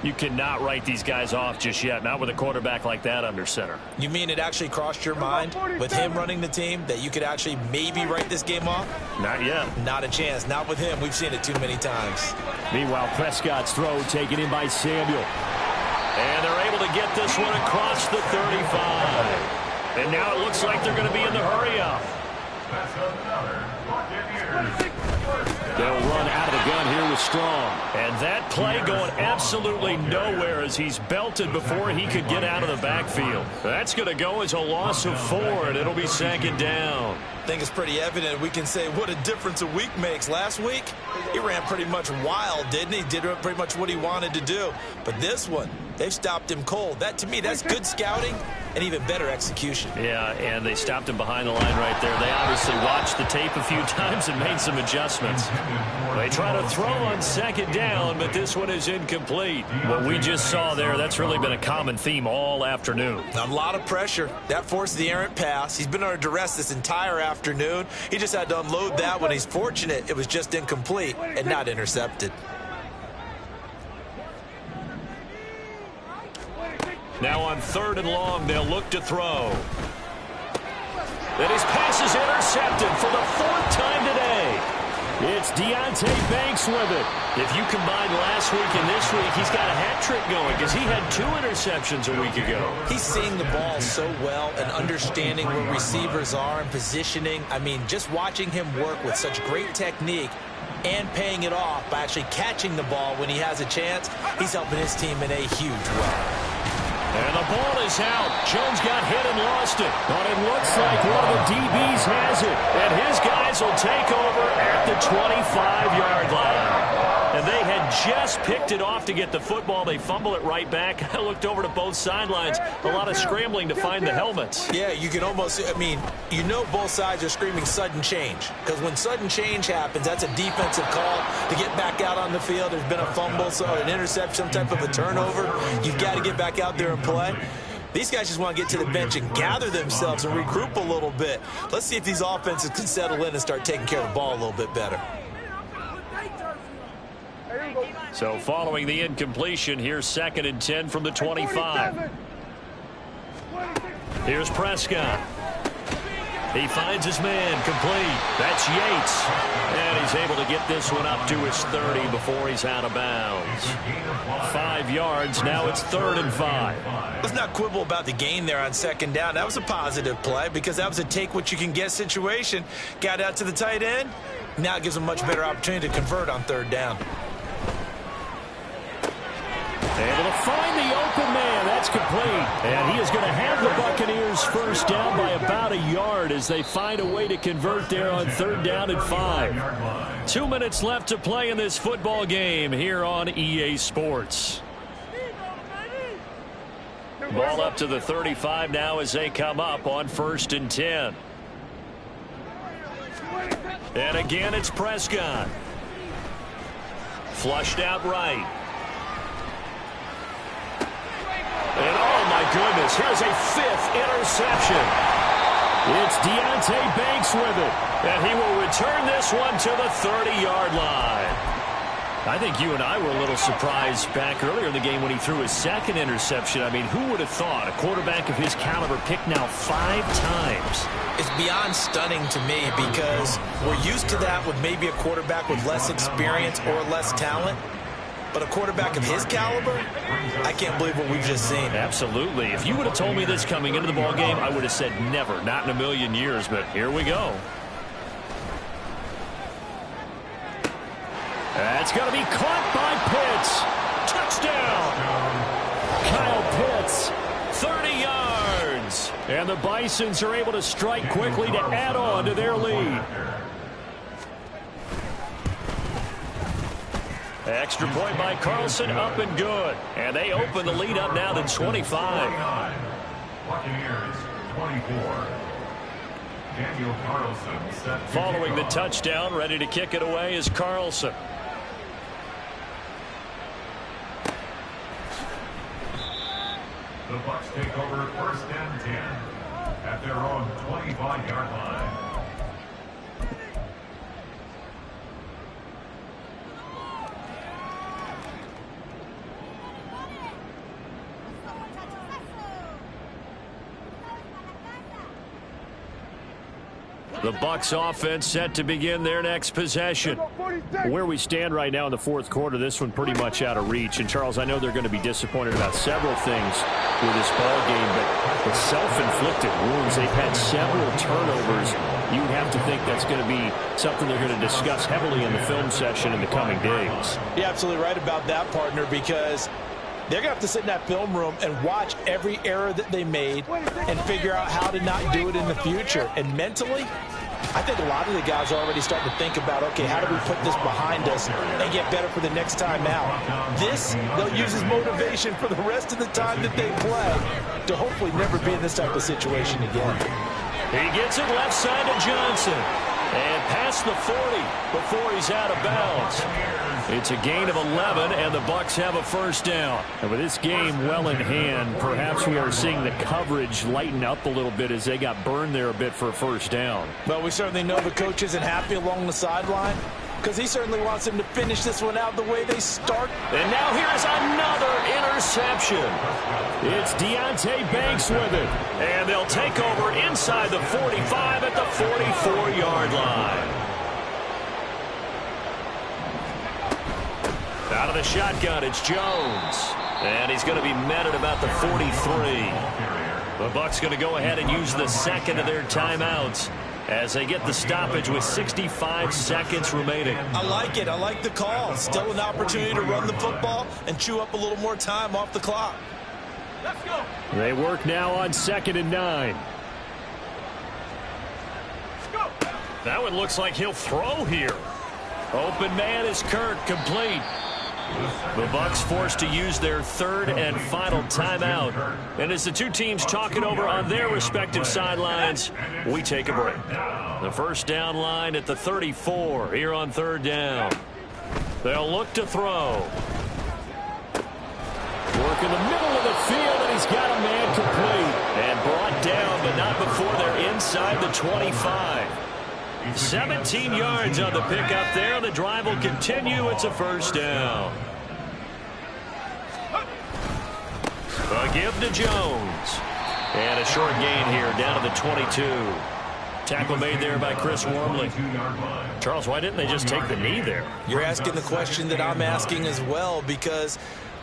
You cannot write these guys off just yet, not with a quarterback like that under center. You mean it actually crossed your mind with him running the team that you could actually maybe write this game off? Not yet. Not a chance. Not with him. We've seen it too many times. Meanwhile, Prescott's throw taken in by Samuel. And they're able to get this one across the 35. And now it looks like they're going to be in the hurry-up. That's another Buccaneers. They'll run out of the gun here with Strong. And that play going absolutely nowhere as he's belted before he could get out of the backfield. That's going to go as a loss of 4, and it'll be 2nd down. I think it's pretty evident. We can say what a difference a week makes. Last week, he ran pretty much wild, didn't he? Did pretty much what he wanted to do. But this one, they've stopped him cold. That, to me, that's good scouting and even better execution. Yeah, and they stopped him behind the line right there. They obviously watched the tape a few times and made some adjustments. They try to throw on 2nd down, but this one is incomplete. What we just saw there, that's really been a common theme all afternoon. A lot of pressure. That forced the errant pass. He's been under duress this entire afternoon. He just had to unload that one. He's fortunate it was just incomplete and not intercepted. Now on 3rd and long, they'll look to throw. And his pass is intercepted for the 4th time today. It's Deontay Banks with it. If you combine last week and this week, he's got a hat trick going because he had 2 interceptions a week ago. He's seeing the ball so well and understanding where receivers are and positioning. I mean, just watching him work with such great technique and paying it off by actually catching the ball when he has a chance, he's helping his team in a huge way. And the ball is out. Jones got hit and lost it. But it looks like one of the DBs has it. And his guys will take over at the 25-yard line. And they had just picked it off to get the football. They fumble it right back. I looked over to both sidelines. A lot of scrambling to find the helmets. Yeah, you can almost, you know both sides are screaming sudden change. Because when sudden change happens, that's a defensive call to get back out on the field. There's been a fumble, so an interception, some type of a turnover. You've got to get back out there and play. These guys just want to get to the bench and gather themselves and regroup a little bit. Let's see if these offenses can settle in and start taking care of the ball a little bit better. So following the incompletion, here's 2nd and 10 from the 25. Here's Prescott. He finds his man complete. That's Yates. And he's able to get this one up to his 30 before he's out of bounds. 5 yards. Now it's 3rd and 5. Let's not quibble about the gain there on 2nd down. That was a positive play because that was a take-what-you-can-get situation. Got out to the tight end. Now it gives them a much better opportunity to convert on 3rd down. Able to find the open man. That's complete. And he is going to have the Buccaneers first down by about a yard as they find a way to convert there on 3rd down and 5. 2 minutes left to play in this football game here on EA Sports. Ball up to the 35 now as they come up on 1st and 10. And again, it's Prescott. Flushed out right. And oh my goodness, here's a 5th interception. It's Deonte Banks with it. And he will return this one to the 30-yard line. I think you and I were a little surprised back earlier in the game when he threw his 2nd interception. I mean, who would have thought a quarterback of his caliber picked now 5 times? It's beyond stunning to me because we're used to that with maybe a quarterback with less experience or less talent. But a quarterback of his caliber, I can't believe what we've just seen. Absolutely. If you would have told me this coming into the ball game, I would have said never, not in a million years. But here we go. That's going to be caught by Pitts. Touchdown. Kyle Pitts, 30 yards. And the Bisons are able to strike quickly to add on to their lead. Extra point by Carlson, up and good. And they open the lead up now to 25. Buccaneers, 24. Daniel Carlson set to Following the kick off. touchdown, ready to kick it away is Carlson. The Bucs take over 1st and 10 at their own 25-yard line. The Bucs offense set to begin their next possession. Where we stand right now in the 4th quarter, this one pretty much out of reach. And, Charles, I know they're going to be disappointed about several things with this ball game, but the self-inflicted wounds, they've had several turnovers. You have to think that's going to be something they're going to discuss heavily in the film session in the coming days. You're absolutely right about that, partner, because they're going to have to sit in that film room and watch every error that they made and figure out how to not do it in the future. And mentally, I think a lot of the guys are already starting to think about, okay, how do we put this behind us and get better for the next time out? This, they'll use as motivation for the rest of the time that they play to hopefully never be in this type of situation again. He gets it left side to Johnson. And past the 40 before he's out of bounds. It's a gain of 11, and the Bucs have a first down. And with this game well in hand, perhaps we are seeing the coverage lighten up a little bit as they got burned there a bit for a first down. Well, we certainly know the coach isn't happy along the sideline because he certainly wants them to finish this one out the way they start. And now here's another interception. It's Deonte Banks with it. And they'll take over inside the 45 at the 44-yard line. Out of the shotgun, it's Jones. And he's going to be met at about the 43. The Bucs going to go ahead and use the 2nd of their timeouts as they get the stoppage with 65 seconds remaining. I like it. I like the call. Still an opportunity to run the football and chew up a little more time off the clock. Let's go. They work now on 2nd and 9. That one looks like he'll throw here. Open man is Kirk, complete. The Bucs forced to use their 3rd and final timeout. And as the two teams talk it over on their respective sidelines, we take a break. The first down line at the 34 here on 3rd down. They'll look to throw. Work in the middle of the field, and he's got a man complete. And brought down, but not before they're inside the 25. 17 yards on the pickup there. The drive will continue. It's a first down. A give to Jones. And a short gain here down to the 22. Tackle made there by Chris Wormley. Charles, why didn't they just take the knee there? You're asking the question that I'm asking as well, because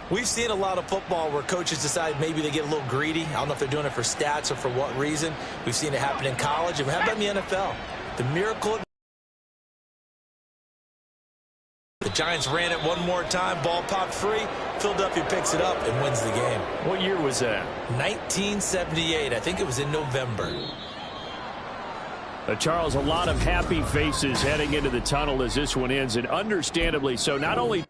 we've seen a lot of football where coaches decide maybe they get a little greedy. I don't know if they're doing it for stats or for what reason. We've seen it happen in college, and how about in the NFL? The miracle. The Giants ran it one more time. Ball popped free. Philadelphia picks it up and wins the game. What year was that? 1978. I think it was in November. Charles, a lot of happy faces heading into the tunnel as this one ends, and understandably so. Not only